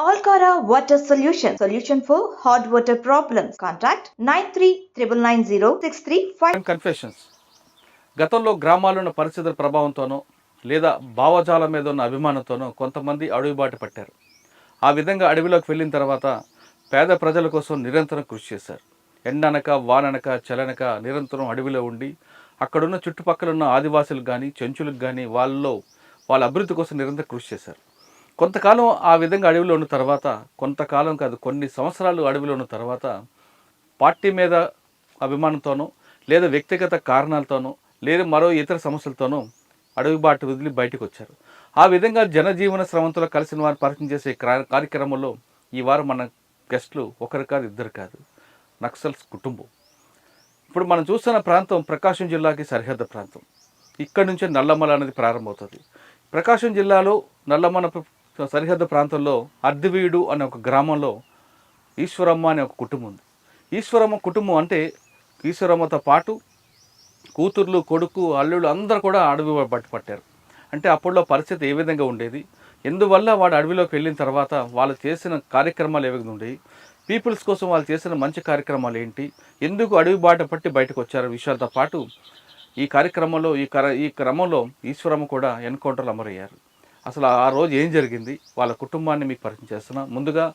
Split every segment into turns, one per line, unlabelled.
Alcara Water Solution for hot water problems. Contact 9399906355.
Confessions. గతంలో గ్రామాల్లో పరిస్థితుల ప్రభావంతోనో లేదా భావజాలం మీద ఉన్న అభిమానంతోనో కొంతమంది అడవి బాట పట్టారు. ఆ విధంగా అడవిలోకి వెళ్ళిన తర్వాత పేద ప్రజల కోసం నిరంతరం కృషి చేశారు. ఎండనక వాననక చలనక నిరంతరం అడవిలో ఉండి అక్కడున్న చుట్టుపక్కల ఉన్న ఆదివాసులకు కానీ చెంచులకు కానీ వాళ్ళ అభివృద్ధి కోసం నిరంతరం కృషి చేశారు. కొంతకాలం ఆ విధంగా అడవిలో ఉన్న తర్వాత, కొంతకాలం కాదు కొన్ని సంవత్సరాలు అడవిలో ఉన్న తర్వాత పార్టీ మీద అభిమానంతోనో లేదా వ్యక్తిగత కారణాలతోనో లేదా మరో ఇతర సమస్యలతోనో అడవి బాట వదిలి బయటకు వచ్చారు. ఆ విధంగా జనజీవన స్రవంతిలో కలిసిన వారిని పరిచయం చేసే కార్యక్రమంలో ఈ వారం మన గెస్టులు ఒకరు కాదు ఇద్దరు కాదు, నక్సల్స్ కుటుంబం. ఇప్పుడు మనం చూస్తున్న ప్రాంతం ప్రకాశం జిల్లాకి సరిహద్దు ప్రాంతం. ఇక్కడి నుంచే నల్లమల అనేది ప్రారంభమవుతుంది. ప్రకాశం జిల్లాలో నల్లమల సరిహద్దు ప్రాంతంలో అర్ధవీడు అనే ఒక గ్రామంలో ఈశ్వరమ్మ అనే ఒక కుటుంబం ఉంది. ఈశ్వరమ్మ కుటుంబం అంటే ఈశ్వరమ్మతో పాటు కూతుర్లు, కొడుకు, అల్లుళ్ళు అందరూ కూడా అడవి పట్టారు. అంటే అప్పట్లో పరిస్థితి ఏ విధంగా ఉండేది, ఎందువల్ల వాడు అడవిలోకి వెళ్ళిన తర్వాత వాళ్ళు చేసిన కార్యక్రమాలు ఏ విధంగా ఉండేవి, పీపుల్స్ కోసం వాళ్ళు చేసిన మంచి కార్యక్రమాలు ఏంటి, ఎందుకు అడవి బాట పట్టి బయటకు వచ్చారు విషయాలతో పాటు ఈ కార్యక్రమంలో ఈ క్రమంలో ఈశ్వరమ్మ కూడా ఎన్కౌంటర్లు అమరయ్యారు. అసలు ఆ రోజు ఏం జరిగింది, వాళ్ళ కుటుంబాన్ని మీకు పరిచయం చేస్తున్నా. ముందుగా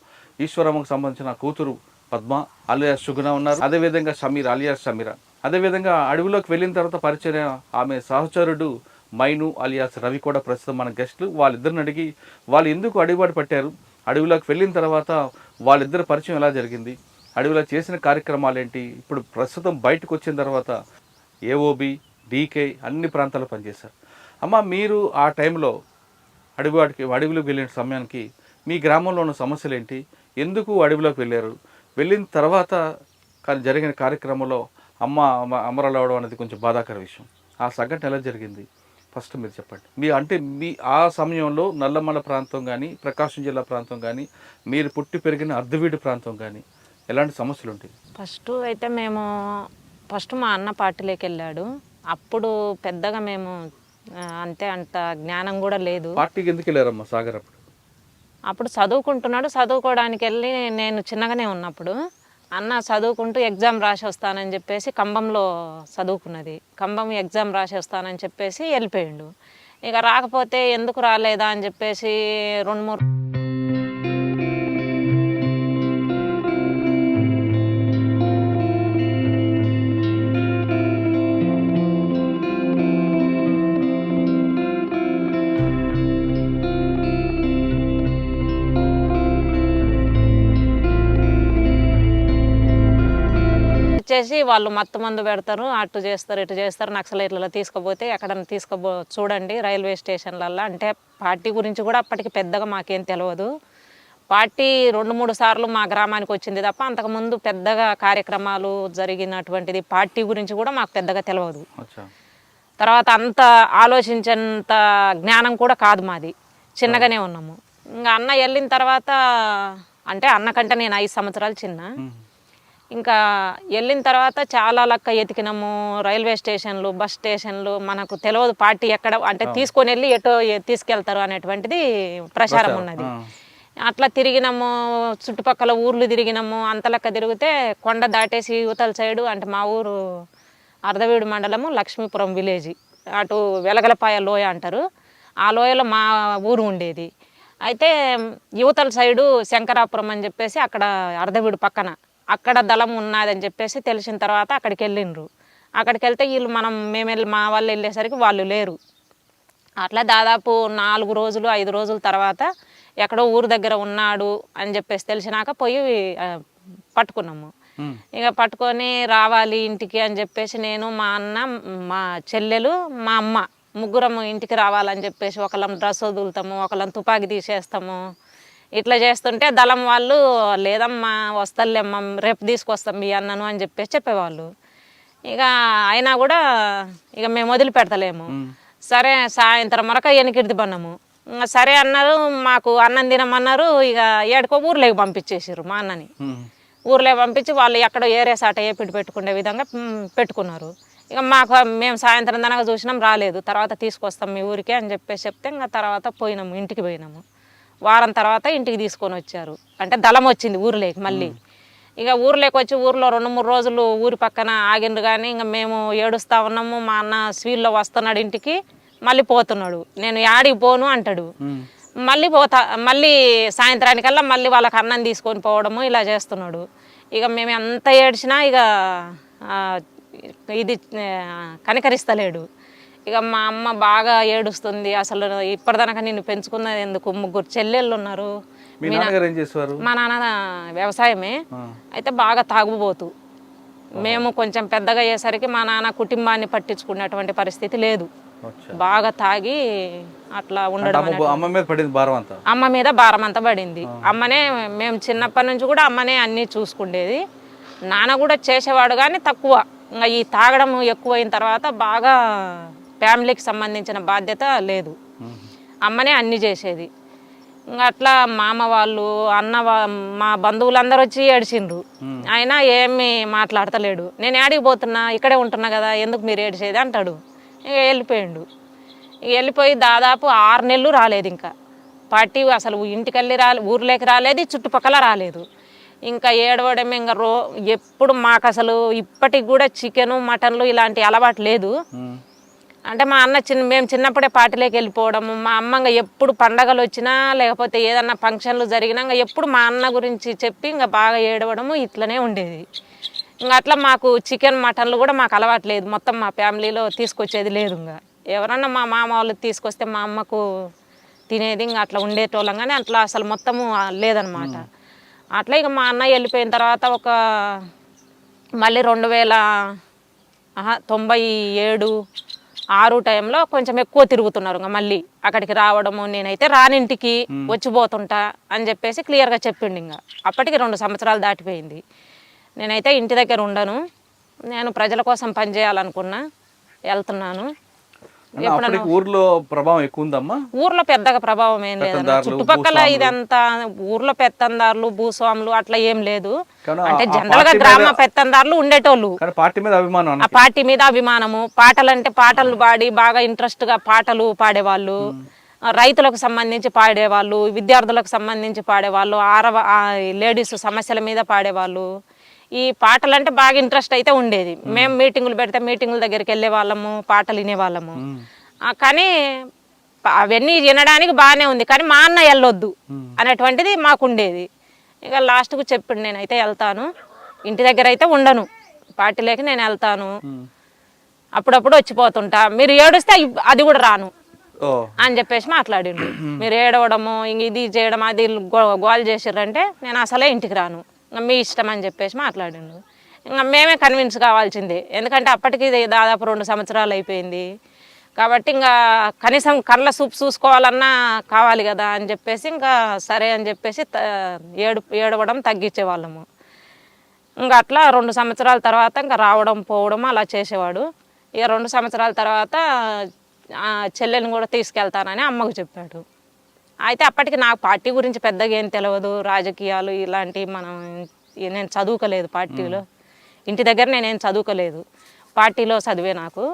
ఈశ్వరమ్మకు సంబంధించిన కూతురు పద్మ అలియాస్ సుగుణ ఉన్నారు, అదేవిధంగా సమీర అలియాస్ సమీర, అదేవిధంగా అడవిలోకి వెళ్ళిన తర్వాత పరిచయం ఆమె సహచరుడు మైను అలియాస్ రవి కూడా ప్రస్తుతం మన గెస్టులు. వాళ్ళిద్దరిని అడిగి వాళ్ళు ఎందుకు అడవిబాటు పట్టారు, అడవిలోకి వెళ్ళిన తర్వాత వాళ్ళిద్దరు పరిచయం ఎలా జరిగింది, అడవిలో చేసిన కార్యక్రమాలు ఏంటి, ఇప్పుడు ప్రస్తుతం బయటకు వచ్చిన తర్వాత ఏఓబి డీకే అన్ని ప్రాంతాల్లో పనిచేశారు. అమ్మ, మీరు ఆ టైంలో అడవిలోకి వెళ్ళిన సమయానికి మీ గ్రామంలో ఉన్న సమస్యలు ఏంటి, ఎందుకు అడవిలోకి వెళ్ళారు, వెళ్ళిన తర్వాత జరిగిన కార్యక్రమంలో అమరలు అవడం అనేది కొంచెం బాధాకర విషయం. ఆ సంఘటన ఎలా జరిగింది ఫస్ట్ మీరు చెప్పండి. మీ ఆ సమయంలో నల్లమల ప్రాంతం కానీ ప్రకాశం జిల్లా ప్రాంతం కానీ మీరు పుట్టి పెరిగిన అర్ధవీడు ప్రాంతం కానీ ఎలాంటి సమస్యలు ఉంటాయి?
ఫస్ట్ మా అన్న పార్టీలోకి వెళ్ళాడు. అప్పుడు పెద్దగా మేము అంత జ్ఞానం కూడా లేదు.
పార్టీకి ఎందుకు వెళ్ళారమ్మా సాగర్?
అప్పుడు చదువుకుంటున్నాడు. చదువుకోవడానికి వెళ్ళి నేను చిన్నగానే ఉన్నప్పుడు అన్న చదువుకుంటూ ఎగ్జామ్ రాసి వస్తానని చెప్పేసి కంబంలో చదువుకున్నది. కంబం ఎగ్జామ్ రాసి వస్తానని చెప్పేసి వెళ్ళిపోయిండు. ఇక రాకపోతే ఎందుకు రాలేదా అని చెప్పేసి 2-3 చేసి వాళ్ళు మత్తు మందు పెడతారు, అటు చేస్తారు ఇటు చేస్తారు, నక్సలైట్లలో తీసుకుపోతే ఎక్కడన్నా చూడండి రైల్వే స్టేషన్లల్లో. అంటే పార్టీ గురించి కూడా అప్పటికి పెద్దగా మాకేం తెలియదు. పార్టీ 2-3 సార్లు మా గ్రామానికి వచ్చింది తప్ప అంతకుముందు పెద్దగా కార్యక్రమాలు జరిగినటువంటిది పార్టీ గురించి కూడా మాకు పెద్దగా తెలియదు. తర్వాత అంత ఆలోచించేంత జ్ఞానం కూడా కాదు మాది, చిన్నగానే ఉన్నాము. ఇంకా అన్న వెళ్ళిన తర్వాత, అంటే అన్నకంటే నేను 5 సంవత్సరాలు చిన్న. ఇంకా వెళ్ళిన తర్వాత చాలా లెక్క ఎతికినాము, రైల్వే స్టేషన్లు, బస్ స్టేషన్లు, మనకు తెలియదు పార్టీ ఎక్కడ, అంటే తీసుకొని వెళ్ళి ఎటో తీసుకెళ్తారు అనేటువంటిది ప్రచారం ఉన్నది. అట్లా తిరిగినాము, చుట్టుపక్కల ఊర్లు తిరిగినాము. అంత లెక్క తిరిగితే కొండ దాటేసి యువతల సైడు, అంటే మా ఊరు అర్ధవీడు మండలము లక్ష్మీపురం విలేజ్, అటు వెలగలపాయ లోయ అంటారు, ఆ లోయలో మా ఊరు ఉండేది. అయితే యువతల సైడు శంకరాపురం అని చెప్పేసి అక్కడ అర్ధవీడు పక్కన అక్కడ దళం ఉన్నదని చెప్పేసి తెలిసిన తర్వాత అక్కడికి వెళ్ళిండ్రు. అక్కడికి వెళ్తే మేము మా వాళ్ళు వెళ్ళేసరికి వాళ్ళు లేరు. అట్లా దాదాపు 4 రోజులు 5 రోజుల తర్వాత ఎక్కడో ఊరు దగ్గర ఉన్నాడు అని చెప్పేసి తెలిసినాక పోయి పట్టుకున్నాము. ఇక పట్టుకొని రావాలి ఇంటికి అని చెప్పేసి నేను, మా అన్న, మా చెల్లెలు, మా అమ్మ ముగ్గురం ఇంటికి రావాలని చెప్పేసి ఒకళ్ళం డ్రెస్ వదులుతాము, ఒకళ్ళం తుపాకీ తీసేస్తాము. ఇట్లా చేస్తుంటే దళం వాళ్ళు లేదమ్మా వస్తలేమ్మా రేపు తీసుకొస్తాం మీ అన్నను అని చెప్పేసి చెప్పేవాళ్ళు. ఇక అయినా కూడా ఇక మేము వదిలిపెడతలేము. సరే సాయంత్రం వరకు వెనకిడిది పన్నాము. సరే అన్నారు, మాకు అన్నం తినమన్నారు. ఇక ఏడుకో ఊర్లోకి పంపించేసారు మా అన్నని. ఊర్లో పంపించి వాళ్ళు ఎక్కడో ఏరే సాట పెట్టుకునే విధంగా పెట్టుకున్నారు. ఇక మేము సాయంత్రం దాకా చూసినాం, రాలేదు. తర్వాత తీసుకొస్తాం మీ ఊరికే అని చెప్పేసి చెప్తే ఇంకా తర్వాత ఇంటికి పోయినాము. వారం తర్వాత ఇంటికి తీసుకొని వచ్చారు. అంటే దళం వచ్చింది ఊర్లోకి మళ్ళీ. ఇక ఊర్లోకి వచ్చి ఊర్లో 2-3 రోజులు ఊరి పక్కన ఆగిండ్రు. కానీ ఇంకా మేము ఏడుస్తూ ఉన్నాము. మా అన్న స్వీల్లో వస్తున్నాడు ఇంటికి, మళ్ళీ పోతున్నాడు. నేను యాడికి పోను అంటాడు. మళ్ళీ సాయంత్రానికల్లా మళ్ళీ వాళ్ళకి అన్నం తీసుకొని పోవడము ఇలా చేస్తున్నాడు. ఇక మేము ఎంత ఏడ్చినా ఇక ఇది కనికరిస్తలేడు. ఇక మా అమ్మ బాగా ఏడుస్తుంది. అసలు ఇప్పటిదాకా నిన్ను పెంచుకున్నది ఎందుకు, 3 చెల్లెళ్ళు ఉన్నారు. మా నాన్న వ్యవసాయమే, అయితే బాగా తాగుబోతు. మేము కొంచెం పెద్దగా అయ్యేసరికి మా నాన్న కుటుంబాన్ని పట్టించుకునేటువంటి పరిస్థితి లేదు. బాగా తాగి అట్లా ఉండడం. అమ్మ మీద భారం అంతా పడింది. అమ్మనే మేము చిన్నప్పటి నుంచి కూడా అమ్మనే అన్నీ చూసుకుండేది. నాన్న కూడా చేసేవాడు కానీ తక్కువ. ఇంకా ఈ తాగడం ఎక్కువైన తర్వాత బాగా ఫ్యామిలీకి సంబంధించిన బాధ్యత లేదు. అమ్మనే అన్నీ చేసేది. ఇంకా అట్లా మామ వాళ్ళు మా బంధువులందరూ వచ్చి ఏడిచిండ్రు. అయినా ఏమి మాట్లాడతలేడు. నేను ఏడికి పోతున్నా, ఇక్కడే ఉంటున్నా కదా, ఎందుకు మీరు ఏడిచేది అంటాడు. ఇక వెళ్ళిపోయిండు. వెళ్ళిపోయి దాదాపు 6 నెలలు రాలేదు. ఇంకా పార్టీ అసలు ఇంటికెళ్ళి ఊర్లోకి రాలేదు, చుట్టుపక్కల రాలేదు. ఇంకా ఏడవడం. ఇంకా ఎప్పుడు మాకు అసలు ఇప్పటికి కూడా చికెను మటన్లు ఇలాంటి అలవాటు లేదు. అంటే మా అన్న మేము చిన్నప్పుడే పార్టీలోకి వెళ్ళిపోవడము. మా అమ్మ ఎప్పుడు పండగలు వచ్చినా లేకపోతే ఏదన్నా ఫంక్షన్లు జరిగినా ఎప్పుడు మా అన్న గురించి చెప్పి ఇంకా బాగా ఏడవడము ఇట్లనే ఉండేది. ఇంకా అట్లా మాకు చికెన్ మటన్లు కూడా మాకు అలవాటు లేదు. మొత్తం మా ఫ్యామిలీలో తీసుకొచ్చేది లేదు. ఇంకా ఎవరన్నా మా మామ వాళ్ళు తీసుకొస్తే మా అమ్మకు తినేది. ఇంకా అట్లా ఉండేటోళ్ళం కానీ అట్లా అసలు మొత్తము లేదనమాట. అట్లా ఇక మా అన్న వెళ్ళిపోయిన తర్వాత మళ్ళీ 1997-6 టైంలో కొంచెం ఎక్కువ తిరుగుతున్నారు. ఇంకా మళ్ళీ అక్కడికి రావడము. నేనైతే రానింటికి వచ్చిపోతుంటా అని చెప్పేసి క్లియర్గా చెప్పిండు. ఇంకా అప్పటికి 2 సంవత్సరాలు దాటిపోయింది. నేనైతే ఇంటి దగ్గర ఉండను, నేను ప్రజల కోసం పనిచేయాలనుకున్నా, వెళ్తున్నాను.
ఊర్లో ప్రభావం ఎక్కువ ఉందమ్మా?
ఊర్లో పెద్దగా ప్రభావం ఏం లేదు. చుట్టుపక్కల ఇదంతా ఊర్లో పెత్తందారులు భూస్వాములు అట్లా ఏం లేదు. అంటే జనరల్ గా గ్రామ పెత్తందారులు ఉండేటోళ్ళు. ఆ పార్టీ మీద అభిమానము. పాటలంటే పాటలు పాడి బాగా ఇంట్రెస్ట్ గా పాటలు పాడేవాళ్ళు. రైతులకు సంబంధించి పాడేవాళ్ళు, విద్యార్థులకు సంబంధించి పాడేవాళ్ళు, లేడీస్ సమస్యల మీద పాడేవాళ్ళు. ఈ పాటలు అంటే బాగా ఇంట్రెస్ట్ అయితే ఉండేది. మేము మీటింగులు పెడితే మీటింగుల దగ్గరికి వెళ్ళే వాళ్ళము, పాటలు వినేవాళ్ళము. కానీ అవన్నీ వినడానికి బాగానే ఉంది, కానీ మా అన్న వెళ్ళొద్దు అనేటువంటిది మాకుండేది. ఇక లాస్ట్కు చెప్పిండు, నేనైతే వెళ్తాను, ఇంటి దగ్గర అయితే ఉండను, పార్టీలోకి నేను వెళ్తాను, అప్పుడప్పుడు వచ్చిపోతుంటా, మీరు ఏడుస్తే అది కూడా రాను అని చెప్పేసి మాట్లాడిండు. మీరు ఏడవడము ఇది చేయడం అది గోల్ చేసిర్రంటే నేను అసలే ఇంటికి రాను, మీ ఇష్టం అని చెప్పేసి మాట్లాడిండు. ఇంకా మేమే కన్విన్స్ కావాల్సిందే, ఎందుకంటే అప్పటికి దాదాపు 2 సంవత్సరాలు అయిపోయింది కాబట్టి ఇంకా కనీసం కళ్ళ చూపు చూసుకోవాలన్నా కావాలి కదా అని చెప్పేసి ఇంకా సరే అని చెప్పేసి ఏడవడం తగ్గించేవాళ్ళము. ఇంకా అట్లా 2 సంవత్సరాల తర్వాత ఇంకా రావడం పోవడం అలా చేసేవాడు. ఇక 2 సంవత్సరాల తర్వాత చెల్లెని కూడా తీసుకెళ్తానని అమ్మకు చెప్పాడు. అయితే అప్పటికి నాకు పార్టీ గురించి పెద్దగా ఏం తెలియదు, రాజకీయాలు ఇలాంటివి నేను చదువుకోలేదు పార్టీలో, ఇంటి దగ్గర నేనేం చదువుకోలేదు, పార్టీలో చదివే నాకు.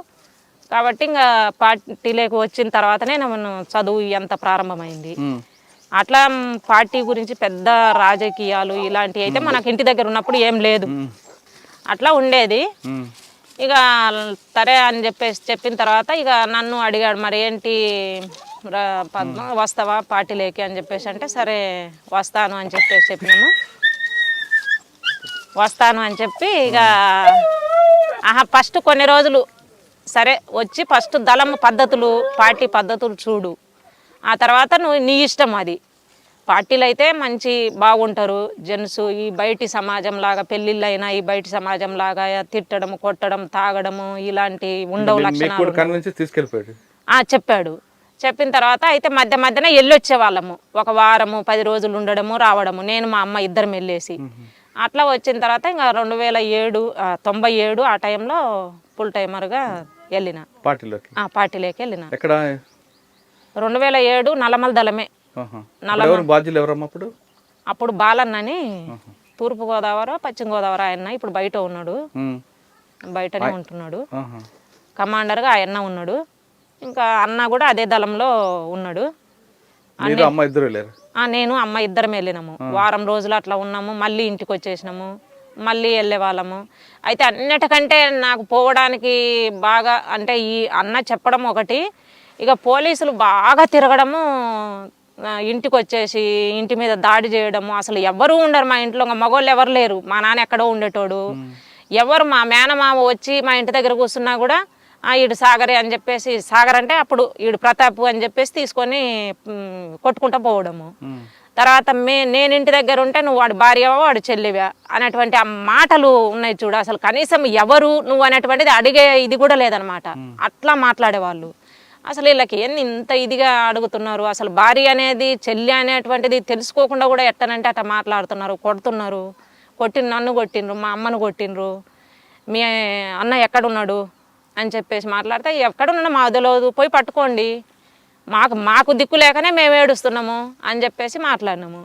కాబట్టి ఇంకా పార్టీలోకి వచ్చిన తర్వాతనే నేను చదువు ఎంత ప్రారంభమైంది. అట్లా పార్టీ గురించి పెద్ద రాజకీయాలు ఇలాంటివి అయితే మనకు ఇంటి దగ్గర ఉన్నప్పుడు ఏం లేదు, అట్లా ఉండేది. ఇక సరే అని చెప్పిన తర్వాత ఇక నన్ను అడిగాడు, మరి ఏంటి పద్మ వస్తావా పార్టీలోకి అని చెప్పేసి అంటే సరే వస్తాను అని చెప్పినాము. వస్తాను అని చెప్పి ఇక ఫస్ట్ కొన్ని రోజులు సరే వచ్చి ఫస్ట్ దళం పద్ధతులు, పార్టీ పద్ధతులు చూడు, ఆ తర్వాత నీ ఇష్టం. అది పార్టీలు అయితే మంచి బాగుంటారు జెంట్స్. ఈ బయటి సమాజం లాగా పెళ్ళిళ్ళు అయినా ఈ బయటి సమాజం లాగా తిట్టడం, కొట్టడం, తాగడము ఇలాంటి ఉండవు లక్షణాలు చెప్పాడు. చెప్పిన తర్వాత అయితే మధ్యన వెళ్ళొచ్చే వాళ్ళము, 1 వారము 10 రోజులు ఉండడము రావడము, నేను మా అమ్మ ఇద్దరం వెళ్ళేసి అట్లా వచ్చిన తర్వాత ఇంకా 97 ఆ టైంలో ఫుల్ టైమర్గా వెళ్ళిన పార్టీలోకి వెళ్ళిన. 2007 నల్లమల దళమే. అప్పుడు బాలన్నని తూర్పుగోదావరి పశ్చిమ గోదావరి ఆయన ఇప్పుడు బయట ఉన్నాడు, బయటనే ఉంటున్నాడు. కమాండర్గా ఆయన ఉన్నాడు. ఇంకా అన్న కూడా అదే దళంలో ఉన్నాడు.
మీరు అమ్మ ఇద్దరు వెళ్ళారు?
నేను అమ్మ ఇద్దరం వెళ్ళినాము. వారం రోజులు అట్లా ఉన్నాము, మళ్ళీ ఇంటికి వచ్చేసినాము, మళ్ళీ వెళ్ళే వాళ్ళము. అయితే అన్నిటికంటే నాకు పోవడానికి బాగా అంటే ఈ అన్న చెప్పడం ఒకటి, ఇక పోలీసులు బాగా తిరగడము, ఇంటికి వచ్చేసి ఇంటి మీద దాడి చేయడము. అసలు ఎవరు ఉండరు మా ఇంట్లో, మగవాళ్ళు ఎవరు లేరు. మా నాన్న ఎక్కడో ఉండేటోడు. ఎవరు మా మేనమామ వచ్చి మా ఇంటి దగ్గర కూర్చున్నా కూడా ఈడు సాగరే అని చెప్పేసి, సాగర్ అంటే అప్పుడు ఈడు ప్రతాప్ అని చెప్పేసి తీసుకొని కొట్టుకుంటూ పోవడము. తర్వాత నేను ఇంటి దగ్గర ఉంటే నువ్వు వాడి భార్యవా వాడు చెల్లివా అనేటువంటి ఆ మాటలు ఉన్నాయి చూడు. అసలు కనీసం ఎవరు నువ్వు అనేటువంటిది అడిగే ఇది కూడా లేదనమాట. అట్లా మాట్లాడేవాళ్ళు. అసలు వీళ్ళకి ఏంది ఇంత ఇదిగా అడుగుతున్నారు? అసలు భార్య అనేది చెల్లి అనేటువంటిది తెలుసుకోకుండా కూడా ఎట్టనంటే అట్లా మాట్లాడుతున్నారు, కొడుతున్నారు. నన్ను కొట్టిండ్రు, మా అమ్మను కొట్టిండ్రు, మీ అన్న ఎక్కడున్నాడు అని చెప్పేసి మాట్లాడితే, ఎక్కడున్నా మా వదలదు, పోయి పట్టుకోండి, మాకు దిక్కు లేకనే మేము ఏడుస్తున్నాము అని చెప్పేసి మాట్లాడినాము.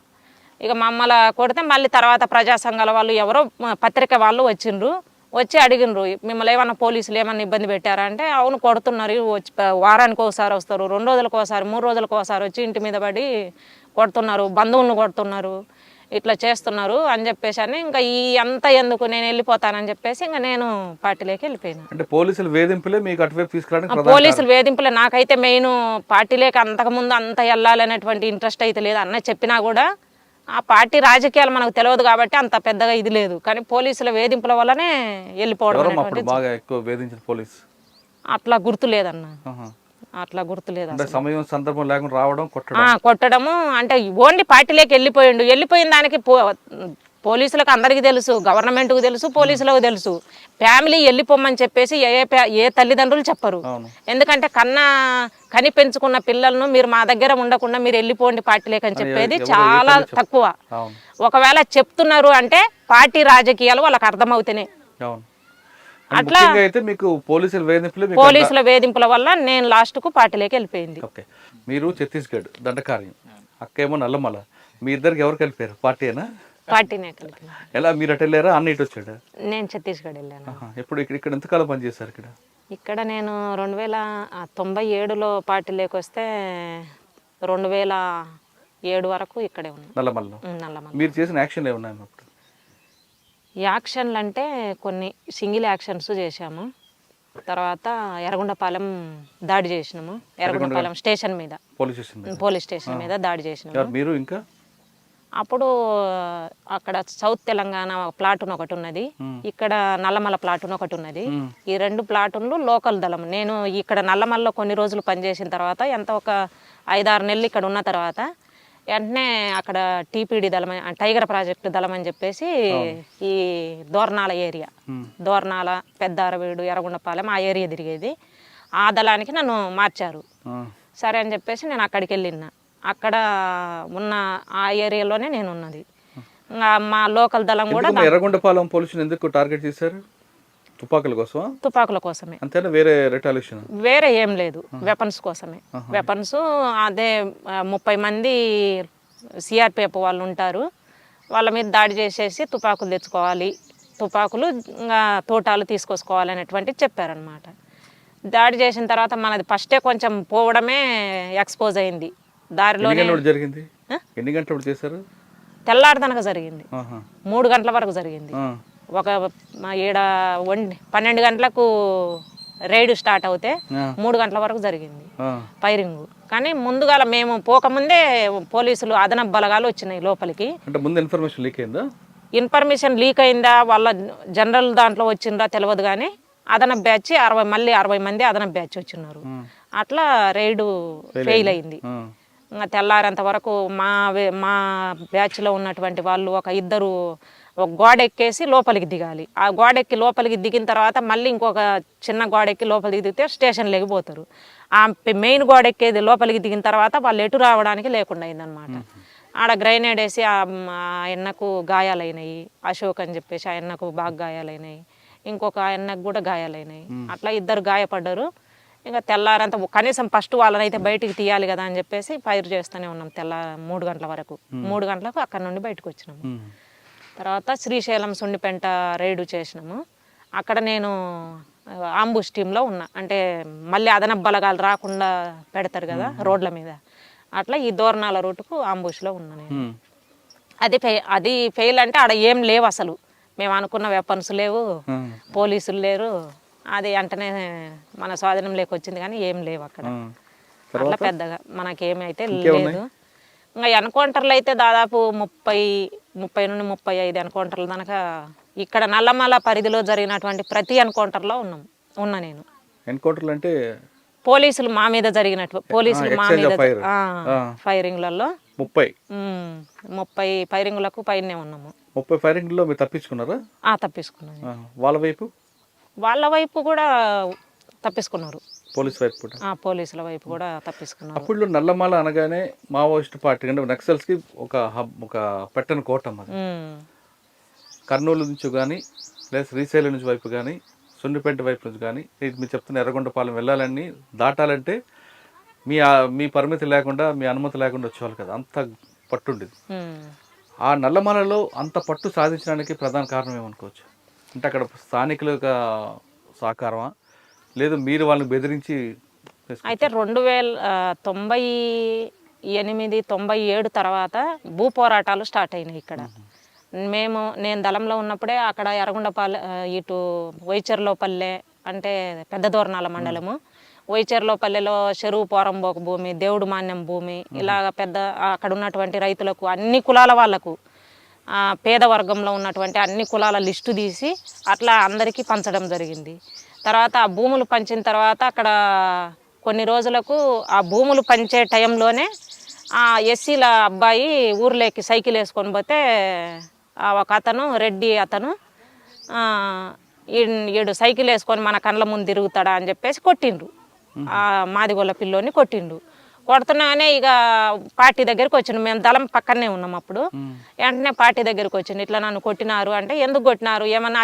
ఇక మమ్మల కొడితే మళ్ళీ తర్వాత ప్రజా సంఘాల వాళ్ళు ఎవరో పత్రిక వాళ్ళు వచ్చిండ్రు, వచ్చి అడిగినరు, మిమ్మల్ని ఏమన్నా పోలీసులు ఏమన్నా ఇబ్బంది పెట్టారా అంటే, అవును కొడుతున్నారు, వచ్చి వారానికి ఒకసారి వస్తారు, 2 రోజులకు ఒకసారి 3 రోజులకు ఒకసారి వచ్చి ఇంటి మీద పడి కొడుతున్నారు, బంధువులను కొడుతున్నారు, ఇట్లా చేస్తున్నారు అని చెప్పేసి అని, ఇంకా ఈ అంతా ఎందుకు నేను వెళ్ళిపోతానని చెప్పేసి ఇంకా నేను పార్టీలోకి వెళ్ళిపోయినా.
అంటే పోలీసులు వేధింపులే మీకు అటువైపు తీసుకురావడానికి?
పోలీసులు వేధింపులే. నాకైతే మెయిన్ పార్టీలోకి అంతకుముందు అంత వెళ్ళాలనేటువంటి ఇంట్రెస్ట్ అయితే లేదు. అన్న చెప్పినా కూడా ఆ పార్టీ రాజకీయాలు మనకు తెలియదు కాబట్టి అంత పెద్దగా ఇది లేదు. కానీ పోలీసుల వేధింపుల వల్లనే వెళ్ళిపోవడం.
బాగా ఎక్కువ వేధించిన పోలీసు
అట్లా గుర్తు లేదన్న, అట్లా గుర్తులేదు.
సమయం సందర్భం లేకుండా రావడం,
కొట్టడము అంటే ఓన్లీ పార్టీలోకి వెళ్ళిపోయిన దానికి పోలీసులకు అందరికీ తెలుసు, గవర్నమెంట్కు తెలుసు, పోలీసులకు తెలుసు. ఫ్యామిలీ వెళ్ళిపోమని చెప్పేసి ఏ తల్లిదండ్రులు చెప్పరు. ఎందుకంటే కని పెంచుకున్న పిల్లలను మీరు మా దగ్గర ఉండకుండా మీరు వెళ్ళిపోండి పార్టీలోకి అని చెప్పేది చాలా తక్కువ. ఒకవేళ చెప్తున్నారు అంటే పార్టీ రాజకీయాలు వాళ్ళకి అర్థమవుతాయి. అట్లా పోలీసుల వేధింపుల వల్ల నేను లాస్ట్కు పార్టీలోకి వెళ్ళిపోయింది.
మీరు ఛత్తీస్గఢ్ దండకార్యం, అక్కేమో నల్లమల, మీ ఇద్దరికి ఎవరు కలిపారు? పార్టీనా?
పార్టీనే కలిపి.
ఎలా మీరు అటు వెళ్ళారా? అన్న ఇటు వచ్చాడా?
నేను ఛత్తీస్గఢ్ వెళ్ళాను.
ఇప్పుడు ఇక్కడ ఎంతకాలం పనిచేశారు?
ఇక్కడ నేను 2097లో పార్టీలోకి వస్తే 2007 వరకు ఇక్కడే ఉన్నాను,
నల్లమల్లో. మీరు చేసిన యాక్షన్ ఏమున్నాయి అప్పుడు?
యాక్షన్లు అంటే కొన్ని సింగిల్ యాక్షన్స్ చేశాము. తర్వాత ఎర్రగొండపాలెం దాడి చేసినాము. ఎర్రగొండపాలెం స్టేషన్ మీద, పోలీస్ స్టేషన్ మీద దాడి చేసినాము.
మీరు ఇంకా
అప్పుడు అక్కడ సౌత్ తెలంగాణ ప్లాటూన్ ఒకటి ఉన్నది, ఇక్కడ నల్లమల ప్లాటూన్ ఒకటి ఉన్నది. ఈ 2 ప్లాటూన్లు లోకల్ దళం. నేను ఇక్కడ నల్లమల్లో కొన్ని రోజులు పనిచేసిన తర్వాత ఒక 5-6 నెలలు ఇక్కడ ఉన్న తర్వాత వెంటనే అక్కడ టీపీడీ దళం, టైగర్ ప్రాజెక్టు దళం అని చెప్పేసి ఈ దోర్నాల ఏరియా, దోర్నాల, పెద్ద అరవీడు, ఎర్రగొండపాలెం ఆ ఏరియా తిరిగేది. ఆ దళానికి నన్ను మార్చారు. సరే అని చెప్పేసి నేను అక్కడికి వెళ్ళిన. అక్కడ ఉన్న ఆ ఏరియాలోనే నేను ఉన్నది. మా లోకల్ దళం కూడా.
ఎర్రగొండపాలెం పోలీసులు ఎందుకు టార్గెట్ చేశారు? తుపాకుల కోసమే. అంతేనా? వేరే ఏం లేదు, వెపన్స్ కోసమే. వెపన్స్ అదే 30 మంది సిఆర్పిఎఫ్ వాళ్ళు ఉంటారు, వాళ్ళ మీద దాడి చేసేసి తుపాకులు తెచ్చుకోవాలి, తుపాకులు ఇంకా తోటాలు తీసుకొచ్చుకోవాలి అనేటువంటిది చెప్పారనమాట. దాడి చేసిన తర్వాత మనది ఫస్టే కొంచెం పోవడమే ఎక్స్పోజ్ అయింది. దారిలో జరిగింది. ఎన్ని గంటలు చేశారు?
తెల్లారిదనక జరిగింది, 3 గంటల వరకు జరిగింది. ఒక 12 గంటలకు రైడ్ స్టార్ట్ అవుతే 3 గంటల వరకు జరిగింది ఫైరింగ్. కానీ ముందుగా మేము పోకముందే పోలీసులు అదనపు బలగాలు వచ్చినాయి లోపలికి. ఇన్ఫర్మేషన్ లీక్ అయిందా వాళ్ళ జనరల్ దాంట్లో వచ్చిందా తెలియదు, కానీ అదనపు బ్యాచ్ 60 మంది అదనపు బ్యాచ్ వచ్చినారు. అట్లా రైడు ఫెయిల్ అయింది. ఇంకా తెల్లారేంత వరకు మా బ్యాచ్లో ఉన్నటువంటి వాళ్ళు ఒక గోడ ఎక్కేసి లోపలికి దిగాలి. ఆ గోడ ఎక్కి లోపలికి దిగిన తర్వాత మళ్ళీ ఇంకొక చిన్న గోడ ఎక్కి లోపలికి దిగితే స్టేషన్ లేకపోతారు. ఆ మెయిన్ గోడ ఎక్కేది లోపలికి దిగిన తర్వాత వాళ్ళు ఎటు రావడానికి లేకుండా అయిందనమాట. ఆడ గ్రైనేడ్ వేసి ఆ అన్నకు గాయాలైనాయి. అశోక్ అని చెప్పేసి ఆ అన్నకు బాగా గాయాలైనాయి, ఇంకొక అన్నకు కూడా గాయాలైనాయి. అట్లా 2 గాయపడ్డారు. ఇంకా తెల్లారంతా కనీసం ఫస్ట్ వాళ్ళనైతే బయటికి తీయాలి కదా అని చెప్పేసి ఫైర్ చేస్తూనే ఉన్నాం 3 గంటల వరకు. 3 గంటలకు అక్కడ నుండి బయటకు వచ్చినాము. తర్వాత శ్రీశైలం సుండిపెంట రైడు చేసినాము. అక్కడ నేను ఆంబుష్ టీంలో ఉన్నా. అంటే మళ్ళీ అదనపు బలగాలు రాకుండా పెడతారు కదా రోడ్ల మీద, అట్లా ఈ దోర్నాల రూటుకు ఆంబుష్లో ఉన్నా నేను. అది ఫెయిల్ అంటే ఆడ ఏం లేవు అసలు, మేము అనుకున్న వెపన్స్ లేవు, పోలీసులు లేరు, అది వెంటనే మన స్వాధీనం లేకొచ్చింది కానీ ఏం లేవు అక్కడ. అట్లా పెద్దగా మనకేమైతే లేదు. ఇంకా ఎన్కౌంటర్లు అయితే దాదాపు 30 నుండి 35 ఎన్కౌంటర్లు కనుక ఇక్కడ నల్లమల పరిధిలో జరిగినటువంటి ప్రతి ఎన్కౌంటర్లో ఉన్నా నేను.
ఎన్కౌంటర్లు అంటే
పోలీసులు మా మీద జరిగినట్టు, పోలీసులు మా మీద ఫైరింగ్లలో 30 ఫైరింగ్లకు పైనే ఉన్నాము.
30 ఫైరింగ్లో మీరు తప్పించుకున్నారా?
తప్పించుకున్నాను.
వాళ్ళ వైపు
కూడా తప్పించుకున్నారు,
పోలీసుల
వైపు కూడా తప్పించుకున్నారు.
అప్పుడు నల్లమల అనగానే మావోయిస్ట్ పార్టీ అంటే నక్సల్స్ కి ఒక పెట్టని కోటం అది. కర్నూలు నుంచి కానీ లేదా శ్రీశైలం నుంచి వైపు కానీ సున్నిపేట వైపు నుంచి కానీ మీరు చెప్తున్న ఎర్రగొండపాలెం వెళ్ళాలని దాటాలంటే మీ పరిమితి లేకుండా, మీ అనుమతి లేకుండా వచ్చేవాళ్ళు కదా, అంత పట్టుండేది. ఆ నల్లమలలో అంత పట్టు సాధించడానికి ప్రధాన కారణం ఏమనుకోవచ్చు? అంటే అక్కడ స్థానికుల సహకారమా, లేదు మీరు వాళ్ళని బెదిరించి?
అయితే 1998-97 తర్వాత భూ పోరాటాలు స్టార్ట్ అయినాయి ఇక్కడ. నేను దళంలో ఉన్నప్పుడే అక్కడ ఎర్రగొండపాలెం ఇటు వైచర్లోపల్లె అంటే పెద్ద దోర్నాల మండలము, వైచర్లోపల్లెలో చెరువు పోరంబోకు భూమి, దేవుడు మాన్యం భూమి, ఇలాగ పెద్ద అక్కడ ఉన్నటువంటి రైతులకు అన్ని కులాల వాళ్ళకు, పేద వర్గంలో ఉన్నటువంటి అన్ని కులాల లిస్టు తీసి అట్లా అందరికీ పంచడం జరిగింది. తర్వాత ఆ భూములు పంచిన తర్వాత అక్కడ కొన్ని రోజులకు ఆ భూములు పంచే టైంలోనే ఆ ఎస్సీల అబ్బాయి ఊర్లోకి సైకిల్ వేసుకొని పోతే ఒక అతను రెడ్డి అతను ఈడు సైకిల్ వేసుకొని మన కండ్ల ముందు తిరుగుతాడా అని చెప్పేసి కొట్టిండ్రు, మాదిగొల్ల పిల్లోని కొట్టిండు. కొడుతున్నానే ఇక పార్టీ దగ్గరికి వచ్చిండు, మేము దళం పక్కనే ఉన్నాం అప్పుడు. వెంటనే పార్టీ దగ్గరికి వచ్చిండు, ఇట్లా నన్ను కొట్టినారు అంటే, ఎందుకు కొట్టినారు, ఏమన్నా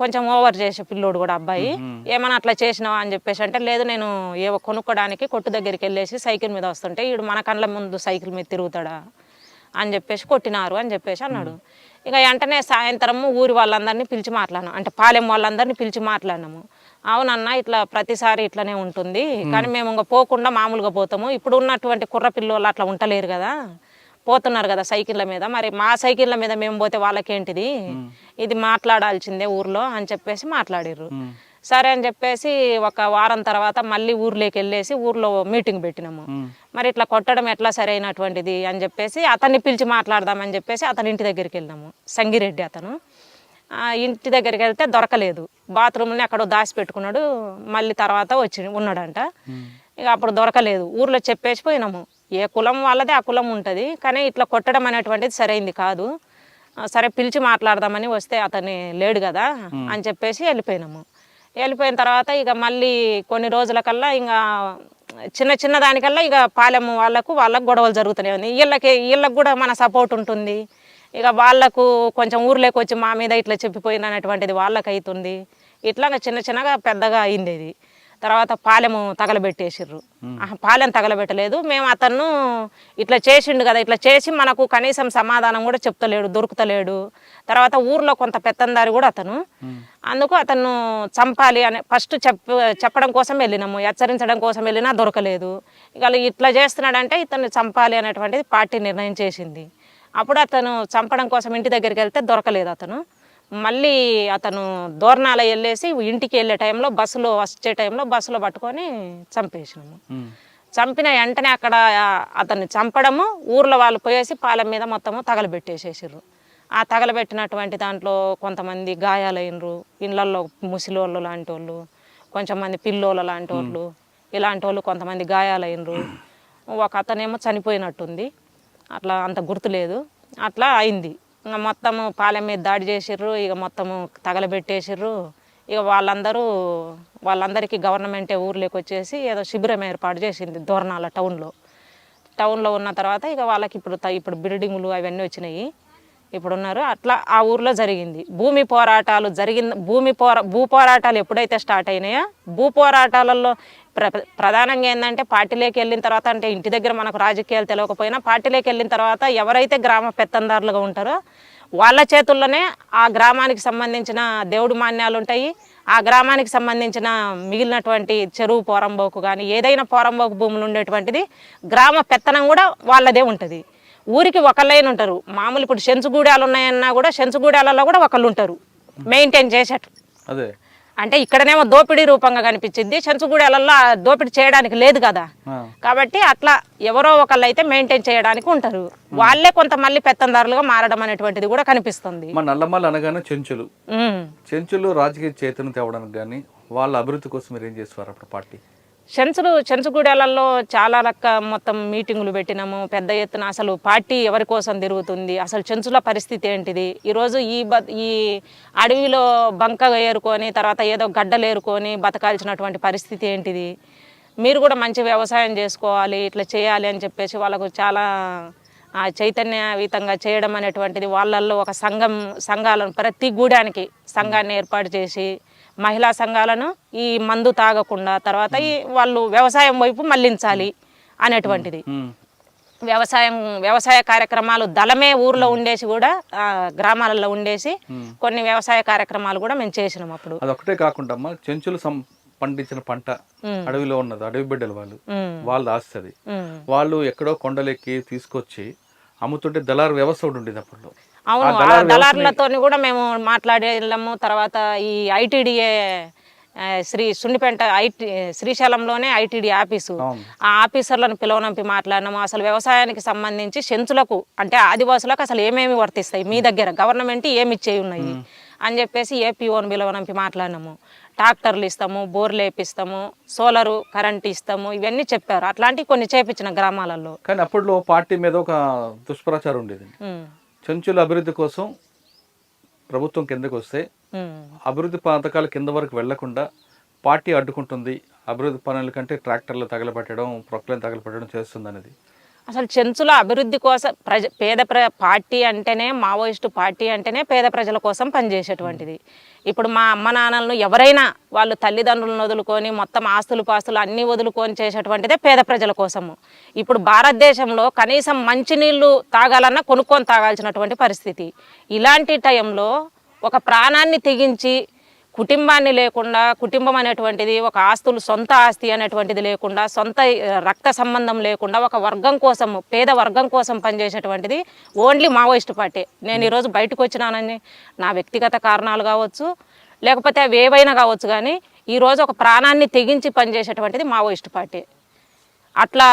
కొంచెం ఓవర్ చేసే పిల్లోడు కూడా అబ్బాయి, ఏమన్నా అట్లా చేసినావా అని చెప్పేసి అంటే, లేదు నేను ఏవో కొనుక్కోడానికి కొట్టు దగ్గరికి వెళ్ళేసి సైకిల్ మీద వస్తుంటే ఈడు మన కండ్ల ముందు సైకిల్ మీద తిరుగుతాడా అని చెప్పేసి కొట్టినారు అని చెప్పేసి అన్నాడు. ఇక వెంటనే సాయంత్రము ఊరి వాళ్ళందరినీ పిలిచి మాట్లాడినాం, అంటే పాలెం వాళ్ళందరినీ పిలిచి మాట్లాడినాము. అవునన్నా ఇట్లా ప్రతిసారి ఇట్లనే ఉంటుంది, కానీ మేము ఇంకా పోకుండా మామూలుగా పోతాము, ఇప్పుడు ఉన్నటువంటి కుర్ర పిల్లలు అట్లా ఉండలేరు కదా, పోతున్నారు కదా సైకిళ్ళ మీద, మరి మా సైకిళ్ళ మీద మేము పోతే వాళ్ళకేంటిది, ఇది మాట్లాడాల్సిందే ఊర్లో అని చెప్పేసి మాట్లాడిర్రు. సరే అని చెప్పేసి ఒక వారం తర్వాత మళ్ళీ ఊర్లోకి వెళ్ళేసి ఊర్లో మీటింగ్ పెట్టినాము. మరి ఇట్లా కొట్టడం ఎట్లా సరైనటువంటిది అని చెప్పేసి అతన్ని పిలిచి మాట్లాడదామని చెప్పేసి అతని ఇంటి దగ్గరికి వెళ్ళినాము. సంగిరెడ్డి అతను ఇంటి దగ్గరికి వెళ్తే దొరకలేదు, బాత్రూమ్ని అక్కడ దాచి పెట్టుకున్నాడు, మళ్ళీ తర్వాత ఉన్నాడంట. ఇక అప్పుడు దొరకలేదు, ఊర్లో చెప్పేసి పోయినాము. ఏ కులం వాళ్ళదే ఆ కులం ఉంటుంది, కానీ ఇట్లా కొట్టడం అనేటువంటిది సరైంది కాదు, సరే పిలిచి మాట్లాడదామని వస్తే అతన్ని లేడు కదా అని చెప్పేసి వెళ్ళిపోయినాము. వెళ్ళిపోయిన తర్వాత ఇక మళ్ళీ కొన్ని రోజులకల్లా ఇంకా చిన్న దానికల్లా ఇక పాలెం వాళ్ళకు గొడవలు జరుగుతూనే ఉంది. వీళ్ళకి కూడా మన సపోర్ట్ ఉంటుంది, ఇక వాళ్ళకు కొంచెం ఊర్లోకి వచ్చి మా మీద ఇట్లా చెప్పిపోయిన అనేటువంటిది వాళ్ళకి అవుతుంది. ఇట్లా చిన్నగా పెద్దగా అయింది ఇది. తర్వాత పాలెము తగలబెట్టేసిర్రు. పాలెం తగలబెట్టలేదు, మేము అతను ఇట్లా చేసిండు కదా, ఇట్లా చేసి మనకు కనీసం సమాధానం కూడా చెప్తలేడు, దొరుకుతలేడు. తర్వాత ఊర్లో కొంత పెత్తందారి కూడా అతను, అందుకు అతను చంపాలి అని ఫస్ట్ చెప్పడం కోసం వెళ్ళినాము, హెచ్చరించడం కోసం వెళ్ళినా దొరకలేదు. ఇక ఇట్లా చేస్తున్నాడంటే ఇతను చంపాలి అనేటువంటిది పార్టీ నిర్ణయం చేసింది. అప్పుడు అతను చంపడం కోసం ఇంటి దగ్గరికి వెళ్తే దొరకలేదు అతను. మళ్ళీ అతను దోర్నాల వెళ్ళేసి ఇంటికి వెళ్ళే టైంలో వచ్చే టైంలో బస్సులో పట్టుకొని చంపేసినాము. చంపిన వెంటనే అక్కడ అతన్ని చంపడము, ఊర్లో వాళ్ళు పోయేసి పాలెం మీద మొత్తము తగలబెట్టేసేసారు. ఆ తగలబెట్టినటువంటి దాంట్లో కొంతమంది గాయాలైనరు, ఇళ్ళల్లో ముసిలోళ్ళు లాంటి వాళ్ళు, కొంచెం మంది పిల్లోళ్ళ లాంటి వాళ్ళు, ఇలాంటి వాళ్ళు కొంతమంది గాయాలైనరు. ఒక అతనేమో చనిపోయినట్టుంది, అట్లా అంత గుర్తులేదు. అట్లా అయింది. ఇంకా మొత్తము పాలెం మీద దాడి చేసిర్రు, ఇక మొత్తము తగలబెట్టేసిర్రు. ఇక వాళ్ళందరికీ గవర్నమెంటే ఊర్లోకి వచ్చేసి ఏదో శిబిరం ఏర్పాటు చేసింది దోర్నాల టౌన్లో ఉన్న తర్వాత ఇక వాళ్ళకి ఇప్పుడు బిల్డింగులు అవన్నీ వచ్చినాయి, ఇప్పుడు ఉన్నారు. అట్లా ఆ ఊర్లో జరిగింది భూ పోరాటాలు ఎప్పుడైతే స్టార్ట్ అయినాయో, భూ పోరాటాలలో ప్రధానంగా ఏంటంటే పార్టీలోకి వెళ్ళిన తర్వాత, అంటే ఇంటి దగ్గర మనకు రాజకీయాలు తెలియకపోయినా పార్టీలోకి వెళ్ళిన తర్వాత ఎవరైతే గ్రామ పెత్తందారులుగా ఉంటారో వాళ్ళ చేతుల్లోనే ఆ గ్రామానికి సంబంధించిన దేవుడి మాన్యాలు ఉంటాయి, ఆ గ్రామానికి సంబంధించిన మిగిలినటువంటి చెరువు పోరంబోకు కానీ ఏదైనా పోరంబోకు భూములు ఉండేటువంటిది గ్రామ పెత్తనం కూడా వాళ్ళదే ఉంటుంది. ఊరికి ఒకళ్ళైన ఉంటారు. మామూలు ఇప్పుడు చెంచుగూడాలు ఉన్నాయన్నా కూడా చెంచుగూడాలలో కూడా ఒకళ్ళు ఉంటారు మెయింటైన్ చేసేట్టు.
అదే
అంటే ఇక్కడనేమో దోపిడీ రూపంగా కనిపించింది, చెంచుగూడాలలో దోపిడీ చేయడానికి లేదు కదా. కాబట్టి అట్లా ఎవరో ఒకళ్ళు అయితే మెయింటైన్ చేయడానికి ఉంటారు. వాళ్ళే కొంత మళ్ళీ పెత్తందారులుగా మారడం అనేటువంటిది కూడా కనిపిస్తుంది.
మన నల్లమల్ల అనగానే చెంచులు రాజకీయ చైతన్యం తేవడానికి కానీ వాళ్ళ అభివృద్ధి కోసం మీరు ఏం చేసేవారు అప్పుడు పార్టీ?
చెంచుగూడాలలో చాలా మొత్తం మీటింగులు పెట్టినాము పెద్ద ఎత్తున. అసలు పార్టీ ఎవరి కోసం తిరుగుతుంది, అసలు చెంచుల పరిస్థితి ఏంటిది, ఈరోజు ఈ అడవిలో బంక ఏరుకొని తర్వాత ఏదో గడ్డలు ఏరుకొని బతకాల్సినటువంటి పరిస్థితి ఏంటిది, మీరు కూడా మంచి వ్యవసాయం చేసుకోవాలి ఇట్లా చేయాలి అని చెప్పేసి వాళ్ళకు చాలా చైతన్యయుతంగా చేయడం అనేటువంటిది. వాళ్ళల్లో ఒక సంఘాలను ప్రతి గూడానికి సంఘాన్ని ఏర్పాటు చేసి మహిళా సంఘాలను ఈ మందు తాగకుండా తర్వాత వాళ్ళు వ్యవసాయం వైపు మళ్లించాలి అనేటువంటిది. వ్యవసాయ కార్యక్రమాలు దళమే ఊర్లో ఉండేసి కూడా గ్రామాలలో ఉండేసి కొన్ని వ్యవసాయ కార్యక్రమాలు కూడా మేము చేసినాం అప్పుడు.
అదొకటే కాకుండా చెంచులు పండించిన పంట అడవిలో ఉన్నది, అడవి బిడ్డలు వాళ్ళు ఆస్తుంది. వాళ్ళు ఎక్కడో కొండలెక్కి తీసుకొచ్చి అమ్ముతుంటే దళారు వ్యవస్థ ఉండేది అప్పుడు.
అవును, ఆ దళారులతో కూడా మేము మాట్లాడేళ్ళము. తర్వాత ఈ ఐటీడీఏ సున్నిపేట శ్రీశైలంలోనే ఐటీడీ ఆఫీసు, ఆ ఆఫీసర్లను పిలువనంపి మాట్లాడినాము. అసలు వ్యవసాయానికి సంబంధించి చెంచులకు అంటే ఆదివాసులకు అసలు ఏమేమి వర్తిస్తాయి మీ దగ్గర, గవర్నమెంట్ ఏమి ఇచ్చేవి ఉన్నాయి అని చెప్పేసి ఏపీఓని పిలువనంపి మాట్లాడినాము. ట్రాక్టర్లు ఇస్తాము, బోర్లు వేపిస్తాము, సోలరు కరెంట్ ఇస్తాము, ఇవన్నీ చెప్పారు. అట్లాంటివి కొన్ని చేపించిన గ్రామాలలో.
కానీ అప్పట్లో పార్టీ మీద ఒక దుష్ప్రచారం ఉండేది. చెంచుల అభివృద్ధి కోసం ప్రభుత్వం కిందకు వస్తే అభివృద్ధి పథకాలు కింద వరకు వెళ్లకుండా పార్టీ అడ్డుకుంటుంది, అభివృద్ధి పనుల కంటే ట్రాక్టర్లు తగలబెట్టడం, ప్రొక్లైన్ తగలబెట్టడం చేస్తుంది అనేది.
అసలు చెంచుల అభివృద్ధి కోసం పార్టీ అంటేనే, మావోయిస్టు పార్టీ అంటేనే పేద ప్రజల కోసం పనిచేసేటువంటిది. ఇప్పుడు మా అమ్మ నాన్నలను ఎవరైనా వాళ్ళు తల్లిదండ్రులను వదులుకొని మొత్తం పాస్తులు అన్నీ వదులుకొని చేసేటువంటిదే పేద ప్రజల కోసము. ఇప్పుడు భారతదేశంలో కనీసం మంచినీళ్ళు తాగాలన్నా కొనుక్కొని తాగాల్సినటువంటి పరిస్థితి. ఇలాంటి టైంలో ఒక ప్రాణాన్ని తెగించి కుటుంబాన్ని లేకుండా, కుటుంబం అనేటువంటిది ఒక సొంత ఆస్తి అనేటువంటిది లేకుండా, సొంత రక్త సంబంధం లేకుండా ఒక వర్గం కోసము, పేద వర్గం కోసం పనిచేసేటువంటిది ఓన్లీ మావోయిస్టు పార్టీ. నేను ఈరోజు బయటకు వచ్చినానని నా వ్యక్తిగత కారణాలు కావచ్చు, లేకపోతే అవి ఏవైనా కావచ్చు, కానీ ఈరోజు ఒక ప్రాణాన్ని తెగించి పనిచేసేటువంటిది మావోయిస్టు పార్టీ. అట్లా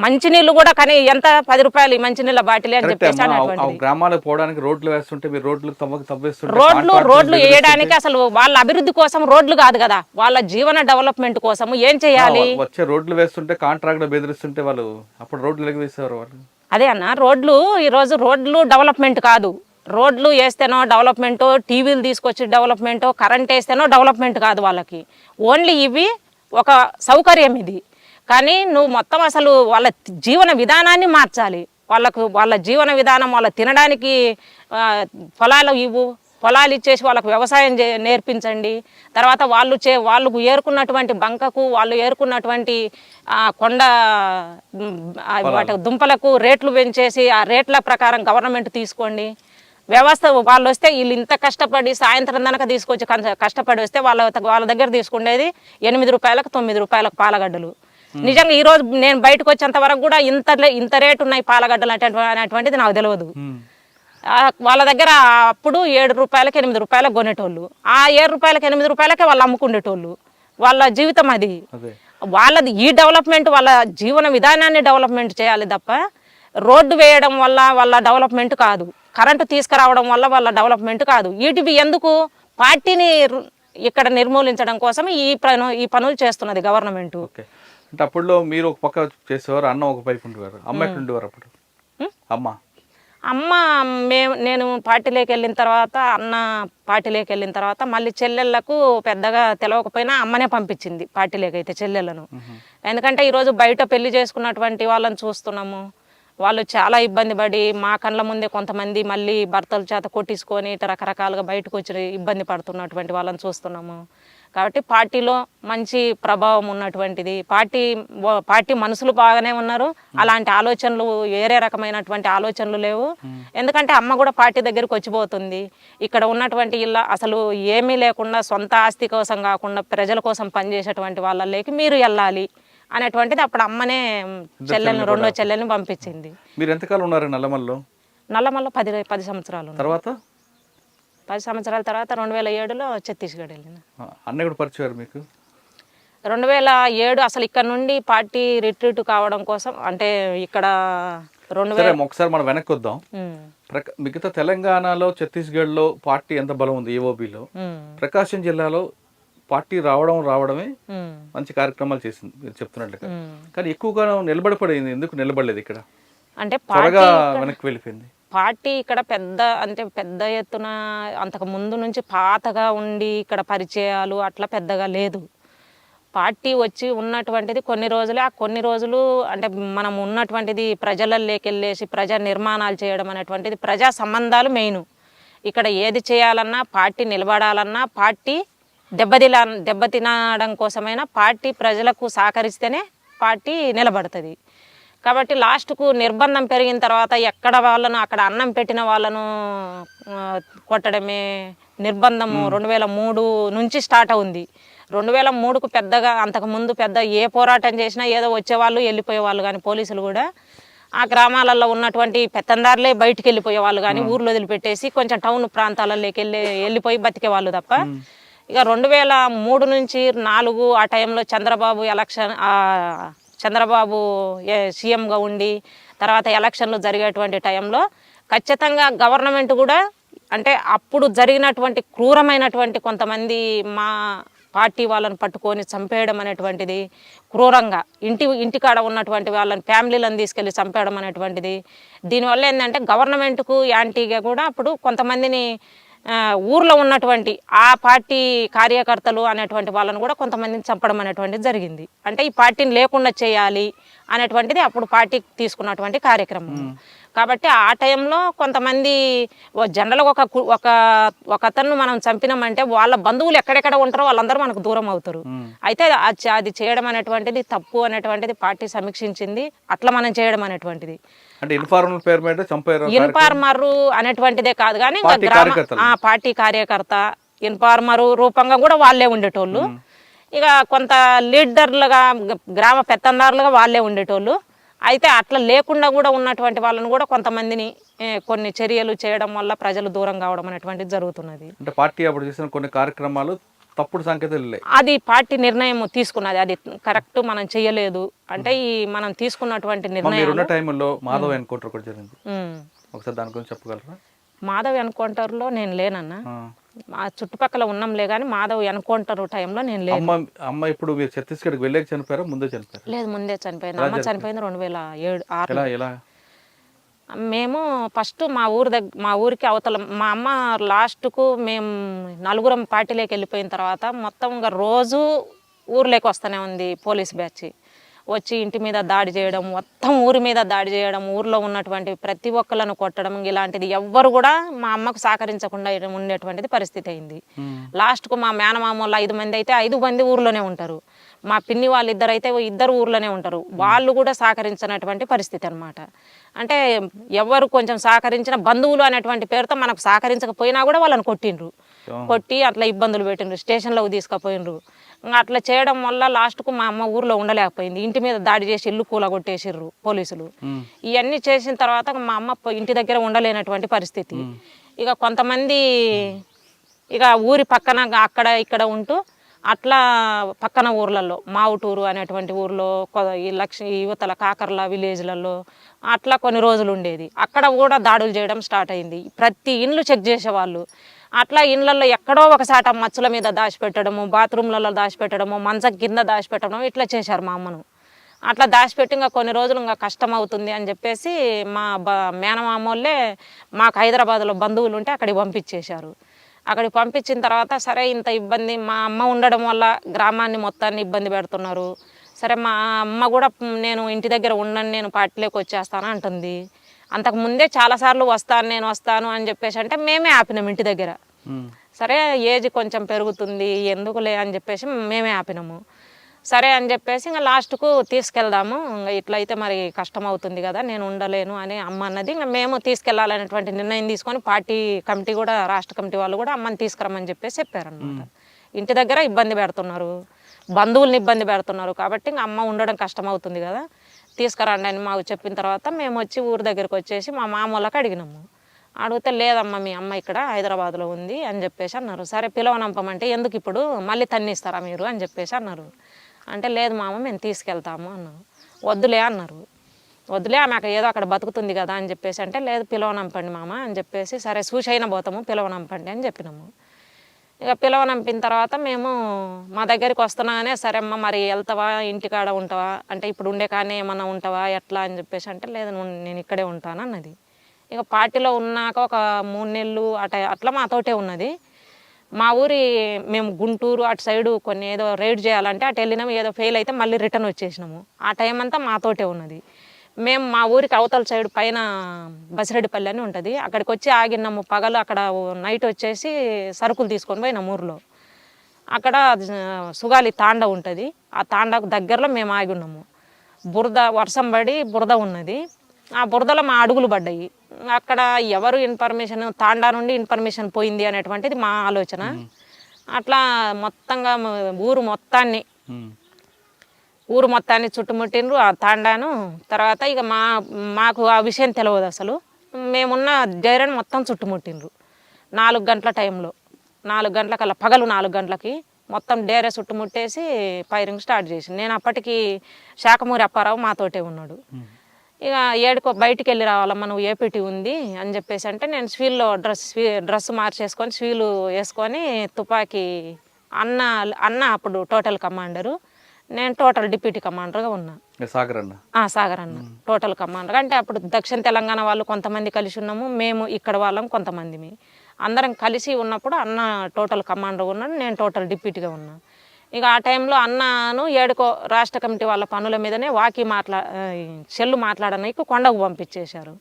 మంచినీళ్ళు కూడా కానీ ఎంత 10 రూపాయలు ఈ మంచినీళ్ళ బాటిల్ అని చెప్పేసి
గ్రామాలకు పోవడానికి రోడ్లు వేస్తుంటే మీరు
రోడ్లు వేయడానికి అసలు వాళ్ళ అభివృద్ధి కోసం రోడ్లు కాదు కదా, వాళ్ళ జీవన డెవలప్మెంట్ కోసం ఏం చేయాలి.
వచ్చే రోడ్లు వేస్తుంటే కాంట్రాక్ట్ బెదిరిస్తుంటే వాళ్ళు అప్పుడు రోడ్లు వేసేవారు వాళ్ళు.
అదే అన్న, ఈరోజు రోడ్లు డెవలప్మెంట్ కాదు. రోడ్లు వేస్తేనో డెవలప్మెంటో, టీవీలు తీసుకొచ్చి డెవలప్మెంటో, కరెంట్ వేస్తేనో డెవలప్మెంట్ కాదు వాళ్ళకి. ఓన్లీ ఇవి ఒక సౌకర్యం ఇది. కానీ నువ్వు మొత్తం అసలు వాళ్ళ జీవన విధానాన్ని మార్చాలి. వాళ్ళ జీవన విధానం, వాళ్ళ తినడానికి పొలాలు ఇచ్చేసి వాళ్ళకు వ్యవసాయం నేర్పించండి. తర్వాత వాళ్ళు ఏరుకున్నటువంటి బంకకు, వాళ్ళు ఏరుకున్నటువంటి కొండ వాటి దుంపలకు రేట్లు పెంచేసి ఆ రేట్ల ప్రకారం గవర్నమెంట్ తీసుకోండి. వ్యవస్థ వాళ్ళు వస్తే వీళ్ళు ఇంత కష్టపడి సాయంత్రం దాకా తీసుకొచ్చి కష్టపడి వస్తే వాళ్ళ దగ్గర తీసుకునేది 8 రూపాయలకు 9 రూపాయలకు పాలగడ్డలు. నిజంగా ఈ రోజు నేను బయటకు వచ్చేంత వరకు కూడా ఇంత రేటు ఉన్నాయి పాలగడ్డలు అనేటువంటిది నాకు తెలియదు. వాళ్ళ దగ్గర అప్పుడు 7 రూపాయలకి 8 రూపాయలకు కొనేటోళ్ళు, ఆ 7 రూపాయలకి 8 రూపాయలకే వాళ్ళు అమ్ముకునేటోళ్ళు. వాళ్ళ జీవితం అది. వాళ్ళది ఈ డెవలప్మెంట్, వాళ్ళ జీవన విధానాన్ని డెవలప్మెంట్ చేయాలి తప్ప రోడ్డు వేయడం వల్ల వాళ్ళ డెవలప్మెంట్ కాదు, కరెంటు తీసుకురావడం వల్ల వాళ్ళ డెవలప్మెంట్ కాదు. వీటివి ఎందుకు? పార్టీని ఇక్కడ నిర్మూలించడం కోసం ఈ పనులు చేస్తున్నది గవర్నమెంట్.
అంటే అప్పుడులో మీరు ఒక పక్క చేసేవారు, అన్న ఒక పైపు ఉండేవారు, అమ్మ ఎట్లుండేవారు అప్పుడు?
నేను పార్టీలోకి వెళ్ళిన తర్వాత, అన్న పార్టీలోకి వెళ్ళిన తర్వాత మళ్ళీ చెల్లెళ్ళకు పెద్దగా తెలవకపోయినా అమ్మనే పంపించింది పార్టీలోకి అయితే చెల్లెళ్ళను. ఎందుకంటే ఈరోజు బయట పెళ్లి చేసుకున్నటువంటి వాళ్ళని చూస్తున్నాము, వాళ్ళు చాలా ఇబ్బంది పడి మా కళ్ళ ముందే కొంతమంది మళ్ళీ భర్తల చేత కొట్టించుకొని రకరకాలుగా బయటకు వచ్చి ఇబ్బంది పడుతున్నటువంటి వాళ్ళని చూస్తున్నాము. కాబట్టి పార్టీలో మంచి ప్రభావం ఉన్నటువంటిది, పార్టీ మనుషులు బాగానే ఉన్నారు, అలాంటి ఆలోచనలు వేరే రకమైనటువంటి ఆలోచనలు లేవు. ఎందుకంటే అమ్మ కూడా పార్టీ దగ్గరికి వచ్చిపోతుంది. ఇక్కడ ఉన్నటువంటి ఇళ్ళ అసలు ఏమీ లేకుండా సొంత ఆస్తి కోసం కాకుండా ప్రజల కోసం పనిచేసేటువంటి వాళ్ళకి మీరు వెళ్ళాలి అనేటువంటిది అప్పుడు అమ్మనే రెండో చెల్లెల్ని పంపించింది.
మీరు ఎంతకాలం ఉన్నారు నల్లమల్లో?
10 సంవత్సరాలు.
తర్వాత
10 సంవత్సరాల తర్వాత 2007లో ఛత్తీస్గఢ్ వెళ్ళిన.
అన్నయ్య కూడా పరిచయం మీకు?
2007 అసలు ఇక్కడ నుండి పార్టీ రిట్రీట్ కావడం కోసం అంటే ఇక్కడ
ఒకసారి మనం వెనక్కి వద్దాం. మిగతా తెలంగాణలో ఛత్తీస్గఢ్లో పార్టీ ఎంత బలం ఉంది ఏఓబిలో, ప్రకాశం జిల్లాలో పార్టీ రావడమే మంచి కార్యక్రమాలు చేసింది మీరు చెప్తున్నట్లుగా. కానీ ఎక్కువగా నిలబడిపడింది, ఎందుకు నిలబడలేదు ఇక్కడ?
అంటే
త్వరగా వెనక్కి వెళ్ళిపోయింది
పార్టీ. ఇక్కడ పెద్ద ఎత్తున అంతకు ముందు నుంచి పాతగా ఉండి ఇక్కడ పరిచయాలు అట్లా పెద్దగా లేదు. పార్టీ వచ్చి ఉన్నటువంటిది కొన్ని రోజులే. ఆ కొన్ని రోజులు అంటే మనం ఉన్నటువంటిది ప్రజలలోకి వెళ్ళేసి ప్రజా నిర్మాణాలు చేయడం అనేటువంటిది, ప్రజా సంబంధాలు మెయిన్. ఇక్కడ ఏది చేయాలన్నా పార్టీ నిలబడాలన్నా పార్టీ దెబ్బతినడం కోసమైనా పార్టీ ప్రజలకు సహకరిస్తేనే పార్టీ నిలబడుతుంది. కాబట్టి లాస్ట్కు నిర్బంధం పెరిగిన తర్వాత ఎక్కడ వాళ్ళను అక్కడ అన్నం పెట్టిన వాళ్ళను కొట్టడమే నిర్బంధము 2003 నుంచి స్టార్ట్ అవుంది. 2003కు పెద్దగా అంతకుముందు పెద్ద ఏ పోరాటం చేసినా ఏదో వచ్చేవాళ్ళు వెళ్ళిపోయేవాళ్ళు, కానీ పోలీసులు కూడా ఆ గ్రామాలలో ఉన్నటువంటి పెత్తందారులే బయటికి వెళ్ళిపోయేవాళ్ళు, కానీ ఊర్లో వదిలిపెట్టేసి కొంచెం టౌన్ ప్రాంతాలలోకి వెళ్ళిపోయి బతికేవాళ్ళు తప్ప. ఇక 2003 నుంచి 4 ఆ టైంలో చంద్రబాబు సీఎంగా ఉండి తర్వాత ఎలక్షన్లు జరిగేటువంటి టైంలో ఖచ్చితంగా గవర్నమెంట్ కూడా అంటే అప్పుడు జరిగినటువంటి క్రూరమైనటువంటి కొంతమంది మా పార్టీ వాళ్ళని పట్టుకొని చంపేయడం అనేటువంటిది, క్రూరంగా ఇంటికాడ ఉన్నటువంటి వాళ్ళని ఫ్యామిలీలను తీసుకెళ్ళి చంపేయడం అనేటువంటిది. దీనివల్ల ఏంటంటే గవర్నమెంట్కు యాంటీగా కూడా అప్పుడు కొంతమందిని ఊర్లో ఉన్నటువంటి ఆ పార్టీ కార్యకర్తలు అనేటువంటి వాళ్ళని కూడా కొంతమందిని చంపడం అనేటువంటిది జరిగింది. అంటే ఈ పార్టీని లేకుండా చేయాలి అనేటువంటిది అప్పుడు పార్టీ తీసుకున్నటువంటి కార్యక్రమం. కాబట్టి ఆ టైంలో కొంతమంది జనరల్గా ఒక అతను మనం చంపినామంటే వాళ్ళ బంధువులు ఎక్కడెక్కడ ఉంటారో వాళ్ళందరూ మనకు దూరం అవుతారు. అయితే అది చేయడం అనేటువంటిది తప్పు అనేటువంటిది పార్టీ సమీక్షించింది. అట్లా మనం చేయడం అనేటువంటిది ఇన్ఫార్మర్ అనేటువంటిదే కాదు, కానీ పార్టీ కార్యకర్త ఇన్ఫార్మర్ రూపంగా కూడా వాళ్ళే ఉండేటోళ్ళు. ఇక కొంత లీడర్లుగా గ్రామ పెత్తందారులుగా వాళ్ళే ఉండేటోళ్ళు. అయితే అట్లా లేకుండా కూడా ఉన్నటువంటి వాళ్ళని కూడా కొంతమందిని కొన్ని చర్యలు చేయడం వల్ల ప్రజలు దూరం కావడం అనేటువంటిది జరుగుతున్నది.
అంటే పార్టీ అప్పుడు చేసిన కొన్ని కార్యక్రమాలు తప్పుడు సంకేతాలు, అది
పార్టీ నిర్ణయం తీసుకున్నది, అది కరెక్ట్ మనం చేయలేదు. అంటే ఈ మనం తీసుకున్నటువంటి
నిర్ణయం మాధవ్ ఎన్కౌంటర్ కూడా జరిగింది, ఒకసారి దాని గురించి చెప్పగలరా?
మాధవ్ ఎన్కౌంటర్లో నేను లేనన్నా, ఆ చుట్టుపక్కల ఉన్నాంలే కానీ మాధవ్ ఎన్కౌంటర్ టైంలో నేను లేను.
అమ్మ ఇప్పుడు మీరు ఛత్తీస్గఢ్కి వెళ్ళాక చనిపోయారా ముందే చనిపోయారు?
లేదు, ముందే చనిపోయింది. అమ్మ చనిపోయింది 2007. మేము ఫస్ట్ మా ఊరికి అవతల మా అమ్మ లాస్ట్కు మేము 4 పార్టీలోకి వెళ్ళిపోయిన తర్వాత మొత్తం ఇంకా రోజు ఊర్లోకి వస్తూనే ఉంది పోలీస్ బ్యాచ్. వచ్చి ఇంటి మీద దాడి చేయడం, మొత్తం ఊరి మీద దాడి చేయడం, ఊర్లో ఉన్నటువంటి ప్రతి ఒక్కళ్ళను కొట్టడం, ఇలాంటిది ఎవ్వరు కూడా మా అమ్మకు సహకరించకుండా ఉండేటువంటిది పరిస్థితి అయింది. లాస్ట్కు మా మేనమామ వాళ్ళు 5 మంది అయితే 5 మంది ఊర్లోనే ఉంటారు. మా పిన్ని వాళ్ళు 2 అయితే 2 ఊర్లోనే ఉంటారు. వాళ్ళు కూడా సహకరించినటువంటి పరిస్థితి అనమాట. అంటే ఎవరు కొంచెం సహకరించిన బంధువులు అనేటువంటి పేరుతో మనకు సహకరించకపోయినా కూడా వాళ్ళని కొట్టి అట్లా ఇబ్బందులు పెట్టిండ్రు, స్టేషన్లోకి తీసుకుపోయినరు. అట్లా చేయడం వల్ల లాస్ట్కు మా అమ్మ ఊర్లో ఉండలేకపోయింది. ఇంటి మీద దాడి చేసి ఇల్లు కూలగొట్టేసిర్రు పోలీసులు. ఇవన్నీ చేసిన తర్వాత మా అమ్మ ఇంటి దగ్గర ఉండలేనటువంటి పరిస్థితి. ఇక కొంతమంది ఇక ఊరి పక్కన అక్కడ ఇక్కడ ఉంటూ అట్లా పక్కన ఊర్లలో మావుటూరు అనేటువంటి ఊర్లో యువతల కాకర్ల విలేజ్లలో అట్లా కొన్ని రోజులు ఉండేది. అక్కడ కూడా దాడులు చేయడం స్టార్ట్ అయింది. ప్రతి ఇండ్లు చెక్ చేసేవాళ్ళు. అట్లా ఇండ్లలో ఎక్కడో ఒకసాట మచ్చుల మీద దాచిపెట్టడము, బాత్రూమ్లలో దాచిపెట్టడము, మంచం కింద దాచిపెట్టడం ఇట్లా చేశారు మా అమ్మను. అట్లా దాచిపెట్టి ఇంకా కొన్ని రోజులు ఇంకా కష్టం అవుతుంది అని చెప్పేసి మా మేనమామ వాళ్ళే మాకు హైదరాబాద్లో బంధువులు ఉంటే అక్కడికి పంపించేశారు. అక్కడికి పంపించిన తర్వాత సరే ఇంత ఇబ్బంది మా అమ్మ ఉండడం వల్ల గ్రామాన్ని మొత్తాన్ని ఇబ్బంది పెడుతున్నారు. సరే మా అమ్మ కూడా నేను ఇంటి దగ్గర ఉండను, నేను పార్టీలోకి వచ్చేస్తాను అంటుంది. అంతకుముందే చాలాసార్లు నేను వస్తాను అని చెప్పేసి అంటే మేమే ఆపినాం ఇంటి దగ్గర. సరే ఏజ్ కొంచెం పెరుగుతుంది ఎందుకులే అని చెప్పేసి మేమే ఆపినాము. సరే అని చెప్పేసి ఇంకా లాస్ట్కు తీసుకెళ్దాము, ఇంకా ఇట్లయితే మరి కష్టం అవుతుంది కదా, నేను ఉండలేను అని అమ్మ అన్నది. ఇంకా మేము తీసుకెళ్లాలనేటువంటి నిర్ణయం తీసుకొని పార్టీ కమిటీ కూడా, రాష్ట్ర కమిటీ వాళ్ళు కూడా అమ్మని తీసుకురమ్మని చెప్పేసి చెప్పారనమాట. ఇంటి దగ్గర ఇబ్బంది పెడుతున్నారు, బంధువుల్ని ఇబ్బంది పెడుతున్నారు కాబట్టి ఇంకా అమ్మ ఉండడం కష్టం అవుతుంది కదా, తీసుకురండి అని మాకు చెప్పిన తర్వాత మేము వచ్చి ఊరి దగ్గరికి వచ్చేసి మా మామ వాళ్ళకి అడిగినాము. అడిగితే లేదమ్మా మీ అమ్మ ఇక్కడ హైదరాబాద్లో ఉంది అని చెప్పేసి అన్నారు. సరే పిలవనంపమంటే ఎందుకు ఇప్పుడు మళ్ళీ తన్నిస్తారా మీరు అని చెప్పేసి అన్నారు. అంటే లేదు మామ మేము తీసుకెళ్తాము అన్నాను. వద్దులే అన్నారు. వద్దులే ఆమె ఏదో అక్కడ బతుకుతుంది కదా అని చెప్పేసి అంటే లేదు పిలవనంపండి మామ అని చెప్పేసి సరే చూసైనా పోతాము పిలవనంపండి అని చెప్పినాము. ఇక పిలవనంపిన తర్వాత మేము మా దగ్గరికి వస్తున్నానే సరే అమ్మ మరి వెళ్తావా ఇంటికాడ ఉంటావా అంటే ఇప్పుడు ఉండే కానీ ఏమన్నా ఉంటావా ఎట్లా అని చెప్పేసి అంటే లేదు నేను ఇక్కడే ఉంటాను అన్నది. ఇక పార్టీలో ఉన్నాక ఒక 3 నెలలు అట్లా మాతోటే ఉన్నది. మా ఊరి మేము గుంటూరు అటు సైడు కొన్ని ఏదో రైడ్ చేయాలంటే అటు వెళ్ళినాము, ఏదో ఫెయిల్ అయితే మళ్ళీ రిటర్న్ వచ్చేసినాము. ఆ టైం అంతా మాతోటే ఉన్నది. మేము మా ఊరికి అవతల సైడ్ పైన బసిరెడ్డిపల్లి అని ఉంటుంది, అక్కడికి వచ్చి ఆగినాము. పగలు అక్కడ నైట్ వచ్చేసి సరుకులు తీసుకొని పోయినాము ఊర్లో. అక్కడ సుగాలి తాండ ఉంటుంది, ఆ తాండకు దగ్గరలో మేము ఆగి ఉన్నాము. వర్షం పడి బురద ఉన్నది, ఆ బురదలో మా అడుగులు పడ్డాయి. అక్కడ ఎవరు ఇన్ఫర్మేషన్ తాండా నుండి ఇన్ఫర్మేషన్ పోయింది అనేటువంటిది మా ఆలోచన. అట్లా మొత్తంగా ఊరు మొత్తాన్ని చుట్టుముట్టిండ్రు ఆ తాండాను. తర్వాత ఇక మాకు ఆ విషయం తెలియదు అసలు. మేమున్న డైరెన్ మొత్తం చుట్టుముట్టిండ్రు 4 గంటల టైంలో, 4 గంటలకల్లా పగలు 4 గంటలకి మొత్తం డేరే చుట్టుముట్టేసి ఫైరింగ్ స్టార్ట్ చేసింది. నేను అప్పటికి శాఖమూరి అప్పారావు మాతోటే ఉన్నాడు. ఇక ఏడుకో బయటికి వెళ్ళి రావాలమ్మ నువ్వు ఏపీటీ ఉంది అని చెప్పేసి అంటే నేను స్వీల్లో డ్రెస్ మార్చేసుకొని స్వీలు వేసుకొని తుపాకీ అన్న అప్పుడు టోటల్ కమాండరు, నేను టోటల్ డిప్యూటీ కమాండర్గా ఉన్నా. సాగర్ అన్న టోటల్ కమాండర్. అంటే అప్పుడు దక్షిణ తెలంగాణ వాళ్ళు కొంతమంది కలిసి ఉన్నాము, మేము ఇక్కడ వాళ్ళం కొంతమంది, అందరం కలిసి ఉన్నప్పుడు అన్న టోటల్ కమాండర్గా ఉన్నాడు, నేను టోటల్ డిప్యూటీగా ఉన్నా. ఇక ఆ టైంలో అన్నను ఏడుకో రాష్ట్ర కమిటీ వాళ్ళ పనుల మీదనే సెల్లు మాట్లాడడానికి కొండకు పంపించేశారు.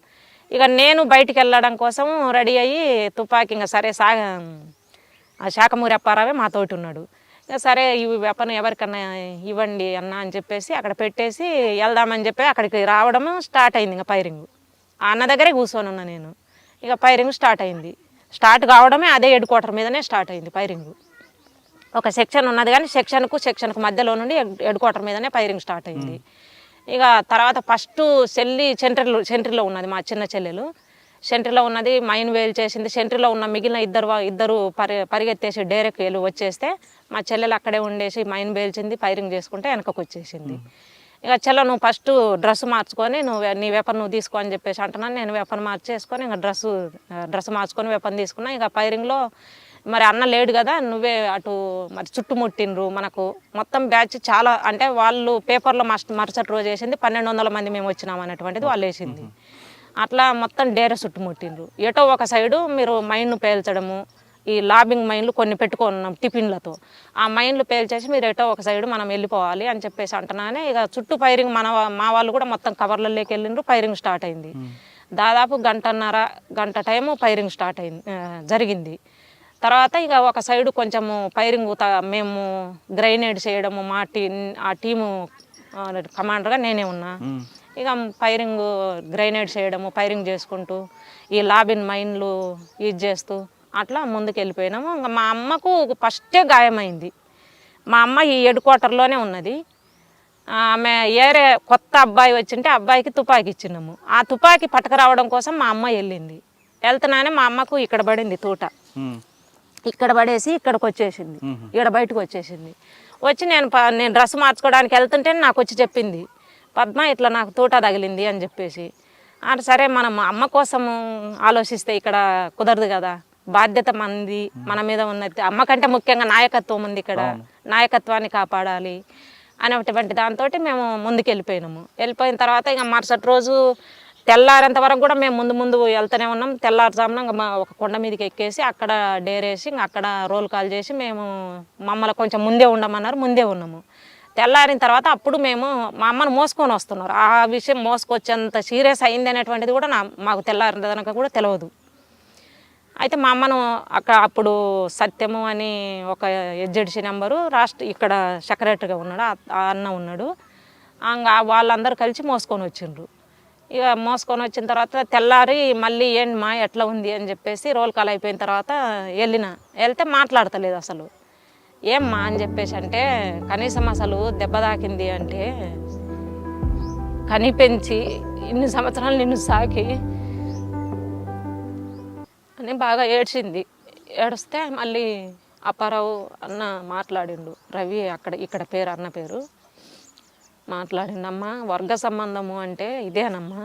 ఇక నేను బయటికి వెళ్ళడం కోసం రెడీ అయ్యి తుపాకీ ఇంకా సరే శాఖమూరి అప్పారావే మాతోటి ఉన్నాడు. ఇక సరే ఈ వెపన్ ఎవరికన్నా ఇవ్వండి అన్న అని చెప్పేసి అక్కడ పెట్టేసి వెళ్దామని చెప్పి అక్కడికి రావడం స్టార్ట్ అయింది. ఇంకా ఫైరింగ్ అన్న దగ్గరే కూర్చొని ఉన్నా నేను. ఇక ఫైరింగ్ స్టార్ట్ అయింది. స్టార్ట్ కావడమే అదే హెడ్ క్వార్టర్ మీదనే స్టార్ట్ అయింది ఫైరింగ్. ఒక సెక్షన్ ఉన్నది కానీ సెక్షన్కు మధ్యలో నుండి హెడ్ క్వార్టర్ మీదనే ఫైరింగ్ స్టార్ట్ అయింది. ఇక తర్వాత ఫస్ట్ సెంట్రీలో ఉన్నది మా చిన్న చెల్లెలు, సెంట్రీలో ఉన్నది మైన్ వేలు చేసింది. సెంట్రీలో ఉన్న మిగిలిన ఇద్దరు పరిగెత్తేసి డైరెక్ట్ వేలు వచ్చేస్తే మా చెల్లెలు అక్కడే ఉండేసి మైన్ వేల్చింది, ఫైరింగ్ చేసుకుంటే వెనకకు వచ్చేసింది. ఇక చెల్ల నువ్వు ఫస్ట్ డ్రెస్ మార్చుకొని నీ వెపన్ నువ్వు తీసుకో అని చెప్పేసి అంటున్నాను. నేను వెపన్ మార్చేసుకొని ఇంకా డ్రెస్ మార్చుకొని వెపన్ తీసుకున్నా. ఇక ఫైరింగ్లో మరి అన్న లేడు కదా, నువ్వే అటు మరి చుట్టుముట్టిండ్రు. మనకు మొత్తం బ్యాచ్ చాలా అంటే వాళ్ళు పేపర్లో మరుసటి రోజు వేసింది 1200 మంది మేము వచ్చినాం అనేటువంటిది వాళ్ళు వేసింది. అట్లా మొత్తం డేర చుట్టుముట్టిండ్రు. ఎటో ఒక సైడు మీరు మైన్ను పేల్చడము, ఈ లాబింగ్ మైన్లు కొన్ని పెట్టుకున్నాం టిఫిన్లతో, ఆ మైన్లు పేల్చేసి మీరు ఎటో ఒక సైడు మనం వెళ్ళిపోవాలి అని చెప్పేసి అంటున్నానే. ఇక చుట్టూ ఫైరింగ్ మా వాళ్ళు కూడా మొత్తం కవర్లలోకి వెళ్ళిండ్రు. ఫైరింగ్ స్టార్ట్ అయింది. దాదాపు గంట టైము ఫైరింగ్ స్టార్ట్ జరిగింది. తర్వాత ఇక ఒక సైడు కొంచెము ఫైరింగ్ మేము గ్రైనేడ్ చేయడము ఆ టీము కమాండర్గా నేనే ఉన్నా. ఇక ఫైరింగ్ గ్రైనేడ్ చేయడము, ఫైరింగ్ చేసుకుంటూ ఈ లాబిన్ మైన్లు యూజ్ చేస్తూ అట్లా ముందుకు వెళ్ళిపోయినాము. ఇంకా మా అమ్మకు ఫస్టే గాయమైంది. మా అమ్మ ఈ హెడ్ క్వార్టర్లోనే ఉన్నది. ఆమె కొత్త అబ్బాయి వచ్చింటే అబ్బాయికి తుపాకీ ఇచ్చినాము. ఆ తుపాకీ పట్టుకురావడం కోసం మా అమ్మ వెళ్ళింది. వెళ్తున్నానే మా అమ్మకు ఇక్కడ పడింది తూట. ఇక్కడ పడేసి ఇక్కడికి వచ్చేసింది, ఇక్కడ బయటకు వచ్చేసింది. వచ్చి నేను డ్రెస్ మార్చుకోవడానికి వెళ్తుంటే నాకు వచ్చి చెప్పింది, పద్మ ఇట్లా నాకు తూట తగిలింది అని చెప్పేసి. అంటే సరే మనం అమ్మ కోసం ఆలోచిస్తే ఇక్కడ కుదరదు కదా, బాధ్యత మనది, మన మీద ఉన్నది. అమ్మ కంటే ముఖ్యంగా నాయకత్వం ఉంది ఇక్కడ, నాయకత్వాన్ని కాపాడాలి అనేటువంటి దాంతో మేము ముందుకు వెళ్ళిపోయిన తర్వాత ఇక మరుసటి రోజు తెల్లారేంత వరకు కూడా మేము ముందు వెళ్తూనే ఉన్నాం. తెల్లారుజామున ఇంకా ఒక కొండ మీదకి ఎక్కేసి అక్కడ డేరేసి ఇంకా అక్కడ రోల్ కాల్ చేసి మమ్మల్ని కొంచెం ముందే ఉండమన్నారు, ముందే ఉన్నాము. తెల్లారిన తర్వాత అప్పుడు మేము మా అమ్మను మోసుకొని వస్తున్నారు. ఆ విషయం మోసుకొచ్చేంత సీరియస్ అయింది అనేటువంటిది కూడా మాకు తెల్లారిన కూడా తెలియదు. అయితే మా అమ్మను అప్పుడు సత్యము అని ఒక ఎడ్జెడ్సీ నెంబరు ఇక్కడ సెక్రటరీగా ఉన్నాడు, ఆ అన్న ఉన్నాడు. ఇంకా వాళ్ళందరూ కలిసి మోసుకొని వచ్చిండ్రు. ఇక మోసుకొని వచ్చిన తర్వాత తెల్లారి మళ్ళీ ఏంటి మా ఎట్లా ఉంది అని చెప్పేసి రోల్ కాల్ అయిపోయిన తర్వాత వెళ్తే మాట్లాడతలేదు అసలు. ఏమ్మా అని చెప్పేసి అంటే, కనీసం అసలు దెబ్బ తాకింది అంటే కనిపెంచి ఇన్ని సంవత్సరాలు నిన్ను సాకి అని బాగా ఏడ్చింది. ఏడిస్తే మళ్ళీ అప్పారావు అన్న మాట్లాడిండు, రవి ఇక్కడ పేరు అన్న పేరు మాట్లాడిండమ్మా, వర్గ సంబంధము అంటే ఇదేనమ్మా,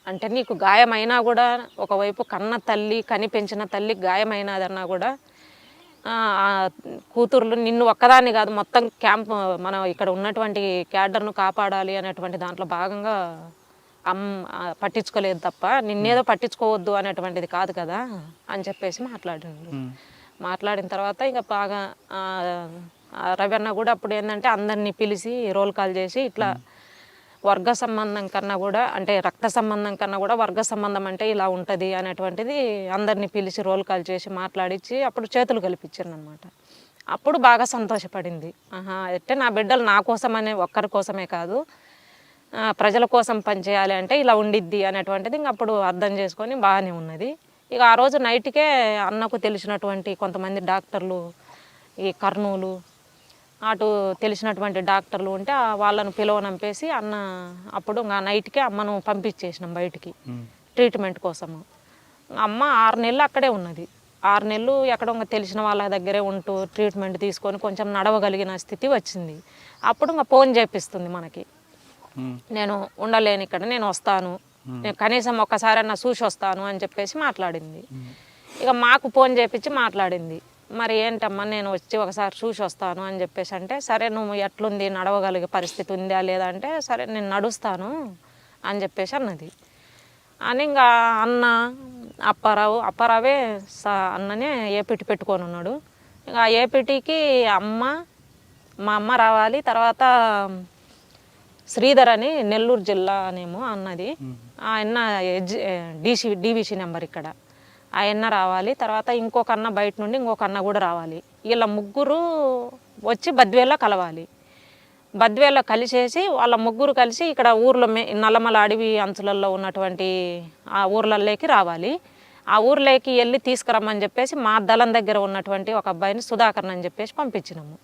అంటే నీకు గాయమైనా కూడా ఒకవైపు కన్న తల్లి పెంచిన తల్లి గాయమైనదన్నా కూడా కూతుర్లు నిన్ను ఒక్కదాన్ని కాదు మొత్తం క్యాంప్ మనం ఇక్కడ ఉన్నటువంటి క్యాడర్ను కాపాడాలి అనేటువంటి దాంట్లో భాగంగా పట్టించుకోలేదు తప్ప నిన్నేదో పట్టించుకోవద్దు అనేటువంటిది కాదు కదా అని చెప్పేసి మాట్లాడిన తర్వాత ఇక బాగా రవి అన్న కూడా అప్పుడు ఏంటంటే అందరినీ పిలిచి రోల్ కాల్ చేసి ఇట్లా వర్గ సంబంధం కన్నా కూడా అంటే రక్త సంబంధం కన్నా కూడా వర్గ సంబంధం అంటే ఇలా ఉంటుంది అనేటువంటిది అందరినీ పిలిచి రోల్ కాల్ చేసి మాట్లాడించి అప్పుడు చేతులు కలిపించాను అనమాట. అప్పుడు బాగా సంతోషపడింది. అంటే నా బిడ్డలు నా కోసమనే ఒక్కరి కోసమే కాదు ప్రజల కోసం పనిచేయాలి అంటే ఇలా ఉండిద్ది అనేటువంటిది ఇంక అప్పుడు అర్థం చేసుకొని బాగానే ఉన్నది. ఇక ఆ రోజు నైట్కే అన్నకు తెలిసినటువంటి కొంతమంది డాక్టర్లు ఈ కర్నూలు అటు తెలిసినటువంటి డాక్టర్లు ఉంటే వాళ్ళను పిలవనంపేసి అన్న అప్పుడు నైట్కే అమ్మను పంపించేసినాం బయటికి ట్రీట్మెంట్ కోసము. అమ్మ 6 నెలలు అక్కడే ఉన్నది. 6 నెలలు ఎక్కడో తెలిసిన వాళ్ళ దగ్గరే ఉంటూ ట్రీట్మెంట్ తీసుకొని కొంచెం నడవగలిగిన స్థితి వచ్చింది. అప్పుడు ఫోన్ చేపిస్తుంది మనకి, నేను ఉండలేను ఇక్కడ, నేను వస్తాను, నేను కనీసం ఒక్కసారన్నా చూసి వస్తాను అని చెప్పేసి మాట్లాడింది. ఇక మాకు ఫోన్ చేపించి మాట్లాడింది, మరి ఏంటమ్మా నేను వచ్చి ఒకసారి చూసి వస్తాను అని చెప్పేసి అంటే, సరే నువ్వు ఎట్లుంది నడవగలిగే పరిస్థితి ఉందా లేదా అంటే, సరే నేను నడుస్తాను అని చెప్పేసి అన్నది. అని ఇంకా అన్న అప్పారావే అన్ననే ఏపీటీ పెట్టుకొని ఉన్నాడు. ఇంకా ఏపీటీకి మా అమ్మ రావాలి, తర్వాత శ్రీధర్ అని నెల్లూరు జిల్లా అనేమో అన్నది, ఆయన డీవీసీ నెంబర్ ఇక్కడ, ఆయన రావాలి, తర్వాత ఇంకొక అన్న బయట నుండి ఇంకొక అన్న కూడా రావాలి. వీళ్ళ ముగ్గురు వచ్చి బద్వేల్లో కలవాలి. బద్వేల్లో కలిసేసి వాళ్ళ ముగ్గురు కలిసి ఇక్కడ ఊర్లో నల్లమల అడవి అంచులలో ఉన్నటువంటి ఆ ఊర్లలోకి రావాలి. ఆ ఊర్లోకి వెళ్ళి తీసుకురమ్మని చెప్పేసి మా దళం దగ్గర ఉన్నటువంటి ఒక అబ్బాయిని సుధాకర్ అని చెప్పేసి పంపించినాము.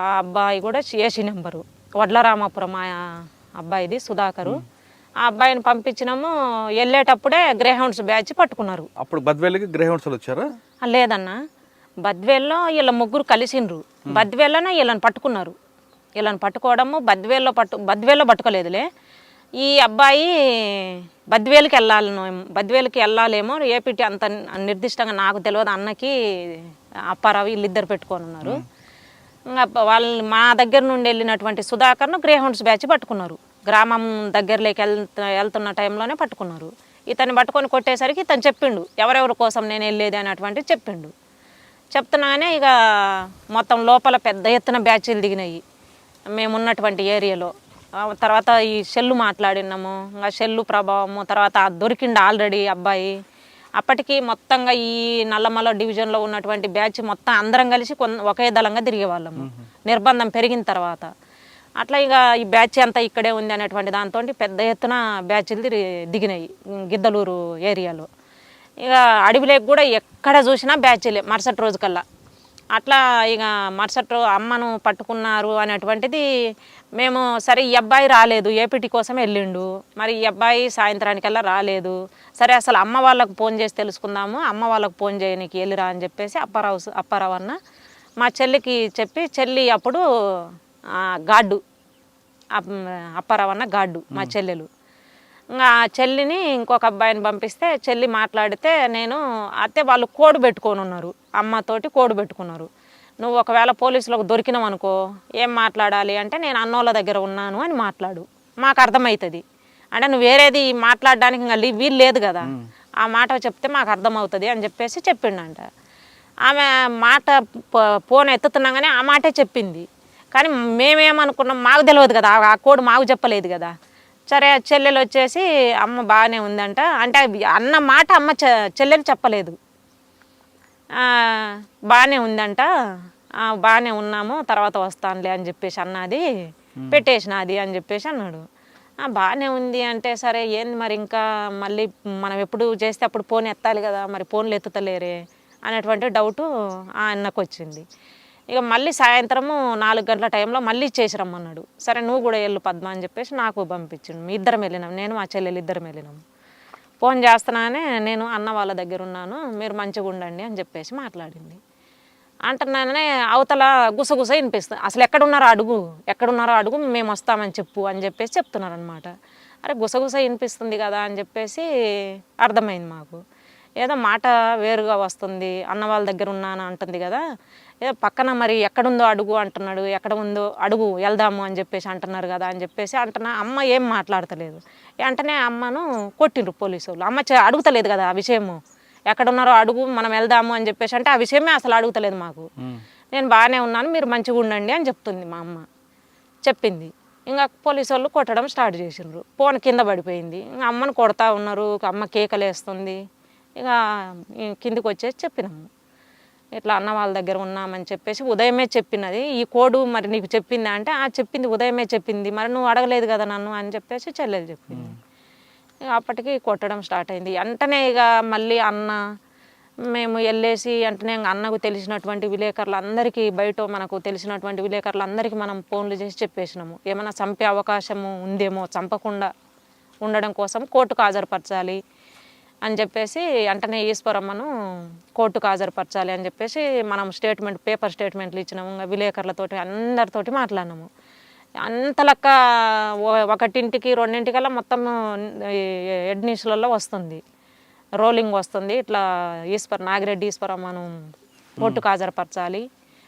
ఆ అబ్బాయి కూడా ఏసీ నెంబరు వడ్లరామాపురం అబ్బాయిది సుధాకరు. ఆ అబ్బాయిని పంపించినాము. వెళ్ళేటప్పుడే గ్రేహౌండ్స్ బ్యాచ్ పట్టుకున్నారు.
అప్పుడు బద్వేల్కి గ్రేహౌండ్స్ వచ్చారా?
లేదన్నా, బద్వేల్లో వీళ్ళ ముగ్గురు కలిసిండ్రు. బద్వేల్లోనే వీళ్ళని పట్టుకున్నారు. వీళ్ళని పట్టుకోవడము బద్వేల్లో పట్టుకోలేదులే. ఈ అబ్బాయి బద్వేలుకి వెళ్ళాలేమో ఏపీటీ అంత నిర్దిష్టంగా నాకు తెలియదు. అన్నకి అప్పారావు వీళ్ళిద్దరు పెట్టుకొని ఉన్నారు. వాళ్ళు మా దగ్గర నుండి వెళ్ళినటువంటి సుధాకర్ను గ్రేహౌండ్స్ బ్యాచ్ పట్టుకున్నారు. గ్రామం దగ్గరలోకి వెళ్తున్న టైంలోనే పట్టుకున్నారు. ఇతన్ని పట్టుకొని కొట్టేసరికి ఇతను చెప్పిండు ఎవరెవరి కోసం నేను వెళ్ళేది అనేటువంటిది చెప్పిండు. చెప్తున్నానే ఇక మొత్తం లోపల పెద్ద ఎత్తున బ్యాచీలు దిగినాయి మేమున్నటువంటి ఏరియాలో. తర్వాత ఈ సెల్లు మాట్లాడినాము, ఇంకా సెల్లు ప్రభావము, తర్వాత దొరికిండు ఆల్రెడీ అబ్బాయి. అప్పటికి మొత్తంగా ఈ నల్లమల డివిజన్లో ఉన్నటువంటి బ్యాచ్ మొత్తం అందరం కలిసి ఒకే దళంగా తిరిగేవాళ్ళము నిర్బంధం పెరిగిన తర్వాత. అట్లా ఇక ఈ బ్యాచ్ అంతా ఇక్కడే ఉంది అనేటువంటి దాంతో పెద్ద ఎత్తున బ్యాచ్లు దిగినాయి గిద్దలూరు ఏరియాలో. ఇక అడవిలోకి కూడా ఎక్కడ చూసినా బ్యాచ్లే మరుసటి రోజు కల్లా. అట్లా ఇక మరుసటి రోజు అమ్మను పట్టుకున్నారు అనేటువంటిది మేము, సరే ఈ అబ్బాయి రాలేదు, ఏపీటీ కోసం వెళ్ళిండు, మరి ఈ అబ్బాయి సాయంత్రానికల్లా రాలేదు, సరే అసలు అమ్మ వాళ్ళకు ఫోన్ చేసి తెలుసుకుందాము, అమ్మ వాళ్ళకు ఫోన్ చేయనీకి వెళ్ళిరా అని చెప్పేసి అప్పారావు అన్న మా చెల్లికి చెప్పి, చెల్లి అప్పుడు గాడ్డు అప్పారావు అన్న గాడ్డు మా చెల్లెలు. ఇంకా చెల్లిని ఇంకొక అబ్బాయిని పంపిస్తే చెల్లి మాట్లాడితే అయితే వాళ్ళు కోడ్ పెట్టుకొని ఉన్నారు, అమ్మతోటి కోడ్ పెట్టుకున్నారు. నువ్వు ఒకవేళ పోలీసులకు దొరికినావు అనుకో ఏం మాట్లాడాలి అంటే, నేను అన్నోళ్ళ దగ్గర ఉన్నాను అని మాట్లాడు, మాకు అర్థమవుతుంది అంటే నువ్వు వేరేది మాట్లాడడానికి ఇంకా వీలు లేదు కదా, ఆ మాట చెప్తే మాకు అర్థమవుతుంది అని చెప్పేసి చెప్పిండంట. ఆమె మాట ఫోన్ ఎత్తుతున్నాగానే ఆ మాటే చెప్పింది. కానీ మేమేమనుకున్నాం, మాకు తెలియదు కదా, ఆ కోడ్ మాకు చెప్పలేదు కదా. సరే చెల్లెలు వచ్చేసి అమ్మ బాగానే ఉందంట అంటే అన్న మాట అమ్మ చెల్లెలు చెప్పలేదు. బాగానే ఉందంట, బాగానే ఉన్నాము, తర్వాత వస్తానులే అని చెప్పేసి అన్నది, పెట్టేసినది అని చెప్పేసి అన్నాడు. బాగానే ఉంది అంటే సరే ఏంది మరి ఇంకా మళ్ళీ మనం ఎప్పుడు చేస్తే అప్పుడు ఫోన్ ఎత్తాలి కదా, మరి ఫోన్లు ఎత్తుతలేరే అనేటువంటి డౌటు ఆ అన్నకు వచ్చింది. ఇక మళ్ళీ సాయంత్రము 4 గంటల టైంలో మళ్ళీ చేసి రమ్మన్నాడు. సరే నువ్వు కూడా వెళ్ళు పద్మ అని చెప్పేసి నాకు పంపించిండు. మీ ఇద్దరం వెళ్ళినాం, నేను మా చెల్లెలు ఇద్దరం వెళ్ళినాము. ఫోన్ చేస్తున్నానే నేను అన్న వాళ్ళ దగ్గర ఉన్నాను, మీరు మంచిగా ఉండండి అని చెప్పేసి మాట్లాడింది. అంటున్నానే అవతల గుసగుస వినిపిస్తుంది. అసలు ఎక్కడున్నారో అడుగు మేము వస్తామని చెప్పు అని చెప్పేసి చెప్తున్నారనమాట. అరే గుసగుస వినిపిస్తుంది కదా అని చెప్పేసి అర్థమైంది మాకు. ఏదో మాట వేరుగా వస్తుంది, అన్న వాళ్ళ దగ్గర ఉన్నాను అంటుంది కదా, ఏదో పక్కన మరి ఎక్కడుందో అడుగు అంటున్నాడు, ఎక్కడ ఉందో అడుగు వెళ్దాము అని చెప్పేసి అంటున్నారు కదా అని చెప్పేసి అంటున్నా. అమ్మ ఏం మాట్లాడతలేదు. వెంటనే అమ్మను కొట్టిండ్రు పోలీసు వాళ్ళు. అమ్మ అడుగుతలేదు కదా ఆ విషయము, ఎక్కడున్నారో అడుగు మనం వెళ్దాము అని చెప్పేసి అంటే ఆ విషయమే అసలు అడుగుతలేదు మాకు. నేను బాగానే ఉన్నాను, మీరు మంచిగా ఉండండి అని చెప్తుంది మా అమ్మ. చెప్పింది. ఇంకా పోలీసు వాళ్ళు కొట్టడం స్టార్ట్ చేసిండ్రు. ఫోన్ కింద పడిపోయింది. ఇంకా అమ్మను కొడతా ఉన్నారు, అమ్మ కేకలేస్తుంది. ఇక కిందికి వచ్చేసి చెప్పినాము, ఇట్లా అన్న వాళ్ళ దగ్గర ఉన్నామని చెప్పేసి ఉదయమే చెప్పినది. ఈ కోడు మరి నీకు చెప్పిందా అంటే చెప్పింది, ఉదయమే చెప్పింది, మరి నువ్వు అడగలేదు కదా నన్ను అని చెప్పేసి చెల్లెలు చెప్పింది. ఇక అప్పటికి కొట్టడం స్టార్ట్ అయింది. వెంటనే ఇక మళ్ళీ అన్న మేము వెళ్ళేసి వెంటనే అన్నకు తెలిసినటువంటి విలేకరులందరికీ, బయట మనకు తెలిసినటువంటి విలేకరులందరికీ మనం ఫోన్లు చేసి చెప్పేసినాము. ఏమైనా చంపే అవకాశము ఉందేమో, చంపకుండా ఉండడం కోసం కోర్టుకు హాజరుపరచాలి అని చెప్పేసి వెంటనే ఈశ్వరమ్మను కోర్టుకు హాజరుపరచాలి అని చెప్పేసి మనం పేపర్ స్టేట్మెంట్లు ఇచ్చినాము. విలేకరులతోటి అందరితోటి మాట్లాడినాము. అంతలక్క 1:00, 2:00కల్లా మొత్తం హెడ్ న్యూస్లలో వస్తుంది, రోలింగ్ వస్తుంది. ఇట్లా నాగిరెడ్డి ఈశ్వరమ్మను కోర్టుకు హాజరుపరచాలి,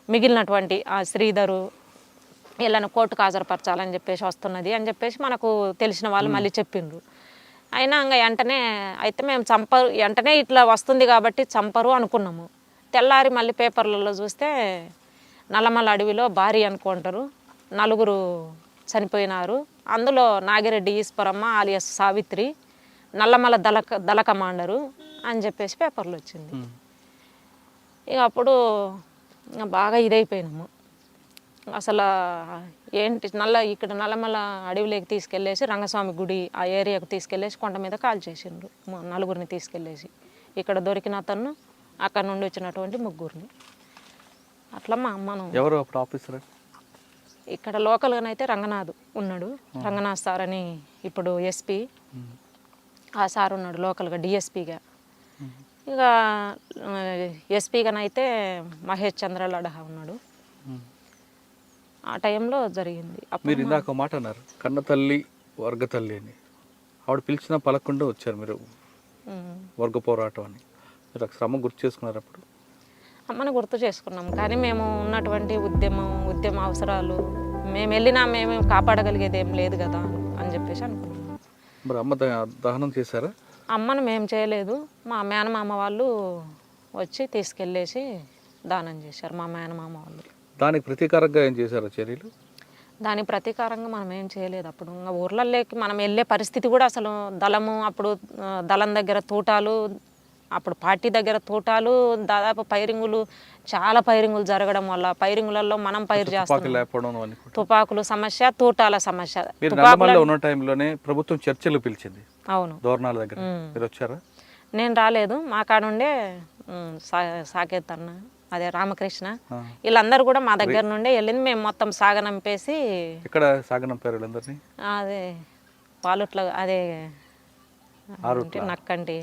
మిగిలినటువంటి శ్రీధరు వీళ్ళను కోర్టుకు హాజరుపరచాలని చెప్పేసి వస్తున్నది అని చెప్పేసి మనకు తెలిసిన వాళ్ళు మళ్ళీ చెప్పిండ్రు. అయినా ఇంకా వెంటనే అయితే మేము వెంటనే ఇట్లా వస్తుంది కాబట్టి చంపరు అనుకున్నాము. తెల్లారి మళ్ళీ పేపర్లలో చూస్తే నల్లమల అడవిలో భారీ అనుకుంటారు, 4 చనిపోయినారు, అందులో నాగిరెడ్డి ఈశ్వరమ్మ ఆలియస్ సావిత్రి, నల్లమల దళ కమాండరు అని చెప్పేసి పేపర్లు వచ్చింది. ఇక అప్పుడు బాగా ఇదైపోయినాము. అసలు ఏంటి ఇక్కడ నల్లమల అడవిలోకి తీసుకెళ్ళేసి రంగస్వామి గుడి ఆ ఏరియాకు తీసుకెళ్ళేసి కొండ మీద కాల్ చేసిండ్రు. 4 తీసుకెళ్ళేసి ఇక్కడ దొరికిన అతను, అక్కడ నుండి వచ్చినటువంటి 3 అట్లా మా అమ్మను.
ఎవరు అప్పుడు ఆఫీసర్?
ఇక్కడ లోకల్గానైతే రంగనాథ్ ఉన్నాడు, రంగనాథ్ సార్ అని ఇప్పుడు ఎస్పీ, ఆ సార్ ఉన్నాడు లోకల్గా డిఎస్పీగా. ఇక ఎస్పీగానైతే మహేష్ చంద్ర లడహా ఉన్నాడు. ఆ టైంలో జరిగింది.
మీరు ఇందాక మాట అన్నారు, కన్న తల్లి వర్గ తల్లి అని. ఆవిడ పిలిచినా పలకుండా వచ్చారు మీరు వర్గ పోరాటం అని. మీరు శ్రమ గుర్తు చేసుకున్నారు అప్పుడు?
అమ్మను గుర్తు చేసుకున్నాం, కానీ మేము ఉన్నటువంటి ఉద్యమ అవసరాలు మేము వెళ్ళినా మేము కాపాడగలిగేది ఏం లేదు కదా అని చెప్పేసి అనుకున్నాము.
మరి అమ్మ దహనం చేశారా?
అమ్మను మేము చేయలేదు, మా మేనమామ వాళ్ళు వచ్చి తీసుకెళ్ళేసి దానం చేశారు, మా మేనమామ వాళ్ళు.
దానికి ప్రతీకారంగా ఏం చేశారు చర్యలు?
దానికి ప్రతీకారంగా మనం ఏం చేయలేదు. అప్పుడు ఇంకా ఊర్లలోకి మనం వెళ్ళే పరిస్థితి కూడా అసలు అప్పుడు దళం దగ్గర తూటాలు, అప్పుడు పార్టీ దగ్గర తూటాలు, దాదాపు చాలా పైరింగులు జరగడం వల్ల పైరింగులలో మనం పైరు చేస్తాం, తుపాకులు సమస్య, తూటాల సమస్య.
ఉన్న టైంలోనే ప్రభుత్వం చర్చలు పిలిచింది.
అవును,
దోర్నాల దగ్గర మీరు వచ్చారా?
నేను రాలేదు, మా కానుండే సాకేత్ అన్న, అదే రామకృష్ణ, వీళ్ళందరూ కూడా మా దగ్గర నుండే వెళ్ళింది. మేము మొత్తం సాగనంపేసి.
ఇక్కడ సాగనంపారు వీళ్ళందరినీ?
అదే పాలుట్ల, అదే నక్కంటి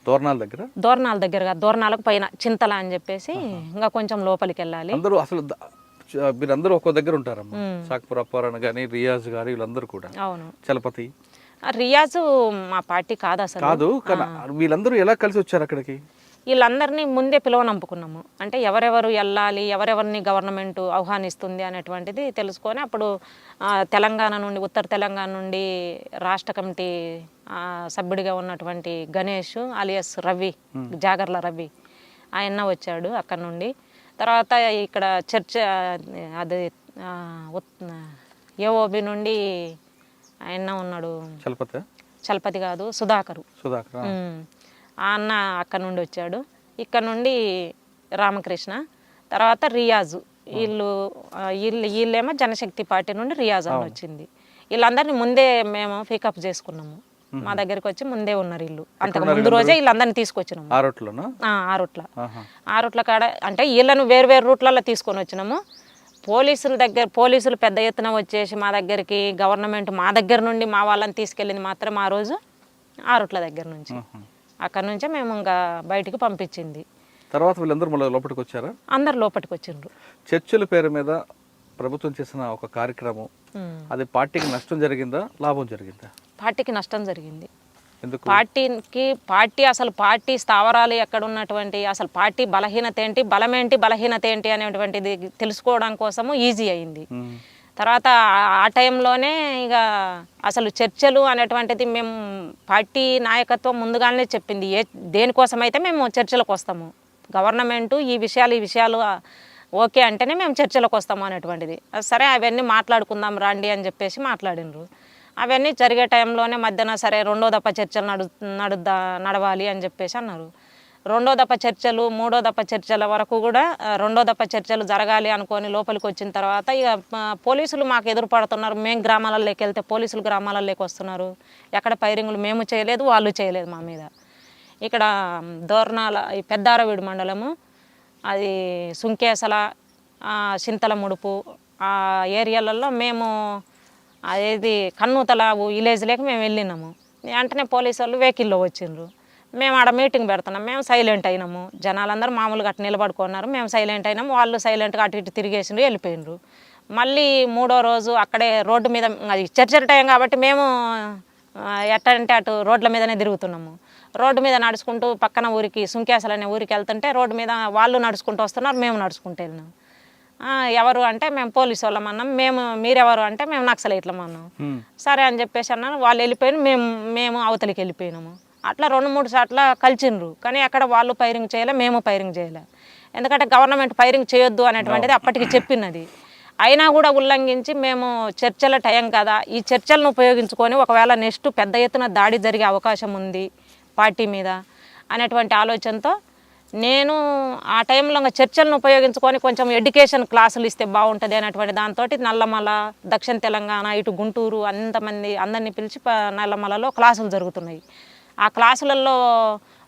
దోర్నాల దగ్గర
దోర్నాలకు పైన చింతల అని చెప్పేసి ఇంకా కొంచెం లోపలికి వెళ్ళాలి.
అందరూ అసలు మీరందరూ ఒక్కో దగ్గర ఉంటారమ్మా. సాక్పూర్ అప్పారాయణ కానీ, రియాజ్ గారి వీళ్ళందరూ కూడా.
అవును,
చలపతి.
రియాజు మా పార్టీ కాదు అసలు.
కాదు, వీళ్ళందరూ ఎలా కలిసి వచ్చారు అక్కడికి?
వీళ్ళందరినీ ముందే పిలవనంపుకున్నాము. అంటే ఎవరెవరు వెళ్ళాలి, ఎవరెవరిని గవర్నమెంట్ ఆహ్వానిస్తుంది అనేటువంటిది తెలుసుకొని అప్పుడు తెలంగాణ నుండి, ఉత్తర తెలంగాణ నుండి రాష్ట్ర కమిటీ సభ్యుడిగా ఉన్నటువంటి గణేష్ అలియస్ రవి, జాగర్ల రవి, ఆయన వచ్చాడు అక్కడ నుండి. తర్వాత ఇక్కడ చర్చ అది ఏఓబి నుండి ఆయన ఉన్నాడు,
చలపతి
కాదు సుధాకరు. ఆ అన్న అక్కడ నుండి వచ్చాడు. ఇక్కడ నుండి రామకృష్ణ, తర్వాత రియాజు, వీళ్ళేమో జనశక్తి పార్టీ నుండి రియాజ్ అని వచ్చింది. వీళ్ళందరినీ ముందే మేము పికప్ చేసుకున్నాము. మా దగ్గరికి వచ్చి ముందే ఉన్నారు వీళ్ళు. అంతకు ముందు రోజే వీళ్ళందరినీ తీసుకొచ్చినాము. ఆ రూట్ల కాడ అంటే వీళ్ళను వేరు వేరు రూట్లలో తీసుకొని వచ్చినాము. పోలీసులు పెద్ద ఎత్తున వచ్చేసి మా దగ్గరికి గవర్నమెంట్ మా దగ్గర నుండి మా వాళ్ళని తీసుకెళ్ళింది మాత్రం ఆ రోజు ఆ రూట్ల దగ్గర నుంచి. అక్కడ నుంచే మేము ఇంకా బయటికి పంపించింది.
తర్వాత వీళ్ళందరూ మళ్ళీ లోపలికి వచ్చారా?
అందరు లోపలికి వచ్చిండ్రు.
చర్చల పేరు మీద ప్రభుత్వం చేసిన ఒక కార్యక్రమం, అది పార్టీకి నష్టం జరిగిందా, లాభం జరిగిందా?
పార్టీకి నష్టం జరిగింది. పార్టీ అసలు పార్టీ స్థావరాలు ఎక్కడ ఉన్నటువంటి, అసలు పార్టీ బలహీనత ఏంటి, బలమేంటి, బలహీనత ఏంటి అనేటువంటిది తెలుసుకోవడం కోసము ఈజీ అయింది. తర్వాత ఆ టైంలోనే ఇక అసలు చర్చలు అనేటువంటిది మేము పార్టీ నాయకత్వం ముందుగానే చెప్పింది, దేనికోసమైతే మేము చర్చలకు వస్తాము, గవర్నమెంటు ఈ విషయాలు ఓకే అంటేనే మేము చర్చలకు వస్తాము అనేటువంటిది. సరే అవన్నీ మాట్లాడుకుందాం రండి అని చెప్పేసి మాట్లాడినరు. అవన్నీ జరిగే టైంలోనే మధ్యాహ్నం సరే రెండో దఫా చర్చలు నడవాలి అని చెప్పేసి అన్నారు. రెండో దఫా చర్చలు, మూడో దఫా చర్చల వరకు కూడా రెండో దఫా చర్చలు జరగాలి అనుకొని లోపలికి వచ్చిన తర్వాత ఇక పోలీసులు మాకు ఎదురుపడుతున్నారు. మేము గ్రామాలలోకి వెళ్తే పోలీసులు గ్రామాలలోకి వస్తున్నారు. ఎక్కడ ఫైరింగ్లు మేము చేయలేదు, వాళ్ళు చేయలేదు మా మీద. ఇక్కడ దోర్నాల ఈ పెద్దారవీడు మండలము, అది సుంకేసల, చింతల ముడుపు ఆ ఏరియాలలో మేము అదేది కన్నూతల విలేజ్లోకి మేము వెళ్ళినాము. వెంటనే పోలీసు వాళ్ళు వెహికల్లో వచ్చిండ్రు. మేము ఆడ మీటింగ్ పెడుతున్నాం, మేము సైలెంట్ అయినాము. జనాలందరూ మామూలుగా అట్లా నిలబడుకున్నారు, మేము సైలెంట్ అయినాము. వాళ్ళు సైలెంట్గా అటు ఇటు తిరిగేసిండ్రు, వెళ్ళిపోయినరు. మళ్ళీ మూడో రోజు అక్కడే రోడ్డు మీద, అది చర్చల టైం కాబట్టి మేము ఎట్టంటే అటు రోడ్ల మీదనే తిరుగుతున్నాము. రోడ్డు మీద నడుచుకుంటూ పక్కన ఊరికి సుంకేసలు అనే ఊరికి వెళ్తుంటే రోడ్డు మీద వాళ్ళు నడుచుకుంటూ వస్తున్నారు, మేము నడుచుకుంటూ వెళ్ళినాం. ఎవరు అంటే మేము పోలీసు వాళ్ళం అన్నాం. మీరెవరు అంటే మేము నక్సలైట్లం అన్నాం. సరే అని చెప్పేసి అన్నాను. వాళ్ళు వెళ్ళిపోయిన మేము అవతలికి వెళ్ళిపోయినాము. అట్లా 2-3 సార్లు కలిసిండ్రు. కానీ అక్కడ వాళ్ళు ఫైరింగ్ చేయలే, మేము ఫైరింగ్ చేయలే. ఎందుకంటే గవర్నమెంట్ ఫైరింగ్ చేయొద్దు అనేటువంటిది అప్పటికి చెప్పినది. అయినా కూడా ఉల్లంఘించి మేము చర్చల టైం కదా, ఈ చర్చలను ఉపయోగించుకొని ఒకవేళ నెక్స్ట్ పెద్ద ఎత్తున దాడి జరిగే అవకాశం ఉంది పార్టీ మీద అనేటువంటి ఆలోచనతో నేను ఆ టైంలో చర్చలను ఉపయోగించుకొని కొంచెం ఎడ్యుకేషన్ క్లాసులు ఇస్తే బాగుంటుంది అనేటువంటి దాంతో నల్లమల, దక్షిణ తెలంగాణ, ఇటు గుంటూరు అందరినీ పిలిచి నల్లమలలో క్లాసులు జరుగుతున్నాయి. ఆ క్లాసులలో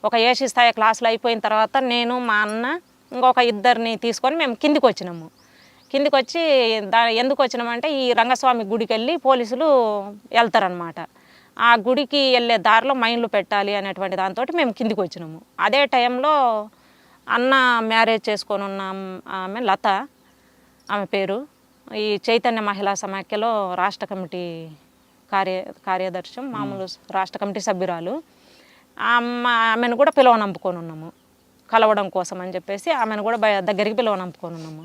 ఒక ఏసీ స్థాయి క్లాసులు అయిపోయిన తర్వాత నేను మా అన్న ఇంకొక ఇద్దరిని తీసుకొని మేము కిందికి వచ్చినాము. కిందికి వచ్చి ఎందుకు వచ్చినామంటే ఈ రంగస్వామి గుడికి వెళ్ళి పోలీసులు వెళ్తారనమాట. ఆ గుడికి వెళ్ళే దారిలో మైన్లు పెట్టాలి అనేటువంటి దాంతో మేము కిందికి వచ్చినాము. అదే టైంలో అన్న మ్యారేజ్ చేసుకొని ఉన్న ఆమె లత, ఆమె పేరు, ఈ చైతన్య మహిళా సమాఖ్యలో రాష్ట్ర కమిటీ కార్యదర్శి, మామూలు రాష్ట్ర కమిటీ సభ్యురాలు. ఆమెను కూడా పిలవనంపుకొని ఉన్నాము కలవడం కోసం అని చెప్పేసి. ఆమెను కూడా దగ్గరికి పిలవనంపుకొని ఉన్నాము.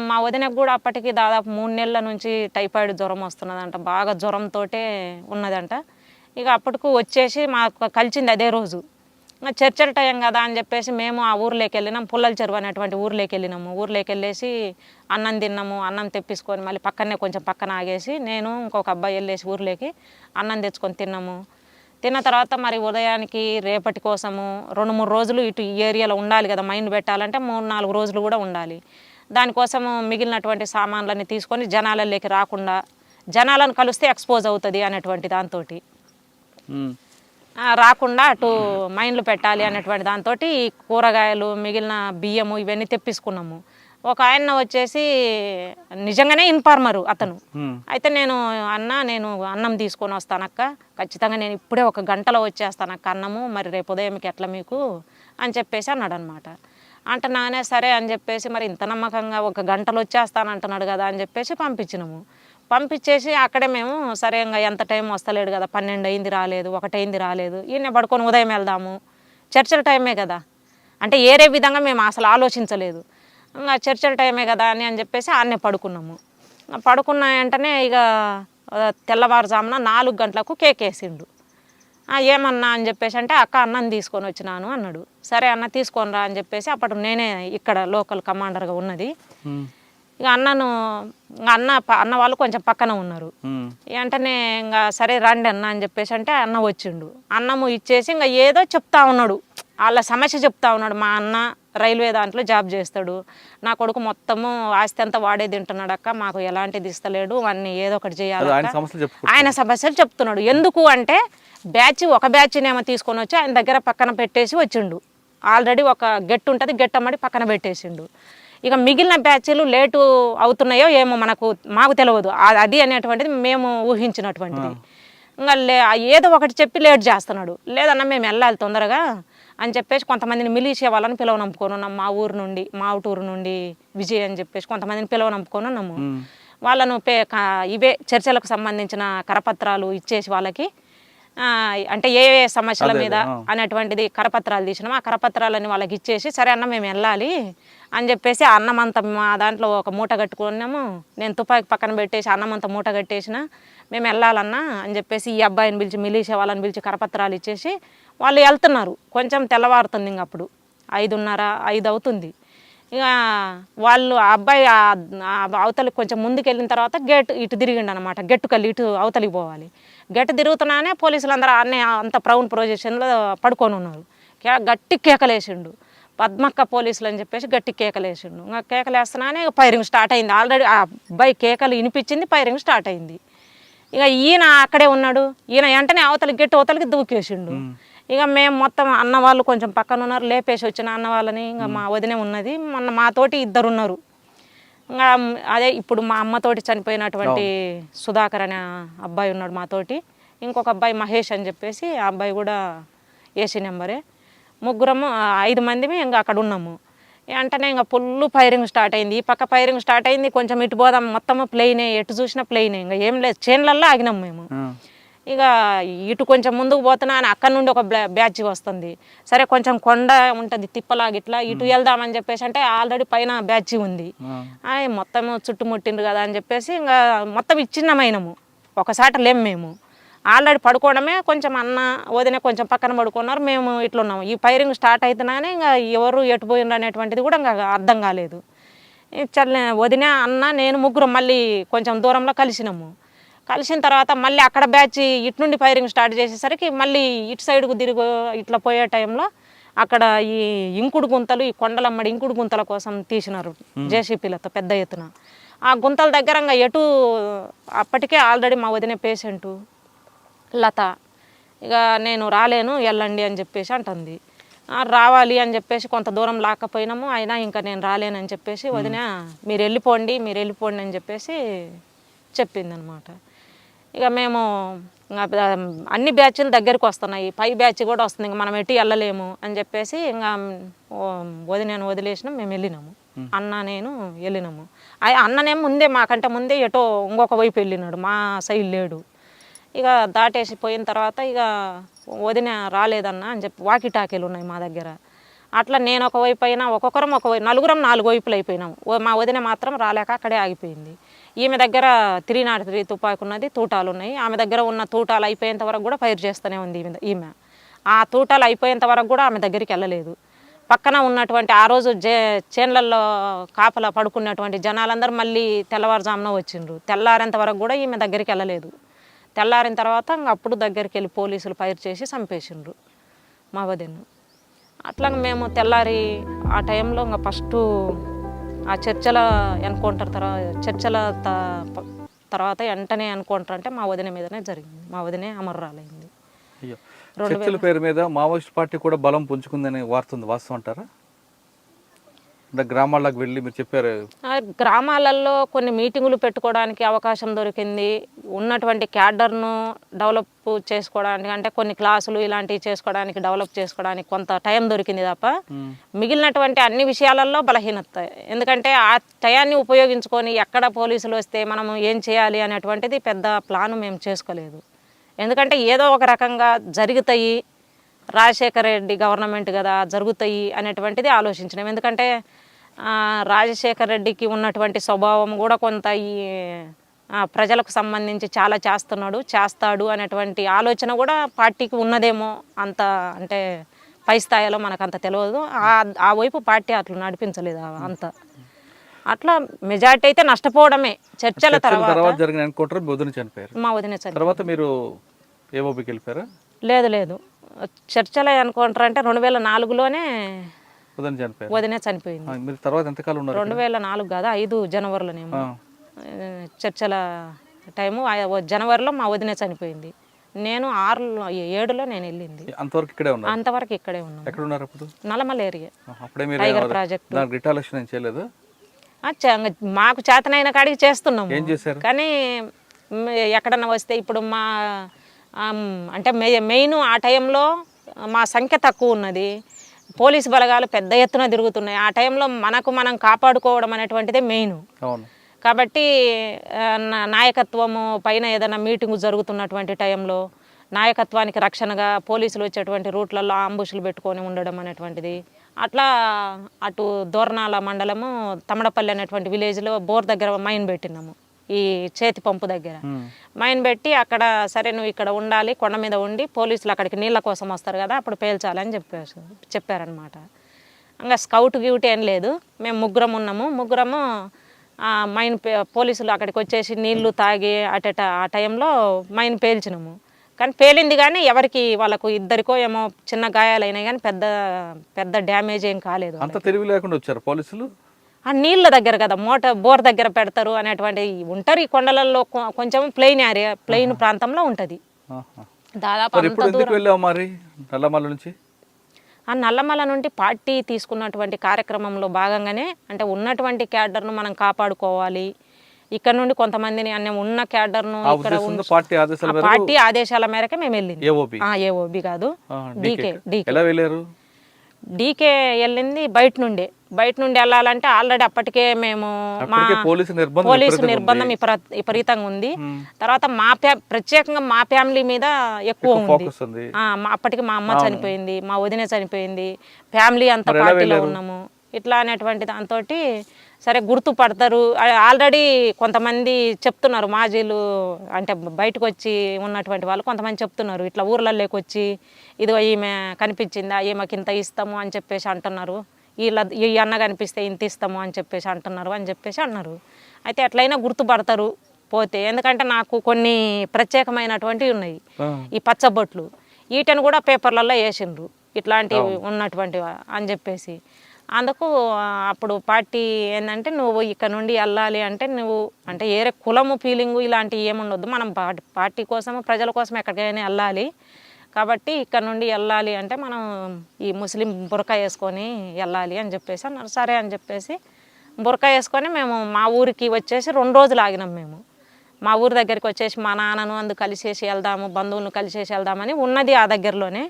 మా వదినకు కూడా అప్పటికి దాదాపు 3 నెలల నుంచి టైఫాయిడ్ జ్వరం వస్తున్నదంట, బాగా జ్వరంతో ఉన్నదంట. ఇక అప్పటికి వచ్చేసి మాకు కలిసింది అదే రోజు. చర్చల టైం కదా అని చెప్పేసి మేము ఆ ఊర్లోకి వెళ్ళినాం. పుల్లల చెరువు అనేటువంటి ఊర్లోకి వెళ్ళినాము. ఊర్లోకి వెళ్ళేసి అన్నం తిన్నాము. అన్నం తెప్పించుకొని మళ్ళీ కొంచెం పక్కన ఆగేసి నేను ఇంకొక అబ్బాయి వెళ్ళేసి ఊర్లోకి అన్నం తెచ్చుకొని తిన్నాము. తిన్న తర్వాత మరి ఉదయానికి రేపటి కోసము 2-3 రోజులు ఇటు ఈ ఏరియాలో ఉండాలి కదా, మైండ్ పెట్టాలంటే 3-4 రోజులు కూడా ఉండాలి. దానికోసము మిగిలినటువంటి సామాన్లన్నీ తీసుకొని జనాలలోకి రాకుండా, జనాలను కలిస్తే ఎక్స్పోజ్ అవుతుంది అనేటువంటి దాంతో రాకుండా అటు మైండ్లు పెట్టాలి అనేటువంటి దాంతో కూరగాయలు, మిగిలిన బియ్యము ఇవన్నీ తెప్పించుకున్నాము. ఒక ఆయన వచ్చేసి నిజంగానే ఇన్ఫార్మరు అతను. అయితే నేను అన్నం తీసుకొని వస్తానక్క, ఖచ్చితంగా నేను ఇప్పుడే 1 గంటలో వచ్చేస్తానక్క అన్నము, మరి రేపు ఉదయంకి ఎట్లా మీకు అని చెప్పేసి అన్నాడు అనమాట. అంటే నానే సరే అని చెప్పేసి మరి ఇంత నమ్మకంగా 1 గంటలో వచ్చేస్తానంటున్నాడు కదా అని చెప్పేసి పంపించినాము. పంపించేసి అక్కడే మేము సరే ఇంకా ఎంత టైం వస్తలేడు కదా, 12 అయింది రాలేదు, 1 అయింది రాలేదు, ఈయన పడుకొని ఉదయం వెళ్దాము, చర్చల టైమే కదా అంటే ఏరే విధంగా మేము అసలు ఆలోచించలేదు. ఇంకా చర్చల టైమే కదా అని చెప్పేసి ఆడనే పడుకున్నాము. పడుకున్న వెంటనే ఇక తెల్లవారుజామున 4 గంటలకు కేక్ వేసిండు. ఏమన్నా అని చెప్పేసి అంటే అక్క అన్నం తీసుకొని వచ్చినాను అన్నాడు. సరే అన్న తీసుకొని రా అని చెప్పేసి అప్పుడు నేనే ఇక్కడ లోకల్ కమాండర్గా ఉన్నది. ఇక అన్న వాళ్ళు కొంచెం పక్కన ఉన్నారు. వెంటనే ఇంకా సరే రండి అన్న అని చెప్పేసి అంటే అన్న వచ్చిండు. అన్నము ఇచ్చేసి ఇంకా ఏదో చెప్తా ఉన్నాడు, వాళ్ళ సమస్య చెప్తా ఉన్నాడు. మా అన్న రైల్వే దాంట్లో జాబ్ చేస్తాడు, నా కొడుకు మొత్తము ఆస్తి అంతా వాడే తింటున్నాడు అక్క, మాకు ఎలాంటిది ఇస్తలేడు, వాడిని ఏదో ఒకటి చేయాలి. ఆయన సమస్యలు చెప్తున్నాడు. ఎందుకు అంటే ఒక బ్యాచ్నేమో తీసుకొని వచ్చి ఆయన దగ్గర పక్కన పెట్టేసి వచ్చిండు. ఆల్రెడీ ఒక గెట్టు ఉంటుంది, గెట్టమ్మడి పక్కన పెట్టేసిండు. ఇక మిగిలిన బ్యాచ్లు లేటు అవుతున్నాయో ఏమో మాకు తెలియదు, అది అనేటువంటిది మేము ఊహించినటువంటిది. ఇంకా ఏదో ఒకటి చెప్పి లేట్ చేస్తున్నాడు. లేదన్నా మేము వెళ్ళాలి తొందరగా అని చెప్పేసి కొంతమందిని మిలీషియా వాళ్ళని పిలవనంపుకొని ఉన్నాం. మా ఊరు నుండి, మా ఊటూరు నుండి విజయ్ అని చెప్పేసి కొంతమందిని పిలవనంపుకొని ఉన్నాము. వాళ్ళను ఇవే చర్చలకు సంబంధించిన కరపత్రాలు ఇచ్చేసి వాళ్ళకి అంటే ఏ సమస్యల మీద అనేటువంటిది కరపత్రాలు తీసినాము. ఆ కరపత్రాలని వాళ్ళకి ఇచ్చేసి సరే అన్న మేము వెళ్ళాలి అని చెప్పేసి అన్నమంతా మా దాంట్లో ఒక మూట కట్టుకున్నాము. నేను తుపాకి పక్కన పెట్టేసి అన్నమంతా మూట కట్టేసిన, మేము వెళ్ళాలన్నా అని చెప్పేసి ఈ అబ్బాయిని పిలిచి మిలీషియా వాళ్ళని పిలిచి కరపత్రాలు ఇచ్చేసి వాళ్ళు వెళ్తున్నారు. కొంచెం తెల్లవారుతుంది, ఇంక అప్పుడు 5:30 అవుతుంది. ఇక వాళ్ళు ఆ అబ్బాయి అవతలికి కొంచెం ముందుకు వెళ్ళిన తర్వాత గేట్ ఇటు తిరిగిండు అనమాట. గెట్టుకెళ్ళి ఇటు అవతలికి పోవాలి. గెట్టు తిరుగుతున్నానే పోలీసులు అందరూ అంత ప్రౌన్ ప్రొజిషన్లో పడుకొని ఉన్నారు. గట్టి కేకలేసిండు, పద్మక్క పోలీసులు అని చెప్పేసి గట్టి కేకలేసిండు. ఇంకా కేకలేస్తున్నానే ఫైరింగ్ స్టార్ట్ అయింది. ఆల్రెడీ ఆ అబ్బాయి కేకలు వినిపించింది, ఫైరింగ్ స్టార్ట్ అయింది. ఇక ఈయన అక్కడే ఉన్నాడు. ఈయన వెంటనే అవతలికి దూకేసిండు. ఇక మేము మొత్తం అన్న వాళ్ళు కొంచెం పక్కన ఉన్నారు, లేపేసి వచ్చిన అన్న వాళ్ళని. ఇంకా మా వదినే ఉన్నది, మాతోటి 2 ఉన్నారు. ఇంకా అదే ఇప్పుడు మా అమ్మతోటి చనిపోయినటువంటి సుధాకర్ అనే అబ్బాయి ఉన్నాడు మాతోటి. ఇంకొక అబ్బాయి మహేష్ అని చెప్పేసి ఆ అబ్బాయి కూడా ఏసీ నెంబరే. 5 మందిమి ఇంకా అక్కడ ఉన్నాము. వెంటనే ఇంకా ఫుల్ ఫైరింగ్ స్టార్ట్ అయింది. ఈ పక్క ఫైరింగ్ స్టార్ట్ అయింది, కొంచెం ఇటు పోదాం మొత్తము ప్లెయినే, ఎటు చూసినా ప్లెయినే. ఇంకా ఏం లేదు, చేన్లల్లో ఆగినాము మేము. ఇక ఇటు కొంచెం ముందుకు పోతున్నా అని అక్కడ నుండి ఒక బ్యాచ్ వస్తుంది. సరే కొంచెం కొండ ఉంటుంది తిప్పలాగిట్లా, ఇటు వెళ్దామని చెప్పేసి అంటే ఆల్రెడీ పైన బ్యాచ్ ఉంది. మొత్తం చుట్టుముట్టిండ్రు కదా అని చెప్పేసి ఇంకా మొత్తం ఇచ్చిన్నమైనము. ఒకసారి లేము మేము, ఆల్రెడీ పడుకోవడమే. కొంచెం అన్న వదిన కొంచెం పక్కన పడుకున్నారు, మేము ఇట్లున్నాము. ఈ ఫైరింగ్ స్టార్ట్ అవుతున్నానే ఇంకా ఎవరు ఎటు పోయిండ్రు అనేటువంటిది కూడా ఇంకా అర్థం కాలేదు. వదిన అన్న నేను ముగ్గురం మళ్ళీ కొంచెం దూరంలో కలిసినాము. కలిసిన తర్వాత మళ్ళీ అక్కడ బ్యాచ్ ఇటు నుండి ఫైరింగ్ స్టార్ట్ చేసేసరికి మళ్ళీ ఇటు సైడ్కు ఇట్లా పోయే టైంలో అక్కడ ఈ ఇంకుడు గుంతలు, ఈ కొండలమ్మడి ఇంకుడు గుంతల కోసం తీసినారు జేసీపీలతో పెద్ద ఎత్తున. ఆ గుంతల దగ్గర ఎటు అప్పటికే ఆల్రెడీ మా వదిన పేషెంటు లత, ఇక నేను రాలేను వెళ్ళండి అని చెప్పేసి అంటుంది. రావాలి అని చెప్పేసి కొంత దూరం లాక్కపోయినాము, అయినా ఇంకా నేను రాలేనని చెప్పేసి వదిన మీరు వెళ్ళిపోండి అని చెప్పేసి చెప్పింది అనమాట. ఇక మేము అన్ని బ్యాచ్లు దగ్గరికి వస్తున్నాయి, పై బ్యాచ్ కూడా వస్తుంది, ఇంక మనం ఎటు వెళ్ళలేము అని చెప్పేసి ఇంకా వదిన వదిలేసినాం. మేము వెళ్ళినాము, అన్న నేను వెళ్ళినాము. అన్ననేమో ముందే మాకంటే ముందే ఎటో ఇంకొక వైపు వెళ్ళినాడు, మా సైడ్ లేడు. ఇక దాటేసి పోయిన తర్వాత ఇక వదిన రాలేదన్న అని చెప్పి వాకి టాకీలు ఉన్నాయి మా దగ్గర. అట్లా నేను ఒకవైపు అయినా ఒక్కొక్కరం ఒకవైపు, నలుగురం 4 వైపులు అయిపోయినాము. మా వదిన మాత్రం రాలేక అక్కడే ఆగిపోయింది. ఈమె దగ్గర 303 తుపాకు ఉన్నది, తూటాలు ఉన్నాయి. ఆమె దగ్గర ఉన్న తూటాలు అయిపోయేంత వరకు కూడా ఫైర్ చేస్తూనే ఉంది ఈమె. ఆ తూటాలు అయిపోయేంత వరకు కూడా ఆమె దగ్గరికి వెళ్ళలేదు. పక్కన ఉన్నటువంటి ఆ రోజు చేన్లల్లో కాపలా పడుకున్నటువంటి జనాలందరూ మళ్ళీ తెల్లవారుజామున వచ్చిండ్రు. తెల్లారేంత వరకు కూడా ఈమె దగ్గరికి వెళ్ళలేదు. తెల్లారిన తర్వాత అప్పుడు దగ్గరికి వెళ్ళి పోలీసులు ఫైర్ చేసి చంపేసిండ్రు మా వదిన్ను. అట్లా మేము తెల్లారి ఆ టైంలో ఇంకా ఫస్ట్ ఆ చర్చల ఎన్కౌంటర్ తర్వాత వెంటనే ఎన్కౌంటర్ అంటే మా వదిన మీదనే జరిగింది. మా వదినే అమరురాలైంది.
చర్చల పేరు మీద మావోయిస్ట్ పార్టీ కూడా బలం పుంజుకుందని వార్తుంది, వాస్తవం అంటారా? అంటే గ్రామాలకు వెళ్ళి మీరు చెప్పారు,
గ్రామాలలో కొన్ని మీటింగులు పెట్టుకోవడానికి అవకాశం దొరికింది. ఉన్నటువంటి క్యాడర్ను డెవలప్ చేసుకోవడానికి, అంటే కొన్ని క్లాసులు ఇలాంటివి చేసుకోవడానికి, డెవలప్ చేసుకోవడానికి కొంత టైం దొరికింది తప్ప మిగిలినటువంటి అన్ని విషయాలలో బలహీనత. ఎందుకంటే ఆ టయాన్ని ఉపయోగించుకొని ఎక్కడ పోలీసులు వస్తే మనం ఏం చేయాలి అనేటువంటిది పెద్ద ప్లాను మేము చేసుకోలేదు. ఎందుకంటే ఏదో ఒక రకంగా జరుగుతాయి, రాజశేఖర రెడ్డి గవర్నమెంట్ కదా జరుగుతాయి అనేటువంటిది ఆలోచించినాం. ఎందుకంటే రాజశేఖర రెడ్డికి ఉన్నటువంటి స్వభావం కూడా కొంత ఈ ప్రజలకు సంబంధించి చాలా చేస్తాడు అనేటువంటి ఆలోచన కూడా పార్టీకి ఉన్నదేమో. అంత అంటే పై స్థాయిలో మనకు అంత తెలియదు. ఆ వైపు పార్టీ అట్లా నడిపించలేదు అంత. అట్లా మెజార్టీ అయితే నష్టపోవడమే. చర్చల
తర్వాత
తర్వాత
జరిగిన ఎన్కౌంటర్ మీ వదిన చనిపోయారు.
మా వదిన చనిపోయింది.
తర్వాత మీరు ఏఓబికి వెళ్ళిపోయారా?
లేదు చర్చల అనుకుంటారు అంటే 2004లోనే
వదిన చనిపోయారు.
వదిన చనిపోయింది.
మీరు తర్వాత ఎంతకాలం ఉన్నారు?
2004 కాదు 5 జనవరిలోనేమో చర్చల టైము. జనవరిలో మా వదిన చనిపోయింది. నేను 7లో నేను వెళ్ళింది.
అంతవరకు ఇక్కడే ఉన్నారు?
అంతవరకు ఇక్కడే ఉన్నాను.
ఎక్కడ ఉన్నారు అప్పుడు?
నల్లమల ఏరియా.
అప్పుడే మీరు
టైగర్ ప్రాజెక్ట్
దానికి రిటాలియేషన్ ఏం చేయలేదు?
మాకు చేతనైన కాడికి చేస్తున్నాము.
ఏం చేశారు?
కానీ ఎక్కడన్నా వస్తే ఇప్పుడు మా అంటే మెయిన్ ఆ టైంలో మా సంఖ్య తక్కువ ఉన్నది, పోలీసు బలగాలు పెద్ద ఎత్తున తిరుగుతున్నాయి. ఆ టైంలో మనం కాపాడుకోవడం అనేటువంటిదే మెయిన్.
అవును.
కాబట్టి నాయకత్వము పైన ఏదైనా మీటింగు జరుగుతున్నటువంటి టైంలో నాయకత్వానికి రక్షణగా పోలీసులు వచ్చేటువంటి రూట్లలో అంబుషులు పెట్టుకొని ఉండడం అనేటువంటిది. అట్లా అటు దోర్నాల మండలము తమడపల్లి అనేటువంటి విలేజ్లో బోర్ దగ్గర మైన్ పెట్టినాము, ఈ చేతి పంపు దగ్గర మైన్ పెట్టి అక్కడ సరే నువ్వు ఇక్కడ ఉండాలి, కొండ మీద ఉండి పోలీసులు అక్కడికి నీళ్ళ కోసం వస్తారు కదా అప్పుడు పేల్చాలని చెప్పారనమాట. ఇంకా స్కౌట్ గిౌట్ ఏం లేదు, మేము ముగ్గురం ఉన్నాము. ముగ్గురము మైన్ పోలీసులు అక్కడికి వచ్చేసి నీళ్లు తాగి ఆ టైంలో మైన్ పేల్చినాము. కానీ పేలింది కానీ ఎవరికి వాళ్ళకు ఇద్దరికో ఏమో చిన్న గాయాలైనాయి కానీ పెద్ద డ్యామేజ్ ఏం కాలేదు.
అంత తెలివి లేకుండా వచ్చారు పోలీసులు?
ఆ నీళ్ళ దగ్గర కదా బోర్ దగ్గర పెడతారు అనేటువంటి ఉంటారు. ఈ కొండలలో కొంచెం ప్లెయిన్ ప్రాంతంలో ఉంటుంది. దాదాపు
నల్లమల నుంచి
ఆ నల్లమల నుండి పార్టీ తీసుకున్నటువంటి కార్యక్రమంలో భాగంగానే అంటే ఉన్నటువంటి క్యాడర్ను మనం కాపాడుకోవాలి, ఇక్కడ నుండి కొంతమందిని ఉన్న క్యాడర్ను ఇక్కడ పార్టీ ఆదేశాల మేరకు మేము వెళ్ళింది. ఏఓబి కాదు డీకే వెళ్ళింది. బయట నుండి వెళ్ళాలంటే ఆల్రెడీ అప్పటికే మేము పోలీసు నిర్బంధం విపరీతంగా ఉంది. తర్వాత ప్రత్యేకంగా మా ఫ్యామిలీ మీద ఎక్కువ ఉంది. అప్పటికి మా అమ్మ చనిపోయింది, మా వదిన చనిపోయింది, ఫ్యామిలీ అంతా పార్టీలో ఉన్నాము. ఇట్లా అనేటువంటి దాంతో సరే గుర్తుపడతారు. ఆల్రెడీ కొంతమంది చెప్తున్నారు, మాజీలు అంటే బయటకు వచ్చి ఉన్నటువంటి వాళ్ళు కొంతమంది చెప్తున్నారు, ఇట్లా ఊర్లలోకి వచ్చి ఇదిగో ఈమె కనిపించిందా, ఈమెకి ఇంత ఇస్తాము అని చెప్పేసి అంటున్నారు, ఈ అన్న కనిపిస్తే ఇంత ఇస్తాము అని చెప్పేసి అన్నారు. అయితే ఎట్లయినా గుర్తుపడతారు పోతే, ఎందుకంటే నాకు కొన్ని ప్రత్యేకమైనటువంటివి ఉన్నాయి, ఈ పచ్చబొట్లు వీటిని కూడా పేపర్లలో వేసిండ్రు ఇట్లాంటివి ఉన్నటువంటివి అని చెప్పేసి. అందుకు అప్పుడు పార్టీ ఏంటంటే నువ్వు ఇక్కడ నుండి వెళ్ళాలి అంటే నువ్వు అంటే ఏరే కులము ఫీలింగు ఇలాంటివి ఏముండొద్దు, మనం పార్టీ కోసము ప్రజల కోసం ఎక్కడికైనా వెళ్ళాలి కాబట్టి ఇక్కడ నుండి వెళ్ళాలి అంటే మనం ఈ ముస్లిం బురకా వేసుకొని వెళ్ళాలి అని చెప్పేసి అన్నారు. సరే అని చెప్పేసి బురకా వేసుకొని మేము మా ఊరికి వచ్చేసి 2 రోజులు ఆగినాం. మేము మా ఊరి దగ్గరికి వచ్చేసి మా నాన్నను కలిసేసి వెళ్దాము, బంధువులను కలిసేసి వెళ్దామని ఉన్నది ఆ దగ్గరలోనే.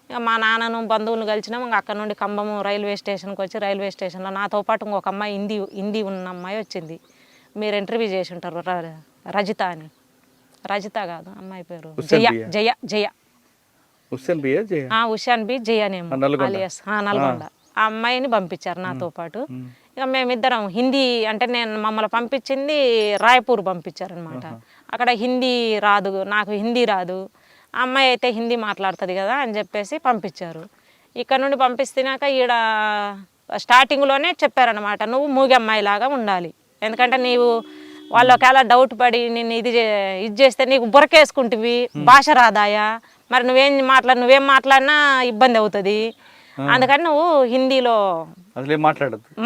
మా నాన్నను బంధువులను కలిసినాం. ఇంకా అక్కడ నుండి ఖమ్మము రైల్వే స్టేషన్కి వచ్చి రైల్వే స్టేషన్లో నాతో పాటు ఇంకొక అమ్మాయి హిందీ ఉన్న అమ్మాయి వచ్చింది. మీరు ఇంటర్వ్యూ చేసి ఉంటారు, రజిత అని. రజిత కాదు అమ్మాయి పేరు జయ ఉషాన్ బి జయనేమో అలియాస్ నల్గొండ. ఆ అమ్మాయిని పంపించారు నాతో పాటు. ఇక మేమిద్దరం హిందీ అంటే మమ్మల్ని పంపించింది రాయపూర్ పంపించారనమాట. అక్కడ హిందీ రాదు, నాకు హిందీ రాదు, అమ్మాయి అయితే హిందీ మాట్లాడుతుంది కదా అని చెప్పేసి పంపించారు. ఇక్కడ నుండి పంపిస్తున్నాక ఈడ స్టార్టింగ్లోనే చెప్పారనమాట, నువ్వు మూగి అమ్మాయిలాగా ఉండాలి, ఎందుకంటే నీవు వాళ్ళు ఒకవేళ డౌట్ పడి నేను ఇది చేస్తే నీకు బురకేసుకుంటువి, భాష రాదాయా, మరి నువ్వేం మాట్లాడినా ఇబ్బంది అవుతుంది, అందుకని నువ్వు హిందీలో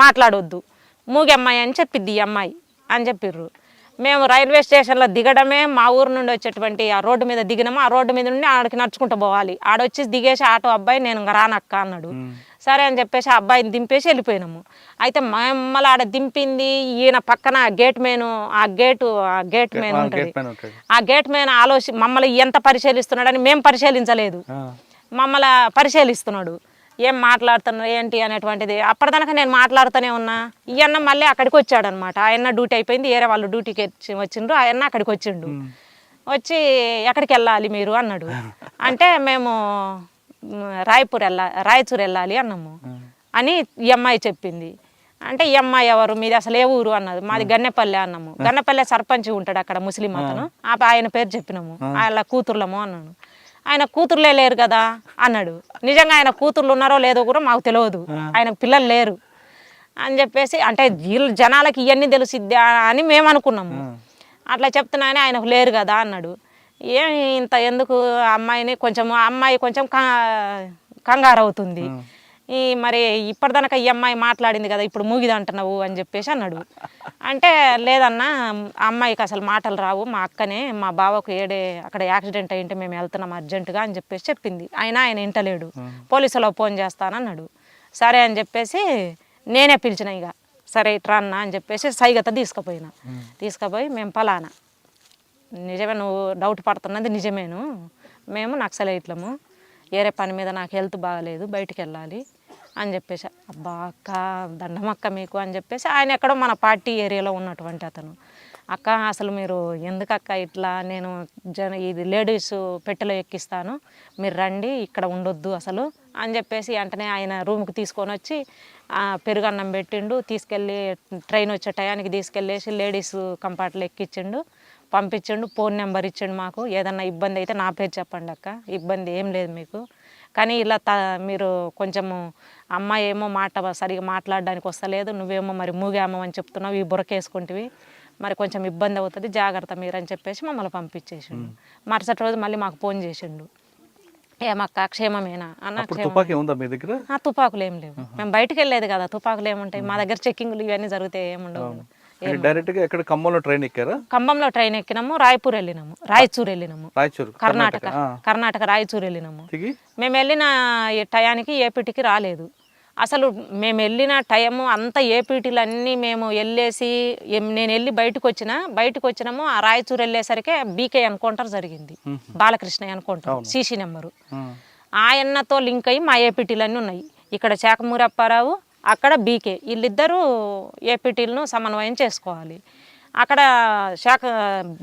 మాట్లాడొద్దు, మూగి అమ్మాయి అని చెప్పిద్ది ఈ అమ్మాయి అని చెప్పిర్రు. మేము రైల్వే స్టేషన్లో దిగడమే, మా ఊరు నుండి వచ్చేటువంటి ఆ రోడ్డు మీద దిగినాము. ఆ రోడ్డు మీద నుండి ఆడికి నడుచుకుంటూ పోవాలి. ఆడొచ్చి దిగేసి ఆటో అబ్బాయి నేను రానక్క అన్నాడు. సరే అని చెప్పేసి ఆ అబ్బాయిని దింపేసి వెళ్ళిపోయినాము. అయితే మమ్మల్ని ఆడ దింపింది ఈయన పక్కన గేట్ మేను ఉంటుంది. ఆ గేట్ మేన్ మమ్మల్ని ఎంత పరిశీలిస్తున్నాడని మేము పరిశీలించలేదు, మమ్మల్ని పరిశీలిస్తున్నాడు. ఏం మాట్లాడుతున్నారు ఏంటి అనేటువంటిది. అప్పటిదాకా నేను మాట్లాడుతూనే ఉన్నా. ఈ అన్న మళ్ళీ అక్కడికి వచ్చాడు అనమాట. ఆయన డ్యూటీ అయిపోయింది, వేరే వాళ్ళు డ్యూటీకి వచ్చిండ్రు. ఆయన అక్కడికి వచ్చిండు. వచ్చి ఎక్కడికి వెళ్ళాలి మీరు అన్నాడు. అంటే మేము రాయచూరు వెళ్ళాలి అన్నాము అని ఈ అమ్మాయి చెప్పింది. అంటే ఈ అమ్మాయి ఎవరు, మీది అసలు ఏ ఊరు అన్నది. మాది గన్నెపల్లె అన్నాము. గన్నెపల్లె సర్పంచ్ ఉంటాడు అక్కడ ముస్లిం అతను, ఆయన పేరు చెప్పినాము. వాళ్ళ కూతుర్లము అన్నాను. ఆయన కూతుర్లే లేరు కదా అన్నాడు. నిజంగా ఆయన కూతుర్లు ఉన్నారో లేదో కూడా మాకు తెలియదు, ఆయన పిల్లలు లేరు. అని చెప్పేసి అంటే వీళ్ళు జనాలకి ఇవన్నీ తెలుసిద్దా అని మేము అనుకున్నాము. అట్లా చెప్తున్నానే ఆయనకు లేరు కదా అన్నాడు. ఏమి ఇంత ఎందుకు అమ్మాయి కొంచెం కంగారు అవుతుంది, మరి ఇప్పటిదాకా ఈ అమ్మాయి మాట్లాడింది కదా ఇప్పుడు మూగిది అంటున్నావు అని చెప్పేసి అన్నాడు. అంటే లేదన్నా అమ్మాయికి అసలు మాటలు రావు, మా అక్కనే మా బావకు అక్కడ యాక్సిడెంట్ అయ్యింటే మేము వెళ్తున్నాం అర్జెంటుగా అని చెప్పేసి చెప్పింది. ఆయన ఇంటలేడు, పోలీసులకు ఫోన్ చేస్తానన్నాడు. సరే అని చెప్పేసి నేనే పిలిచిన, ఇక సరే ఇట్రా అన్న అని చెప్పేసి సైగత తీసుకుపోయి మేము పలానా నిజమే నువ్వు డౌట్ పడుతున్నది నిజమేను, మేము నక్సలైట్లము, వేరే పని మీద నాకు హెల్త్ బాగాలేదు బయటికి వెళ్ళాలి అని చెప్పేసి. అబ్బా అక్క దండమక్క మీకు అని చెప్పేసి ఆయన ఎక్కడో మన పార్టీ ఏరియాలో ఉన్నటువంటి అతను, అక్క అసలు మీరు ఎందుకక్క ఇట్లా, నేను ఇది లేడీస్ పెట్టెలో ఎక్కిస్తాను మీరు రండి ఇక్కడ ఉండొద్దు అసలు అని చెప్పేసి వెంటనే ఆయన రూమ్కి తీసుకొని వచ్చి పెరుగన్నం పెట్టిండు, తీసుకెళ్ళి ట్రైన్ వచ్చే టయానికి తీసుకెళ్ళేసి లేడీస్ కంపార్ట్లో ఎక్కించిండు, పంపించిండు, ఫోన్ నెంబర్ ఇచ్చిండు మాకు, ఏదన్నా ఇబ్బంది అయితే నా పేరు చెప్పండి అక్క, ఇబ్బంది ఏం లేదు మీకు, కానీ ఇలా మీరు కొంచెము అమ్మాయి ఏమో సరిగా మాట్లాడడానికి వస్తలేదు, నువ్వేమో మరి మూగామో అని చెప్తున్నావు, ఈ బురకేసుకుంటివి, మరి కొంచెం ఇబ్బంది అవుతుంది జాగ్రత్త మీరు అని చెప్పేసి మమ్మల్ని పంపించేసిండు. మరుసటి రోజు మళ్ళీ మాకు ఫోన్ చేసిండు, ఏమక్క క్షేమమేనా అన్న. తుపాకులు ఏం లేవు, మేము బయటకు వెళ్ళేది కదా, తుపాకులు ఏముంటాయి మా దగ్గర, చెక్కింగ్లు ఇవన్నీ జరుగుతాయి ఏముండవు.
డైరెక్ట్గా ఎక్కడ ఖమ్మంలో ట్రైన్ ఎక్కారా?
ఖమ్మంలో ట్రైన్ ఎక్కినాము, రాయచూరు వెళ్ళినాము, కర్ణాటక రాయచూరు వెళ్ళినాము. మేము వెళ్ళిన టయానికి ఏపీటీకి రాలేదు అసలు, మేము వెళ్ళిన టైము అంతా ఏపీటీలు అన్నీ మేము వెళ్ళేసి నేను వెళ్ళి బయటకు వచ్చినాము. ఆ రాయచూరు వెళ్ళేసరికి బీకే ఎన్కౌంటర్ జరిగింది, బాలకృష్ణ ఎన్కౌంటర్, సీసీ నెంబరు, ఆయన్నతో లింక్ అయ్యి మా ఏపీటీలు అన్నీ ఉన్నాయి. ఇక్కడ శాఖమూరి అప్పారావు, అక్కడ బీకే, వీళ్ళిద్దరూ ఏపీటీలను సమన్వయం చేసుకోవాలి. అక్కడ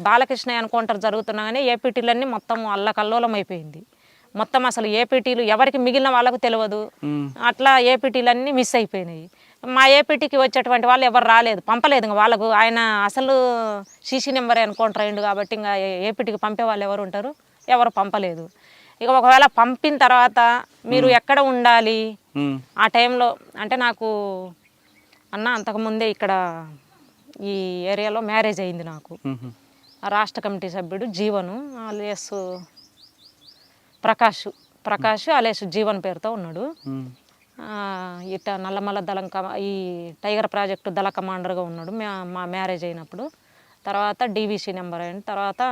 బాలకృష్ణ ఎన్కౌంటర్ జరుగుతున్నాగానే ఏపీటీలన్నీ మొత్తం అల్లకల్లోలం అయిపోయింది. మొత్తం అసలు ఏపీటీలు ఎవరికి మిగిలిన వాళ్ళకు తెలియదు, అట్లా ఏపీటీలన్నీ మిస్ అయిపోయినాయి. మా ఏపీటీకి వచ్చేటువంటి వాళ్ళు ఎవరు రాలేదు, పంపలేదు ఇంకా వాళ్ళకు, ఆయన అసలు సీసీ నెంబర్ ఎన్కౌంటర్ అయ్యిండు కాబట్టి ఇంకా ఏపీటీకి పంపే వాళ్ళు ఎవరు ఉంటారు, ఎవరు పంపలేదు. ఇక ఒకవేళ పంపిన తర్వాత మీరు ఎక్కడ ఉండాలి ఆ టైంలో అంటే, నాకు అన్న అంతకుముందే ఇక్కడ ఈ ఏరియాలో మ్యారేజ్ అయింది నాకు, రాష్ట్ర కమిటీ సభ్యుడు జీవను అలియాస్ ప్రకాష్ అలియాస్ జీవన్ పేరుతో ఉన్నాడు. ఇట నల్లమల్ల ఈ టైగర్ ప్రాజెక్టు దళ కమాండర్గా ఉన్నాడు మా మ్యారేజ్ అయినప్పుడు. తర్వాత డీవీసీ నెంబర్ అయింది, తర్వాత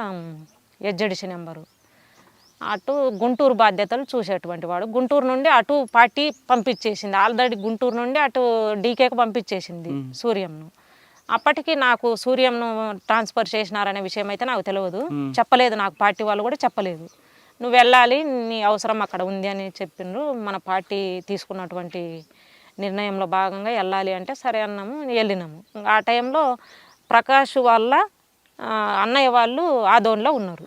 హెచ్జెడిసి నెంబరు. అటు గుంటూరు బాధ్యతలు చూసేటువంటి వాడు, గుంటూరు నుండి అటు పార్టీ పంపించేసింది, ఆల్రెడీ గుంటూరు నుండి అటు డీకేకి పంపించేసింది సూర్యంను. అప్పటికి నాకు సూర్యంను ట్రాన్స్ఫర్ చేసినారనే విషయం అయితే నాకు తెలియదు, చెప్పలేదు నాకు, పార్టీ వాళ్ళు కూడా చెప్పలేదు. నువ్వు వెళ్ళాలి, నీ అవసరం అక్కడ ఉంది అని చెప్పిండ్రు. మన పార్టీ తీసుకున్నటువంటి నిర్ణయంలో భాగంగా వెళ్ళాలి అంటే సరే అన్నాము, వెళ్ళినాము. ఆ టైంలో ప్రకాష్ వాళ్ళ అన్నయ్య వాళ్ళు ఆదోన్లో ఉన్నారు.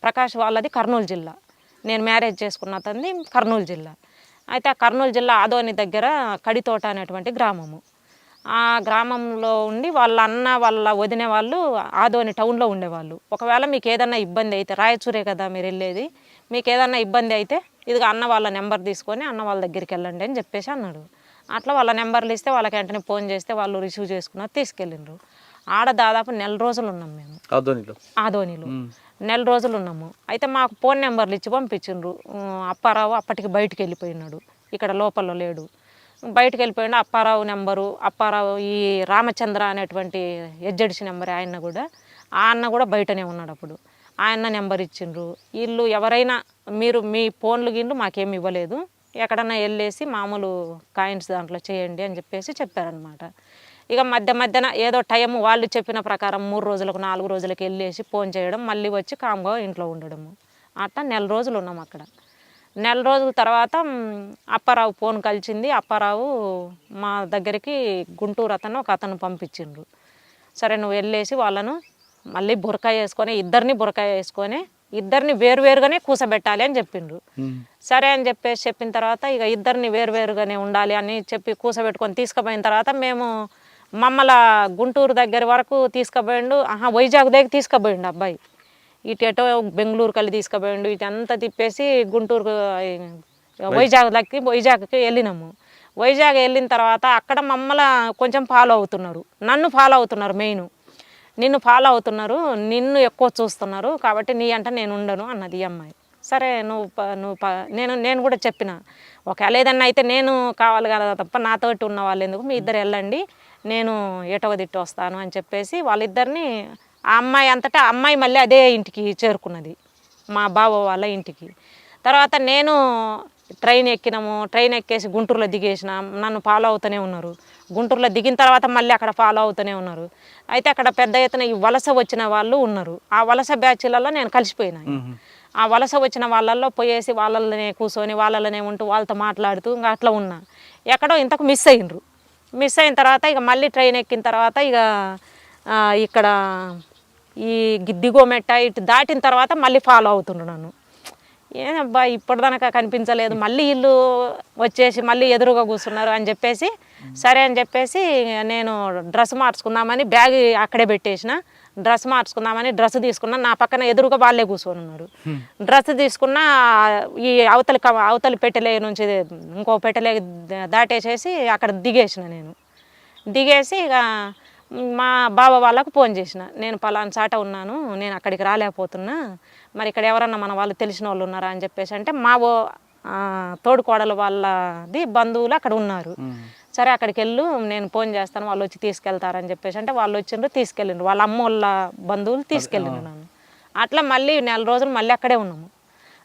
ప్రకాష్ వాళ్ళది కర్నూలు జిల్లా, నేను మ్యారేజ్ చేసుకున్న అతనిది కర్నూలు జిల్లా. అయితే ఆ కర్నూలు జిల్లా ఆదోని దగ్గర కడితోట అనేటువంటి గ్రామము. ఆ గ్రామంలో ఉండి వాళ్ళ అన్న వాళ్ళ వదిన వాళ్ళు ఆదోని టౌన్లో ఉండేవాళ్ళు. ఒకవేళ మీకు ఏదన్నా ఇబ్బంది అయితే, రాయచూరే కదా మీరు వెళ్ళేది, మీకు ఏదన్నా ఇబ్బంది అయితే ఇదిగా అన్న వాళ్ళ నెంబర్ తీసుకొని అన్న వాళ్ళ దగ్గరికి వెళ్ళండి అని చెప్పేసి అన్నాడు. అట్లా వాళ్ళ నెంబర్లు ఇస్తే వాళ్ళకి వెంటనే ఫోన్ చేస్తే వాళ్ళు రిసీవ్ చేసుకున్నారు, తీసుకెళ్ళిండ్రు. ఆడ దాదాపు 4 రోజులు ఉన్నాం మేము ఆదోనిలో 4 రోజులు ఉన్నాము. అయితే మాకు ఫోన్ నెంబర్లు ఇచ్చి పంపించిండ్రు. అప్పారావు అప్పటికి బయటికి వెళ్ళిపోయినాడు, ఇక్కడ లోపల లేడు, బయటకు వెళ్ళిపోయినా. అప్పారావు ఈ రామచంద్ర అనేటువంటి హెచ్జెడిసి నెంబర్ ఆయన కూడా, ఆ అన్న కూడా బయటనే ఉన్నాడు అప్పుడు. ఆయన నెంబర్ ఇచ్చిండ్రు. వీళ్ళు ఎవరైనా మీరు మీ ఫోన్లు గిన్లు మాకేమి ఇవ్వలేదు, ఎక్కడన్నా వెళ్ళేసి మామూలు కాయిన్స్ దాంట్లో చేయండి అని చెప్పేసి చెప్పారనమాట. ఇక మధ్యన ఏదో టైం వాళ్ళు చెప్పిన ప్రకారం 3 రోజులకు 4 రోజులకు వెళ్ళేసి ఫోన్ చేయడం, మళ్ళీ వచ్చి కామ్గా ఇంట్లో ఉండడము. అట్లా 4 రోజులు ఉన్నాం అక్కడ. 4 రోజుల తర్వాత అప్పారావు ఫోన్ కలిసింది. అప్పారావు మా దగ్గరికి గుంటూరు ఒక అతను పంపించిండ్రు. సరే నువ్వు వెళ్ళేసి వాళ్ళను మళ్ళీ బురకా వేసుకొని ఇద్దరిని వేరువేరుగానే కూసబెట్టాలి అని చెప్పిండ్రు. సరే అని చెప్పిన తర్వాత ఇక ఇద్దరిని వేరువేరుగానే ఉండాలి అని చెప్పి కూసబెట్టుకొని తీసుకుపోయిన తర్వాత మేము మమ్మల్ని గుంటూరు దగ్గర వరకు తీసుకుపోయిండు. వైజాగ్ దగ్గర తీసుకుపోయిండు అబ్బాయి. ఇటేటో బెంగళూరు కలిసి తీసుకుపోయిండు. ఇటు అంతా తిప్పేసి గుంటూరు వైజాగ్కి వెళ్ళినాము. వైజాగ్ వెళ్ళిన తర్వాత అక్కడ మమ్మల్ని కొంచెం ఫాలో అవుతున్నారు, నన్ను ఫాలో అవుతున్నారు. మెయిన్ నిన్ను ఫాలో అవుతున్నారు, నిన్ను ఎక్కువ చూస్తున్నారు, కాబట్టి నీ అంట నేను ఉండను అన్నది ఈ అమ్మాయి. సరే నేను కూడా చెప్పిన, ఒకవేళ ఏదన్నా అయితే నేను కావాలి కదా తప్ప నాతోటి ఉన్న వాళ్ళు ఎందుకు, మీ ఇద్దరు వెళ్ళండి, నేను ఎటవ తిట్టి వస్తాను అని చెప్పేసి వాళ్ళిద్దరిని ఆ అమ్మాయి అంతటా అమ్మాయి మళ్ళీ అదే ఇంటికి చేరుకున్నది, మా బావ వాళ్ళ ఇంటికి. తర్వాత నేను ట్రైన్ ఎక్కినాము, ట్రైన్ ఎక్కేసి గుంటూరులో దిగేసిన, నన్ను ఫాలో అవుతూనే ఉన్నారు. గుంటూరులో దిగిన తర్వాత మళ్ళీ అక్కడ ఫాలో అవుతూనే ఉన్నారు. అయితే అక్కడ పెద్ద ఎత్తున ఈ వలస వచ్చిన వాళ్ళు ఉన్నారు. ఆ వలస బ్యాచ్లలో నేను కలిసిపోయినా. ఆ వలస వచ్చిన వాళ్ళల్లో పోయేసి వాళ్ళనే కూర్చొని వాళ్ళనే ఉంటూ వాళ్ళతో మాట్లాడుతూ ఇంకా అట్లా ఉన్నా. ఎక్కడో ఇంతకు మిస్ అయినరు. మిస్ అయిన తర్వాత ఇక మళ్ళీ ట్రైన్ ఎక్కిన తర్వాత ఇక ఇక్కడ ఈ దిగోమెట్ట ఇటు దాటిన తర్వాత మళ్ళీ ఫాలో అవుతుండ్రు నన్ను. ఏనబ్బా ఇప్పటిదాకా కనిపించలేదు, మళ్ళీ ఇల్లు వచ్చేసి మళ్ళీ ఎదురుగా కూర్చున్నారు అని చెప్పేసి సరే అని చెప్పేసి నేను డ్రెస్ మార్చుకుందామని బ్యాగ్ అక్కడే పెట్టేసిన. డ్రెస్ మార్చుకుందామని డ్రెస్ తీసుకున్నా, నా పక్కన ఎదురుగా వాళ్ళే కూర్చొని ఉన్నారు. డ్రెస్ తీసుకున్నా ఈ అవతలి పెట్టెలే నుంచి ఇంకో పెట్టెలే దాటేసేసి అక్కడ దిగేసిన. నేను దిగేసి ఇక మా బావ వాళ్ళకు ఫోన్ చేసిన, నేను పలానా చాట ఉన్నాను, నేను అక్కడికి రాలేకపోతున్నా, మరి ఇక్కడ ఎవరన్నా మన వాళ్ళు తెలిసిన వాళ్ళు ఉన్నారా అని చెప్పేసి అంటే మా తోడుకోడలు వాళ్ళది బంధువులు అక్కడ ఉన్నారు. సరే అక్కడికి వెళ్ళు, నేను ఫోన్ చేస్తాను, వాళ్ళు వచ్చి తీసుకెళ్తారని చెప్పేసి అంటే వాళ్ళు వచ్చిండ్రు, తీసుకెళ్ళిండ్రు. వాళ్ళ అమ్మ వాళ్ళ బంధువులు తీసుకెళ్ళిండ్రు నన్ను. అట్లా మళ్ళీ 4 రోజులు మళ్ళీ అక్కడే ఉన్నాము.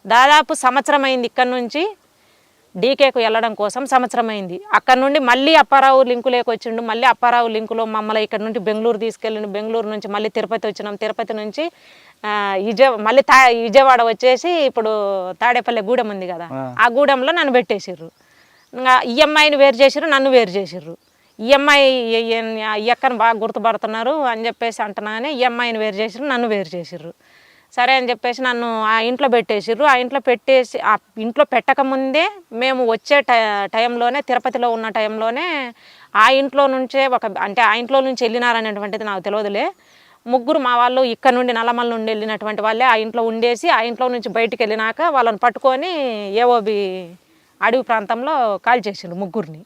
దాదాపు సంవత్సరం అయింది ఇక్కడ నుంచి డీకేకు వెళ్ళడం కోసం, సంవత్సరం అయింది. అక్కడ నుండి మళ్ళీ అప్పారావు లింకులోకి వచ్చిండు. మళ్ళీ అప్పారావు లింకులో మమ్మల్ని ఇక్కడ నుండి బెంగళూరు తీసుకెళ్ళిండు. బెంగళూరు నుంచి మళ్ళీ తిరుపతి వచ్చినాం. తిరుపతి నుంచి మళ్ళీ విజయవాడ వచ్చేసి ఇప్పుడు తాడేపల్లి గూడెం ఉంది కదా, ఆ గూడెంలో నన్ను పెట్టేసిర్రు. ఇంకా ఈఎంఐని వేరు చేసిర్రు, నన్ను వేరు చేసిర్రు. ఈఎంఐ ఎక్కని బాగా గుర్తుపడుతున్నారు అని చెప్పేసి అంటున్నానే ఈఎంఐని వేరు చేసిర్రు, నన్ను వేరు చేసిర్రు. సరే అని చెప్పేసి నన్ను ఆ ఇంట్లో పెట్టేసిర్రు. ఆ ఇంట్లో పెట్టేసి ఆ ఇంట్లో పెట్టకముందే మేము వచ్చే టైంలోనే, తిరుపతిలో ఉన్న టైంలోనే ఆ ఇంట్లో నుంచే అంటే ఆ ఇంట్లో నుంచి వెళ్ళినారనేటువంటిది నాకు తెలియదులే. 3 మా వాళ్ళు ఇక్కడ నుండి నల్లమల నుండి వెళ్ళినటువంటి వాళ్ళే ఆ ఇంట్లో ఉండేసి, ఆ ఇంట్లో నుంచి బయటికి వెళ్ళినాక వాళ్ళని పట్టుకొని ఏఓబి అడవి ప్రాంతంలో కాల్ చేసిండు 3.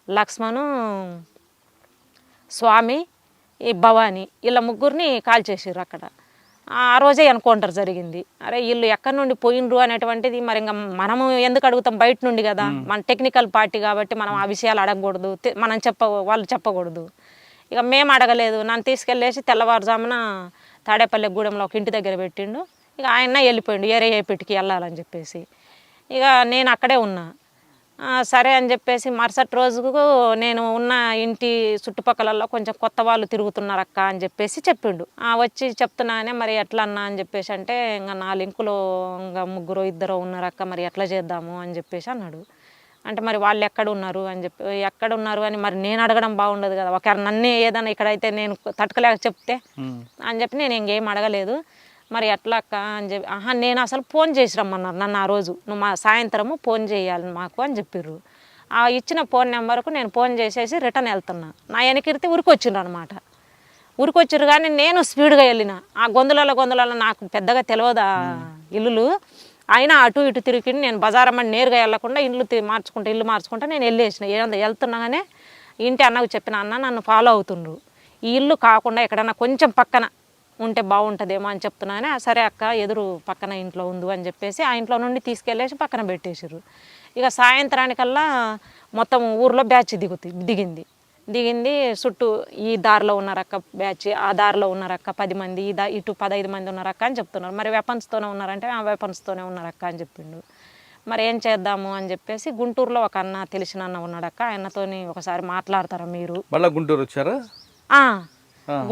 లక్ష్మణు, స్వామి, ఈ భవాని, వీళ్ళ 3 కాల్ చేసిర్రు అక్కడ. ఆ రోజే ఎన్కౌంటర్ జరిగింది. అరే వీళ్ళు ఎక్కడి నుండి పోయినరు అనేటువంటిది మరి ఇంకా మనము ఎందుకు అడుగుతాం, బయట నుండి కదా, మన టెక్నికల్ పార్టీ కాబట్టి మనం ఆ విషయాలు అడగకూడదు, మనం వాళ్ళు చెప్పకూడదు. ఇక మేము అడగలేదు. నన్ను తీసుకెళ్ళేసి తెల్లవారుజామున తాడేపల్లి గూడెంలో ఒక ఇంటి దగ్గర పెట్టిండు. ఇక ఆయన వెళ్ళిపోయిండు ఏరేపేటికి వెళ్ళాలని చెప్పేసి. ఇక నేను అక్కడే ఉన్నా. సరే అని చెప్పేసి మరుసటి రోజుకు నేను ఉన్న ఇంటి చుట్టుపక్కలలో కొంచెం కొత్త వాళ్ళు తిరుగుతున్నారు అక్క అని చెప్పేసి చెప్పిండు. వచ్చి చెప్తున్నానే మరి ఎట్లా అన్నా అని చెప్పేసి అంటే ఇంకా నా లింకులో ఇంకా 3-2 ఉన్నారు అక్క, మరి ఎట్లా చేద్దాము అని చెప్పేసి అన్నాడు. అంటే మరి వాళ్ళు ఎక్కడ ఉన్నారు అని చెప్పి, ఎక్కడ ఉన్నారు అని మరి నేను అడగడం బాగుండదు కదా, ఒకవేళ నన్నే ఏదైనా ఇక్కడైతే నేను తట్టుకోలేక చెప్తే అని చెప్పి నేను ఇంకేం అడగలేదు. మరి ఎట్లా అక్క అని చెప్పి, నేను అసలు ఫోన్ చేసి రమ్మన్నారు నన్ను ఆ రోజు, నువ్వు మా సాయంత్రము ఫోన్ చేయాలి మాకు అని చెప్పిర్రు. ఆ ఇచ్చిన ఫోన్ నెంబర్కు నేను ఫోన్ చేసేసి రిటర్న్ వెళ్తున్నా. నా వెనకిరితే ఉరికొచ్చిండ్రు అనమాట. ఉరికొచ్చిర్రు కానీ నేను స్పీడ్గా వెళ్ళిన. ఆ గొంతులలో నాకు పెద్దగా తెలియదు ఆ ఇల్లులు, అయినా అటు ఇటు తిరిగి నేను బజారమ్మని నేరుగా వెళ్ళకుండా ఇల్లు మార్చుకుంటా నేను వెళ్ళేసిన. వెళ్తున్నాగానే ఇంటి అన్నకు చెప్పిన, అన్న నన్ను ఫాలో అవుతుండ్రు, ఈ ఇల్లు కాకుండా ఎక్కడన్నా కొంచెం పక్కన ఉంటే బాగుంటుందేమో అని చెప్తున్నానే. సరే అక్క ఎదురు పక్కన ఇంట్లో ఉంది అని చెప్పేసి ఆ ఇంట్లో నుండి తీసుకెళ్ళేసి పక్కన పెట్టేసారు. ఇక సాయంత్రానికల్లా మొత్తం ఊర్లో బ్యాచ్ దిగింది. చుట్టూ ఈ దారిలో ఉన్నారక్క బ్యాచ్, ఆ దారిలో ఉన్నారక్క 10 మంది, ఇటు 15 మంది ఉన్నారక్క అని చెప్తున్నారు. మరి వెపన్స్తోనే ఉన్నారంటే ఆ వెపన్స్తోనే ఉన్నారక్క అని చెప్పిండు. మరి ఏం చేద్దాము అని చెప్పేసి గుంటూరులో ఒక అన్న తెలిసిన అన్న ఉన్నాడక్క, ఆయనతోని ఒకసారి మాట్లాడతారా మీరు.
మళ్ళీ గుంటూరు వచ్చారా?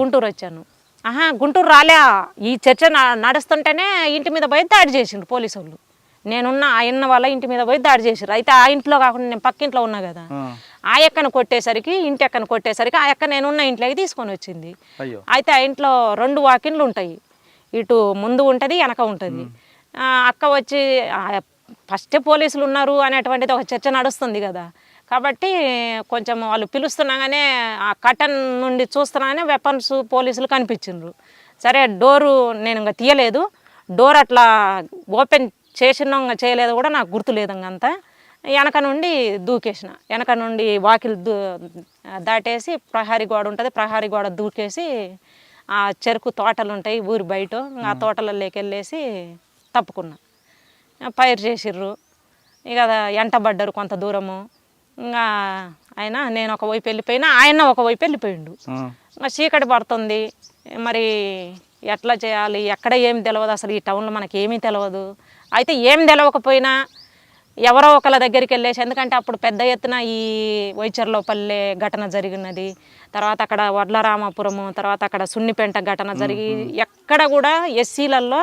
గుంటూరు వచ్చాను. గుంటూరు రాలే, ఈ చర్చ నడుస్తుంటేనే ఇంటి మీద పోయి దాడి చేసిండ్రు పోలీసు వాళ్ళు. నేనున్న ఆయన వాళ్ళ ఇంటి మీద పోయి దాడి చేసారు. అయితే ఆ ఇంట్లో కాకుండా నేను పక్కింట్లో ఉన్నా కదా, ఆ ఎక్కను కొట్టేసరికి ఆ ఎక్క నేనున్న ఇంట్లోకి తీసుకొని వచ్చింది. అయితే ఆ ఇంట్లో 2 వాకిన్లు ఉంటాయి, ఇటు ముందు ఉంటుంది వెనక ఉంటుంది. అక్క వచ్చి ఫస్టే పోలీసులు ఉన్నారు అనేటువంటిది ఒక చర్చ నడుస్తుంది కదా, కాబట్టి కొంచెం వాళ్ళు పిలుస్తున్నాగానే ఆ కటన్ నుండి చూస్తున్నాగానే వెపన్స్ పోలీసులు కనిపించిండ్రు. సరే డోరు నేను ఇంకా తీయలేదు, డోర్ అట్లా ఓపెన్ చేసినా చేయలేదు కూడా నాకు గుర్తులేదు. ఇంకంతా వెనక నుండి దూకేసిన, వెనక నుండి వాకిలి దాటేసి ప్రహారీ గోడ ఉంటుంది, ప్రహారీ గోడ దూకేసి ఆ చెరుకు తోటలు ఉంటాయి ఊరి బయట, ఆ తోటలలోకి వెళ్ళేసి తప్పుకున్నా. పైరు చేసిర్రు, ఇక ఎంటబడ్డారు కొంత దూరము. ఇంకా ఆయన నేను ఒకవైపు వెళ్ళిపోయినా, ఆయన ఒకవైపు వెళ్ళిపోయిండు. ఇంకా చీకటి పడుతుంది, మరి ఎట్లా చేయాలి, ఎక్కడ ఏమి తెలియదు, అసలు ఈ టౌన్లో మనకి ఏమీ తెలియదు. అయితే ఏం తెలియకపోయినా ఎవరో ఒకళ్ళ దగ్గరికి వెళ్ళేసి, ఎందుకంటే అప్పుడు పెద్ద ఎత్తున ఈ వైచర్లోపల్లె ఘటన జరిగినది, తర్వాత అక్కడ వడ్లరామాపురము, తర్వాత అక్కడ సున్నిపెంట ఘటన జరిగి ఎక్కడ కూడా ఎస్సీలలో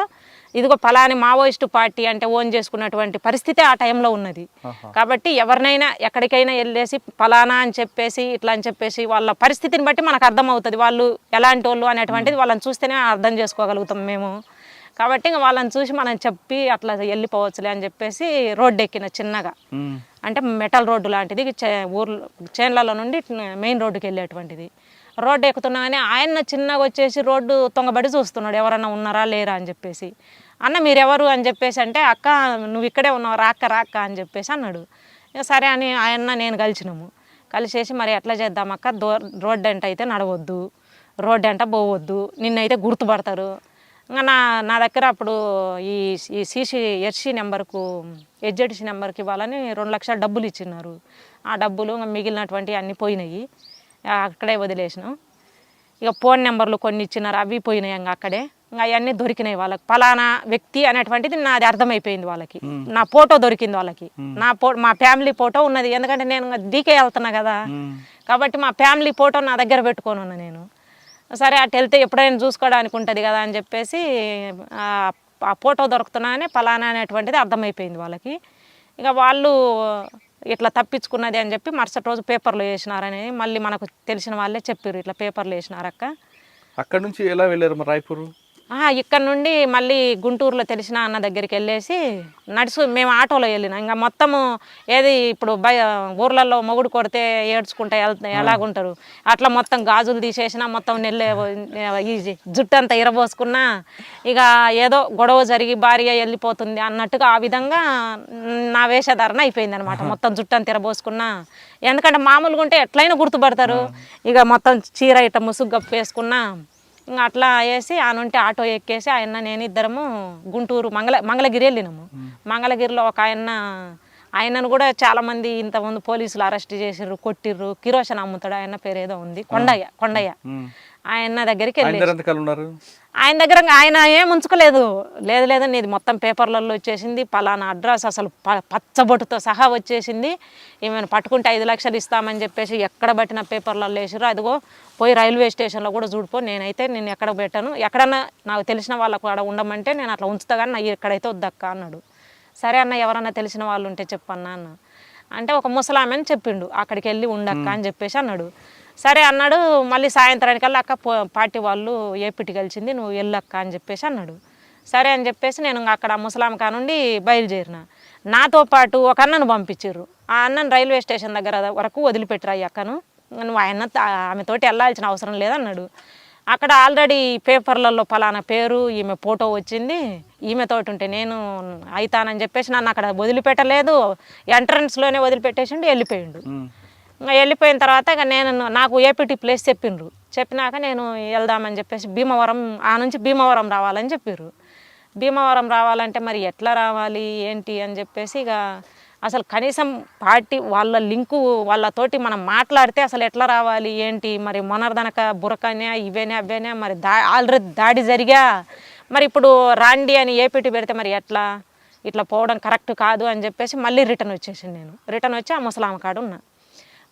ఇదిగో ఫలాని మావోయిస్టు పార్టీ అంటే ఓన్ చేసుకున్నటువంటి పరిస్థితి ఆ టైంలో ఉన్నది. కాబట్టి ఎవరినైనా ఎక్కడికైనా వెళ్ళేసి ఫలానా అని చెప్పేసి ఇట్లా అని చెప్పేసి వాళ్ళ పరిస్థితిని బట్టి మనకు అర్థమవుతుంది వాళ్ళు ఎలాంటి వాళ్ళు అనేటువంటిది, వాళ్ళని చూస్తేనే అర్థం చేసుకోగలుగుతాం మేము. కాబట్టి ఇంకా వాళ్ళని చూసి మనం చెప్పి అట్లా వెళ్ళిపోవచ్చులే అని చెప్పేసి రోడ్డు ఎక్కిన చిన్నగా, అంటే మెటల్ రోడ్డు లాంటిది, ఊర్లో చేన్లలో నుండి మెయిన్ రోడ్డుకి వెళ్ళేటువంటిది. రోడ్డు ఎక్కుతున్నాగానే ఆయన చిన్నగా వచ్చేసి రోడ్డు తొంగబడి చూస్తున్నాడు ఎవరన్నా ఉన్నారా లేరా అని చెప్పేసి. అన్న మీరెవరు అని చెప్పేసి అంటే, అక్క నువ్వు ఇక్కడే ఉన్నావు రాక్క అని చెప్పేసి అన్నాడు. ఇక సరే అని ఆయన నేను కలిసినాము. కలిసేసి మరి ఎట్లా చేద్దాం అక్క, రోడ్డు అంట అయితే నడవద్దు, రోడ్డు అంట పోవద్దు, నిన్నైతే గుర్తుపడతారు. ఇంకా నా దగ్గర అప్పుడు ఈ ఎస్సీ నెంబర్కు హెచ్జెడ్సీ నెంబర్కి ఇవ్వాలని 2 లక్షల డబ్బులు ఇచ్చినారు. ఆ డబ్బులు మిగిలినటువంటి అన్నీ పోయినాయి, అక్కడే వదిలేసినాం. ఇక ఫోన్ నెంబర్లు కొన్ని ఇచ్చినారు, అవి పోయినాయి. ఇంకా అక్కడే ఇంకా అవన్నీ దొరికినాయి వాళ్ళకి. ఫలానా వ్యక్తి అనేటువంటిది నాది అర్థమైపోయింది వాళ్ళకి. నా ఫోటో దొరికింది వాళ్ళకి, మా ఫ్యామిలీ ఫోటో ఉన్నది. ఎందుకంటే నేను డీకే వెళ్తున్నా కదా, కాబట్టి మా ఫ్యామిలీ ఫోటో నా దగ్గర పెట్టుకొని ఉన్నా నేను. సరే అటు వెళ్తే ఎప్పుడైనా చూసుకోవడానికి ఉంటుంది కదా అని చెప్పేసి ఆ ఫోటో దొరుకుతున్నానే ఫలానా అనేటువంటిది అర్థమైపోయింది వాళ్ళకి. ఇక వాళ్ళు ఇట్లా తప్పించుకున్నది అని చెప్పి మరుసటి రోజు పేపర్లో వేసినారని మళ్ళీ మనకు తెలిసిన వాళ్ళే చెప్పారు, ఇట్లా పేపర్లో వేసినారక్క.
అక్కడ నుంచి ఎలా వెళ్ళారు మరి రాయపూర్?
ఇక్కడ నుండి మళ్ళీ గుంటూరులో తెలిసిన అన్న దగ్గరికి వెళ్ళేసి మేము ఆటోలో వెళ్ళినాం. ఇంకా మొత్తము ఏది ఇప్పుడు ఊర్లలో మొగుడు కొడితే ఏడ్చుకుంటా ఎలాగుంటారు అట్లా మొత్తం గాజులు తీసేసిన, మొత్తం ఈ జుట్టు అంతా ఇరబోసుకున్నా, ఇక ఏదో గొడవ జరిగి భార్య వెళ్ళిపోతుంది అన్నట్టుగా ఆ విధంగా నా వేషధారణ అయిపోయింది అనమాట. మొత్తం జుట్టు అంతా ఇరబోసుకున్నా, ఎందుకంటే మామూలుగా ఉంటే ఎట్లయినా గుర్తుపడతారు. ఇక మొత్తం చీర ఇట్ట ముసుగు వేసుకున్నా, ఇంకా అట్లా వేసి ఆ నుండి ఆటో ఎక్కేసి ఆయన నేను ఇద్దరము గుంటూరు మంగళగిరి వెళ్ళినాము. మంగళగిరిలో ఒక ఆయనను కూడా చాలామంది ఇంతకుముందు పోలీసులు అరెస్ట్ చేసిర్రు, కొట్టిర్రు. కిరోషన్ అమ్ముతాడు, ఆయన పేరు ఏదో ఉంది, కొండయ్య. ఆయన దగ్గరికి వెళ్ళి ఆయన దగ్గర ఆయన ఏం ఉంచుకోలేదు. లేదు నీది మొత్తం పేపర్లలో వచ్చేసింది, పలానా అడ్రస్ అసలు పచ్చబొట్టుతో సహా వచ్చేసింది, ఏమైనా పట్టుకుంటే 5 లక్షలు ఇస్తామని చెప్పేసి ఎక్కడ పట్టిన పేపర్లలో వేసారు. అదిగో పోయి రైల్వే స్టేషన్లో కూడా చూడిపో, నేను ఎక్కడ పెట్టాను, ఎక్కడన్నా నాకు తెలిసిన వాళ్ళకు అక్కడ ఉండమంటే నేను అట్లా ఉంచుతా కానీ నా ఎక్కడైతే వద్దక్క అన్నాడు. సరే అన్న ఎవరన్నా తెలిసిన వాళ్ళు ఉంటే చెప్పన్నా అన్న అంటే, ఒక ముసలామెని చెప్పిండు, అక్కడికి వెళ్ళి ఉండక్క అని చెప్పేసి అన్నాడు. సరే అన్నాడు. మళ్ళీ సాయంత్రానికల్లా అక్క పార్టీ వాళ్ళు ఏపీటీ కలిసింది, నువ్వు వెళ్ళక్క అని చెప్పేసి అన్నాడు. సరే అని చెప్పేసి నేను అక్కడ ముసలాం కానుండి బయలుదేరిన. నాతో పాటు ఒక అన్నను పంపించారు. ఆ అన్నను రైల్వే స్టేషన్ దగ్గర వరకు వదిలిపెట్టరా ఈ అక్కను, నువ్వు ఆమెతోటి వెళ్ళాల్సిన అవసరం లేదన్నాడు. అక్కడ ఆల్రెడీ పేపర్లలో ఫలానా పేరు ఈమె ఫోటో వచ్చింది, ఈమెతోటి ఉంటే నేను అవుతానని చెప్పేసి నన్ను అక్కడ వదిలిపెట్టలేదు, ఎంట్రన్స్లోనే వదిలిపెట్టేసిండు, వెళ్ళిపోయిండు. ఇంకా వెళ్ళిపోయిన తర్వాత ఇక నాకు ఏపీటీ ప్లేస్ చెప్పినాక నేను వెళ్దామని చెప్పేసి ఆ నుంచి భీమవరం రావాలని చెప్పారు. భీమవరం రావాలంటే మరి ఎట్లా రావాలి ఏంటి అని చెప్పేసి ఇక అసలు కనీసం పార్టీ వాళ్ళ లింకు వాళ్ళతోటి మనం మాట్లాడితే అసలు ఎట్లా రావాలి ఏంటి, మరి మొనర్దనక బురకనే ఇవేనే అవేనే, మరి ఆల్రెడీ దాడి జరిగా, మరి ఇప్పుడు రాండి అని ఏపీటీ పెడితే మరి ఇట్లా పోవడం కరెక్ట్ కాదు అని చెప్పేసి మళ్ళీ రిటర్న్ వచ్చేసి రిటర్న్ వచ్చి ఆ ముసలామ కాడ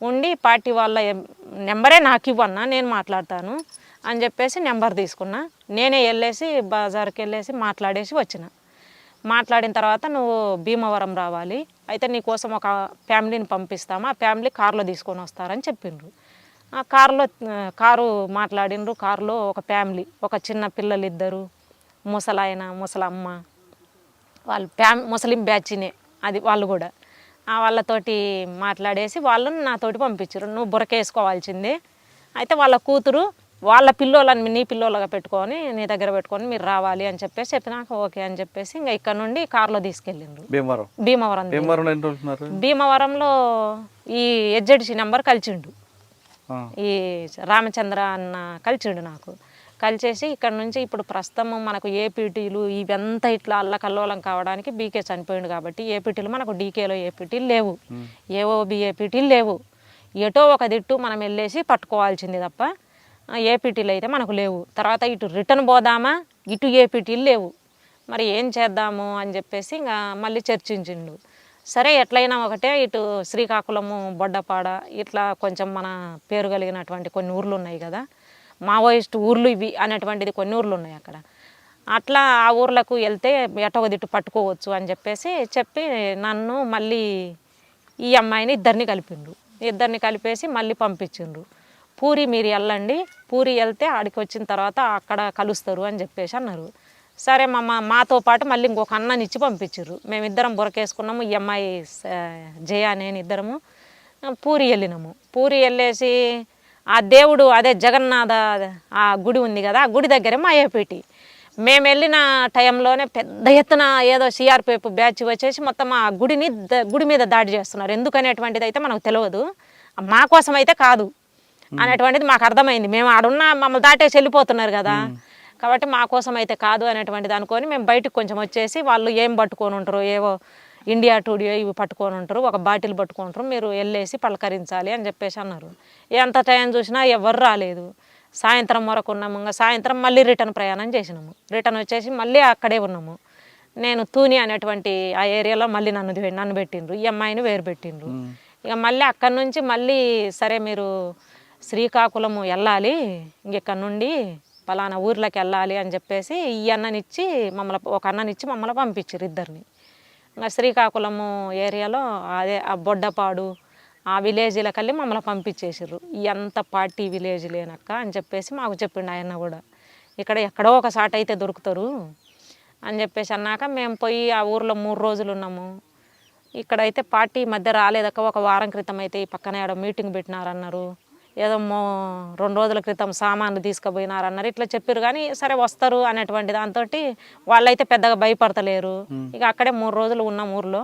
ఉండి పార్టీ వాళ్ళ నెంబరే నాకు ఇవ్వన్నా నేను మాట్లాడతాను అని చెప్పేసి నెంబర్ తీసుకున్నా. నేనే వెళ్ళేసి బజార్కి వెళ్ళేసి మాట్లాడేసి మాట్లాడిన తర్వాత నువ్వు భీమవరం రావాలి, అయితే నీకోసం ఒక ఫ్యామిలీని పంపిస్తాము, ఆ ఫ్యామిలీ కారులో తీసుకొని వస్తారని చెప్పిండ్రు. ఆ కారు మాట్లాడిండ్రు. కారులో ఒక ఫ్యామిలీ, ఒక చిన్న పిల్లలు 2, ముసలాయన ముసలమ్మ, వాళ్ళు ముస్లిం బ్యాచ్నే అది వాళ్ళు కూడా. వాళ్ళతోటి మాట్లాడేసి వాళ్ళని నాతోటి పంపించారు. నువ్వు బురకేసుకోవాల్సిందే, అయితే వాళ్ళ కూతురు వాళ్ళ పిల్లోళ్ళని నీ పిల్లోళ్ళగా పెట్టుకొని నీ దగ్గర పెట్టుకొని మీరు రావాలి అని చెప్పేసి చెప్పినాక ఓకే అని చెప్పేసి ఇంకా ఇక్కడ నుండి కారులో తీసుకెళ్ళిండ్రు భీమవరం భీమవరంలో ఈ HZC నెంబర్ కలిసిండు, ఈ రామచంద్ర అన్న కలిసిండు నాకు. కలిసేసి ఇక్కడ నుంచి ఇప్పుడు ప్రస్తుతం మనకు ఏపీటీలు ఇవంతా ఇట్లా అల్లకల్లోలం కావడానికి బీకే చనిపోయిండు కాబట్టి ఏపీటీలు మనకు డీకేలో ఏపీటీలు లేవు, ఏఓబి ఏపీటీలు లేవు. ఎటో ఒక దిట్టు మనం వెళ్ళేసి పట్టుకోవాల్సింది తప్ప ఏపీటీలు అయితే మనకు లేవు. తర్వాత ఇటు రిటర్న్ పోదామా, ఇటు ఏపీటీలు లేవు, మరి ఏం చేద్దాము అని చెప్పేసి ఇంకా మళ్ళీ చర్చించిండు. సరే ఎట్లయినా ఒకటే ఇటు శ్రీకాకుళము బొడ్డపాడ ఇట్లా కొంచెం మన పేరు కలిగినటువంటి కొన్ని ఊర్లు ఉన్నాయి కదా, మావోయిస్ట్ ఊర్లు ఇవి అనేటువంటిది కొన్ని ఊర్లు ఉన్నాయి అక్కడ. అట్లా ఆ ఊర్లకు వెళ్తే ఎటొక దిట్టు పట్టుకోవచ్చు అని చెప్పేసి చెప్పి నన్ను మళ్ళీ ఈ అమ్మాయిని ఇద్దరిని కలిపేసి మళ్ళీ పంపించిండ్రు. పూరి మీరు వెళ్ళండి, పూరి వెళ్తే ఆడికి వచ్చిన తర్వాత అక్కడ కలుస్తారు అని చెప్పేసి అన్నారు. సరే మాతో పాటు మళ్ళీ ఇంకొక అన్ననిచ్చి పంపించారు. మేమిద్దరం బురకేసుకున్నాము, ఈ అమ్మాయి జయ నేను ఇద్దరము పూరి వెళ్ళినాము. పూరి వెళ్ళేసి ఆ దేవుడు అదే జగన్నాథ ఆ గుడి ఉంది కదా, ఆ గుడి దగ్గరే మా ఏపీటీ. మేము వెళ్ళిన టైంలోనే పెద్ద ఎత్తున ఏదో సిఆర్పిఎఫ్ బ్యాచ్ వచ్చేసి మొత్తం ఆ గుడి మీద దాడి చేస్తున్నారు. ఎందుకనేటువంటిది అయితే మనకు తెలియదు, మా కోసం అయితే కాదు అనేటువంటిది మాకు అర్థమైంది. మేము ఆడున్న మమ్మల్ని దాటేసి వెళ్ళిపోతున్నారు కదా, కాబట్టి మా కోసం అయితే కాదు అనేటువంటిది అనుకొని మేము బయటకు కొంచెం వచ్చేసి వాళ్ళు ఏం పట్టుకొని ఉంటారు, ఏవో ఇండియా టుడే ఇవి పట్టుకొని ఉంటారు, ఒక బాటిల్ పట్టుకొని ఉంటారు, మీరు వెళ్ళేసి పలకరించాలి అని చెప్పేసి అన్నారు. ఎంత టైం చూసినా ఎవరు రాలేదు. సాయంత్రం వరకు ఉన్నాము. ఇంకా సాయంత్రం మళ్ళీ రిటర్న్ ప్రయాణం చేసినాము. రిటర్న్ వచ్చేసి మళ్ళీ అక్కడే ఉన్నాము. నేను తూని అనేటువంటి ఆ ఏరియాలో మళ్ళీ నన్ను పెట్టిండ్రు, ఈ అమ్మాయిని వేరు పెట్టిండ్రు. ఇక మళ్ళీ అక్కడి నుంచి మళ్ళీ సరే మీరు శ్రీకాకుళము వెళ్ళాలి, ఇంకెక్కడి నుండి పలానా ఊర్లోకి వెళ్ళాలి అని చెప్పేసి ఒక అన్ననిచ్చి మమ్మల్ని పంపించారు ఇద్దరిని. ఇంకా శ్రీకాకుళము ఏరియాలో అదే ఆ బొడ్డపాడు ఆ విలేజ్లకు వెళ్ళి మమ్మల్ని పంపించేసారు. ఎంత పార్టీ విలేజ్ లేనక్క అని చెప్పేసి మాకు చెప్పిండు ఆయన కూడా. ఇక్కడ ఎక్కడో ఒక సాట అయితే దొరుకుతారు అని చెప్పేసి అన్నాక మేము పోయి ఆ ఊర్లో 3 రోజులు ఉన్నాము. ఇక్కడైతే పార్టీ మధ్య రాలేదక్క. ఒక వారం క్రితం అయితే ఈ పక్కన ఏడో మీటింగ్ పెట్టినారన్నారు, ఏదో 2 రోజుల క్రితం సామాన్లు తీసుకుపోయినారన్నారు, ఇట్లా చెప్పారు. కానీ సరే వస్తారు అనేటువంటి దాంతో వాళ్ళైతే పెద్దగా భయపడతలేరు. ఇక అక్కడే 3 రోజులు ఉన్నాం ఊర్లో.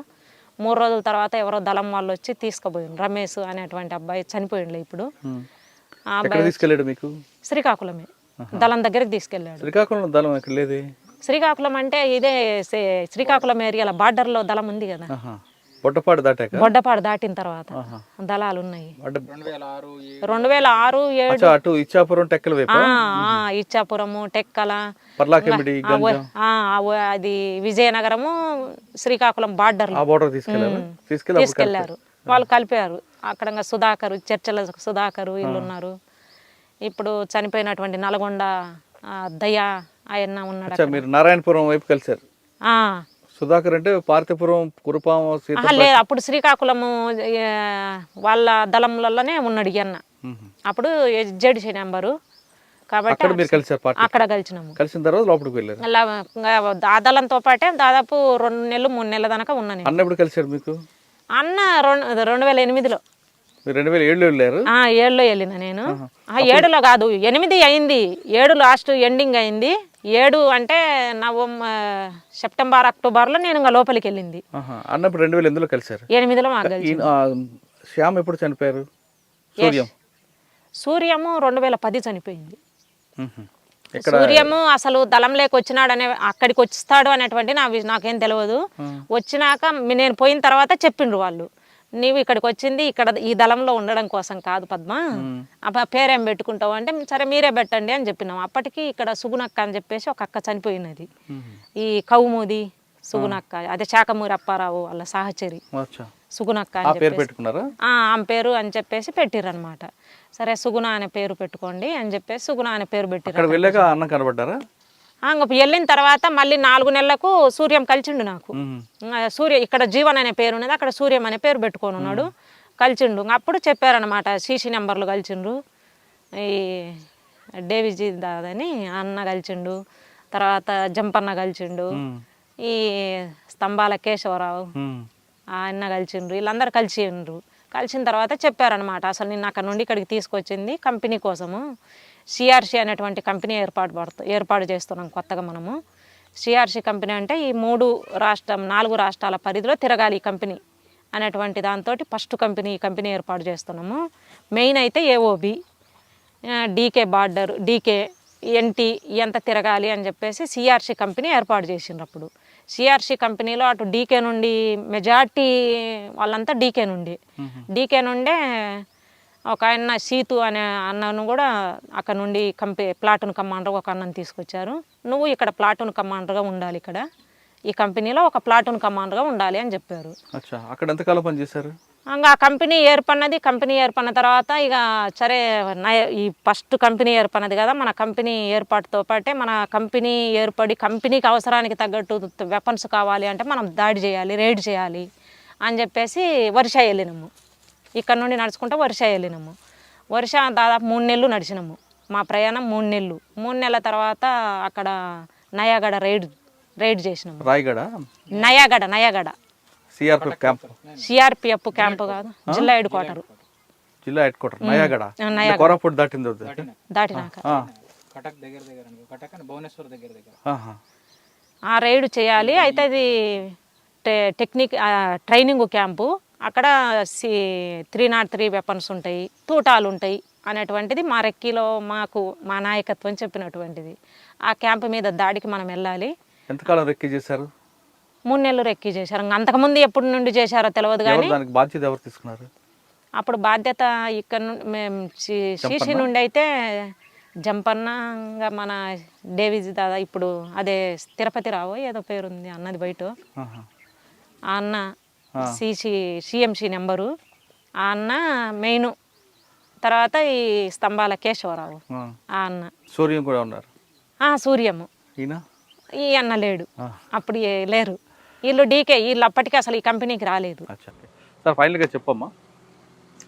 3 రోజుల తర్వాత ఎవరో దళం వాళ్ళు వచ్చి తీసుకుపోయిండు. రమేష్ అనేటువంటి అబ్బాయి చనిపోయిండు ఇప్పుడు. ఆ అబ్బాయి
మీకు
శ్రీకాకుళమే దళం దగ్గరికి తీసుకెళ్ళాడు. శ్రీకాకుళం అంటే ఇదే శ్రీకాకుళం ఏరియాలో బార్డర్లో దళం ఉంది కదా, బొడ్డపాడు దాటిన తర్వాత దళాలు ఉన్నాయి. 2006, 2007 ఇచ్చాపురము, టెక్కల, అది విజయనగరము, శ్రీకాకుళం బార్డర్ తీసుకెళ్లారు. వాళ్ళు కలిపారు. అక్కడ సుధాకరు, చర్చల సుధాకరు వీళ్ళు ఉన్నారు. ఇప్పుడు చనిపోయినటువంటి నల్గొండ దయా ఆయన ఉన్నాడు.
మీరు నారాయణపురం వైపు కలిసారు. సుధాకర్ అంటే పార్తీపురం కురుపాం
లేదు, అప్పుడు శ్రీకాకుళము వాళ్ళ దళంలలోనే ఉన్నాడు అన్న. అప్పుడు HZC నెంబరు కాబట్టి అక్కడ కలిసినాము.
కలిసిన తర్వాత లోపలికి వెళ్ళారు.
ఆ దళంతో పాటే దాదాపు 2 నెలలు 3 నెలల దాకా ఉన్నాను.
అన్న ఎప్పుడు కలిసారు మీకు?
అన్న 2008లో.
2007లో వెళ్ళారు?
7లో వెళ్ళిన నేను. 7లో కాదు, 8 అయింది. 7 లాస్ట్ ఎండింగ్ అయింది. 7 అంటే సెప్టెంబర్ అక్టోబర్లో నేను ఇంకా లోపలికి వెళ్ళింది.
అన్నప్పుడు 2008లో కలిసారు.
8లో మాకు కలిసి.
శ్యామ్ ఎప్పుడు చనిపోయారు?
సూర్యము 2010 చనిపోయింది. సూర్యము అసలు దళంలోకి వచ్చినాడు అక్కడికి వస్తాడు అనేటువంటి నాకేం తెలియదు. వచ్చినాక నేను పోయిన తర్వాత చెప్పిండ్రు వాళ్ళు, నీవు ఇక్కడికి వచ్చింది ఇక్కడ ఈ దళంలో ఉండడం కోసం కాదు పద్మ, ఆ పేరేం పెట్టుకుంటావు అంటే సరే మీరే పెట్టండి అని చెప్పినాం. అప్పటికి ఇక్కడ సుగునక్క అని చెప్పేసి ఒక అక్క చనిపోయినది, ఈ కౌముది సుగునక్క, అదే శాఖమూరి అప్పారావు వాళ్ళ సహచరి సుగునక్క అని చెప్పేసి ఆమె పేరు అని చెప్పేసి పెట్టిర్రు అనమాట. సరే సుగుణ అనే పేరు పెట్టుకోండి అని చెప్పేసి సుగుణ అనే పేరు పెట్టిర్రు. వెళ్ళిన తర్వాత మళ్ళీ 4 నెలలకు సూర్యం కలిసిండు నాకు. సూర్య ఇక్కడ జీవన్ అనే పేరు ఉన్నది, అక్కడ సూర్యం అనే పేరు పెట్టుకొని ఉన్నాడు. కలిసిండు. అప్పుడు చెప్పారనమాట, CC నెంబర్లు కలిసిండ్రు. ఈ డేవిజీ దాదని అన్న కలిసిండు, తర్వాత జంపన్న కలిసిండు, ఈ స్తంభాల కేశవరావు ఆయన కలిసిండ్రు. వీళ్ళందరూ కలిసిండ్రు. కలిసిన తర్వాత చెప్పారనమాట, అసలు నిన్న అక్కడ నుండి ఇక్కడికి తీసుకొచ్చింది కంపెనీ కోసము, సిఆర్సి అనేటువంటి కంపెనీ ఏర్పాటు చేస్తున్నాం కొత్తగా మనము. సిఆర్సి కంపెనీ అంటే ఈ 4 రాష్ట్రాల పరిధిలో తిరగాలి ఈ కంపెనీ అనేటువంటి దాంతో ఫస్ట్ ఈ కంపెనీ ఏర్పాటు చేస్తున్నాము. మెయిన్ అయితే AOB, DK border, DK, NT ఎంత తిరగాలి అని చెప్పేసి సిఆర్సి కంపెనీ ఏర్పాటు చేసిండ్రు. అప్పుడు సిఆర్సి కంపెనీలో అటు డీకే నుండి మెజార్టీ వాళ్ళంతా డీకే నుండే ఒక ఆయన సీతు అనే అన్నను కూడా అక్కడ నుండి ప్లాటూన్ కమాండర్ ఒక అన్నను తీసుకొచ్చారు. నువ్వు ఇక్కడ ప్లాటూన్ కమాండర్గా ఉండాలి, ఇక్కడ ఈ కంపెనీలో ఒక ప్లాటూన్ కమాండర్గా ఉండాలి అని చెప్పారు.
అక్కడ ఎంతకాలం పనిచేశారు?
ఇంకా కంపెనీ ఏర్పడిన తర్వాత ఇక సరే ఈ ఫస్ట్ కంపెనీ ఏర్పడినది కదా, మన కంపెనీ ఏర్పాటుతో పాటే మన కంపెనీ ఏర్పడి కంపెనీకి అవసరానికి తగ్గట్టు వెపన్స్ కావాలి అంటే మనం దాడి చేయాలి, రైడ్ చేయాలి అని చెప్పేసి వర్ష వెళ్ళినాము. ఇక్కడ నుండి నడుచుకుంటూ వర్ష వెళ్ళినాము. వర్ష దాదాపు 3 నెలలు నడిచినాము. మా ప్రయాణం 3 నెలలు. 3 నెలల తర్వాత అక్కడ నయాగడ రైడ్ చేసినాము. నయాగడ సిఆర్పిఎఫ్ క్యాంపు కాదు, జిల్లా హెడ్ క్వార్టర్ నయాగడ. దాటినాక ఆ రైడ్ చేయాలి. అయితే అది ట్రైనింగ్ క్యాంపు. అక్కడ 303 వెపన్స్ ఉంటాయి, తూటాలు ఉంటాయి అనేటువంటిది మా రెక్కీలో మా నాయకత్వం చెప్పినటువంటిది. ఆ క్యాంపు మీద దాడికి మనం వెళ్ళాలి.
ఎంతకాలం రెక్కీ చేశారు?
3 నెలలు రెక్కీ చేశారు. అంతకుముందు ఎప్పటి నుండి చేశారో తెలియదు కానీ
బాధ్యత ఎవరు తీసుకున్నారు?
అప్పుడు బాధ్యత ఇక్కడ నుండి మేము సీసీ నుండి అయితే జంపన్నగా మన డేవిజ్ దాదా, ఇప్పుడు అదే తిరుపతి రావు ఏదో పేరుంది అన్నది బయట, ఆ అన్న సిఎంసి నెంబరు, ఆ అన్న మెయిన్. తర్వాత ఈ స్తంభాల కేశవరావు, ఆ అన్న.
సూర్యం కూడా ఉన్నారు.
సూర్యము ఈ అన్న లేడు, అప్పుడు లేరు. వీళ్ళు డీకే, వీళ్ళు అప్పటికి అసలు ఈ కంపెనీకి రాలేదు.
సార్ ఫైనల్గా చెప్పమ్మా,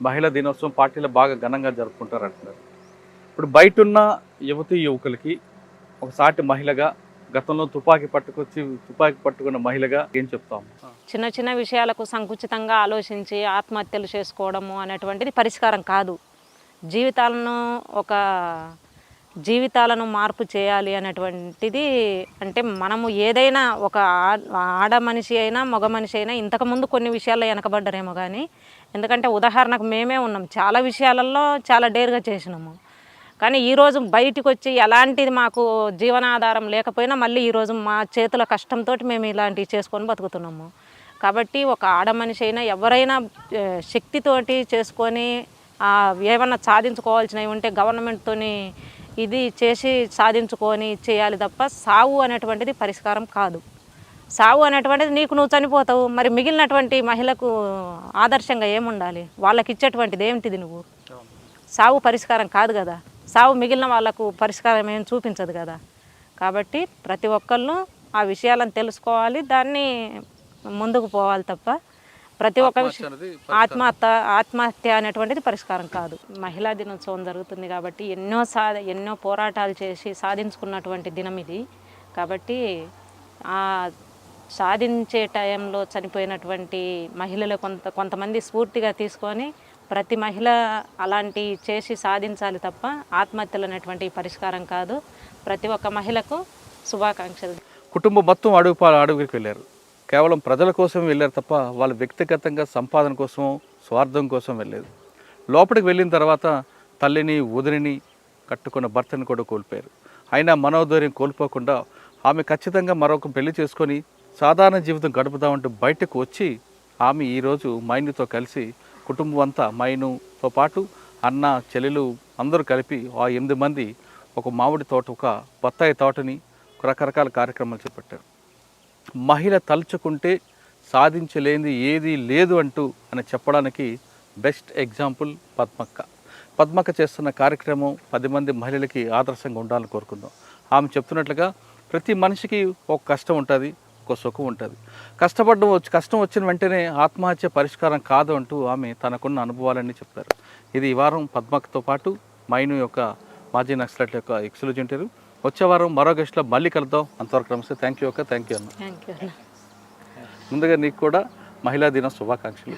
మహిళా దినోత్సవం పార్టీలో బాగా ఘనంగా జరుపుకుంటారు అంటున్నారు. ఇప్పుడు బయట ఉన్న యువకులకి ఒక సాటి మహిళగా, గతంలో తుపాకీ పట్టుకున్న మహిళగా ఏం చెప్తాము?
చిన్న చిన్న విషయాలకు సంకుచితంగా ఆలోచించి ఆత్మహత్యలు చేసుకోవడము అనేటువంటిది పరిష్కారం కాదు. జీవితాలను మార్పు చేయాలి అనేటువంటిది అంటే మనము ఏదైనా ఒక ఆడ మనిషి అయినా మగ మనిషి అయినా ఇంతకుముందు కొన్ని విషయాల్లో వెనకబడ్డారేమో కానీ, ఎందుకంటే ఉదాహరణకు మేమే ఉన్నాం, చాలా విషయాలలో చాలా డేర్గా చేసినాము. కానీ ఈరోజు బయటికి వచ్చి ఎలాంటిది మాకు జీవనాధారం లేకపోయినా మళ్ళీ ఈరోజు మా చేతుల కష్టంతో మేము ఇలాంటివి చేసుకొని బతుకుతున్నాము. కాబట్టి ఒక ఆడ మనిషి అయినా ఎవరైనా శక్తితోటి చేసుకొని ఏమన్నా సాధించుకోవాల్సినవి ఉంటే గవర్నమెంట్తోని ఇది చేసి సాధించుకొని చేయాలి తప్ప సావు అనేటువంటిది పరిష్కారం కాదు. సావు అనేటువంటిది నువ్వు చనిపోతావు, మరి మిగిలినటువంటి మహిళకు ఆదర్శంగా ఏముండాలి? వాళ్ళకి ఇచ్చేటువంటిది ఏమిటిది? నువ్వు సావు పరిష్కారం కాదు కదా, సావు మిగిలిన వాళ్ళకు పరిష్కారం ఏం చూపించదు కదా. కాబట్టి ప్రతి ఒక్కళ్ళు ఆ విషయాలను తెలుసుకోవాలి, దాన్ని ముందుకు పోవాలి తప్ప ప్రతి ఒక్క ఆత్మహత్య అనేటువంటిది పరిష్కారం కాదు. మహిళా దినోత్సవం జరుగుతుంది కాబట్టి ఎన్నో పోరాటాలు చేసి సాధించుకున్నటువంటి దినం ఇది. కాబట్టి సాధించే టైంలో చనిపోయినటువంటి మహిళలు కొంతమంది స్ఫూర్తిగా తీసుకొని ప్రతి మహిళ అలాంటి చేసి సాధించాలి తప్ప ఆత్మహత్యలు అనేటువంటి పరిష్కారం కాదు. ప్రతి ఒక్క మహిళకు శుభాకాంక్షలు.
కుటుంబం మొత్తం అడుగుకి వెళ్ళారు, కేవలం ప్రజల కోసం వెళ్ళారు తప్ప వాళ్ళు వ్యక్తిగతంగా సంపాదన కోసం, స్వార్థం కోసం వెళ్ళలేదు. లోపలికి వెళ్ళిన తర్వాత తల్లిని, వదిలిని, కట్టుకున్న భర్తని కూడా కోల్పోయారు. అయినా మనోధైర్యం కోల్పోకుండా ఆమె ఖచ్చితంగా మరొక పెళ్లి చేసుకొని సాధారణ జీవితం గడుపుదామంటూ బయటకు వచ్చి ఆమె ఈరోజు మైనుతో కలిసి కుటుంబం అంతా, మైనుతో పాటు అన్న, చెల్లెలు అందరూ కలిపి ఆ 8 మంది ఒక మామిడి తోట, ఒక బత్తాయి తోటని రకరకాల కార్యక్రమాలు చేపట్టారు. మహిళ తలుచుకుంటే సాధించలేనిది ఏది లేదు అంటూ అని చెప్పడానికి బెస్ట్ ఎగ్జాంపుల్ పద్మక్క చేస్తున్న కార్యక్రమం 10 మంది మహిళలకి ఆదర్శంగా ఉండాలని కోరుకుందాం. ఆమె చెప్తున్నట్లుగా ప్రతి మనిషికి ఒక కష్టం ఉంటుంది, ఒక సుఖం ఉంటుంది. కష్టం వచ్చిన వెంటనే ఆత్మహత్య పరిష్కారం కాదు అంటూ ఆమె తనకున్న అనుభవాలన్నీ చెప్పారు. ఇది ఈ వారం పద్మక్కతో పాటు మైను యొక్క మాజీ నక్సలైట్ల యొక్క ఎక్స్క్లూజివ్ ఇంటర్వ్యూ. వచ్చే వారం మరో గెస్ట్లో మళ్ళీ కలుద్దాం. అంతవరకు నమస్తే. థ్యాంక్ యూ అన్న. ముందుగా నీకు కూడా మహిళా దిన శుభాకాంక్షలు.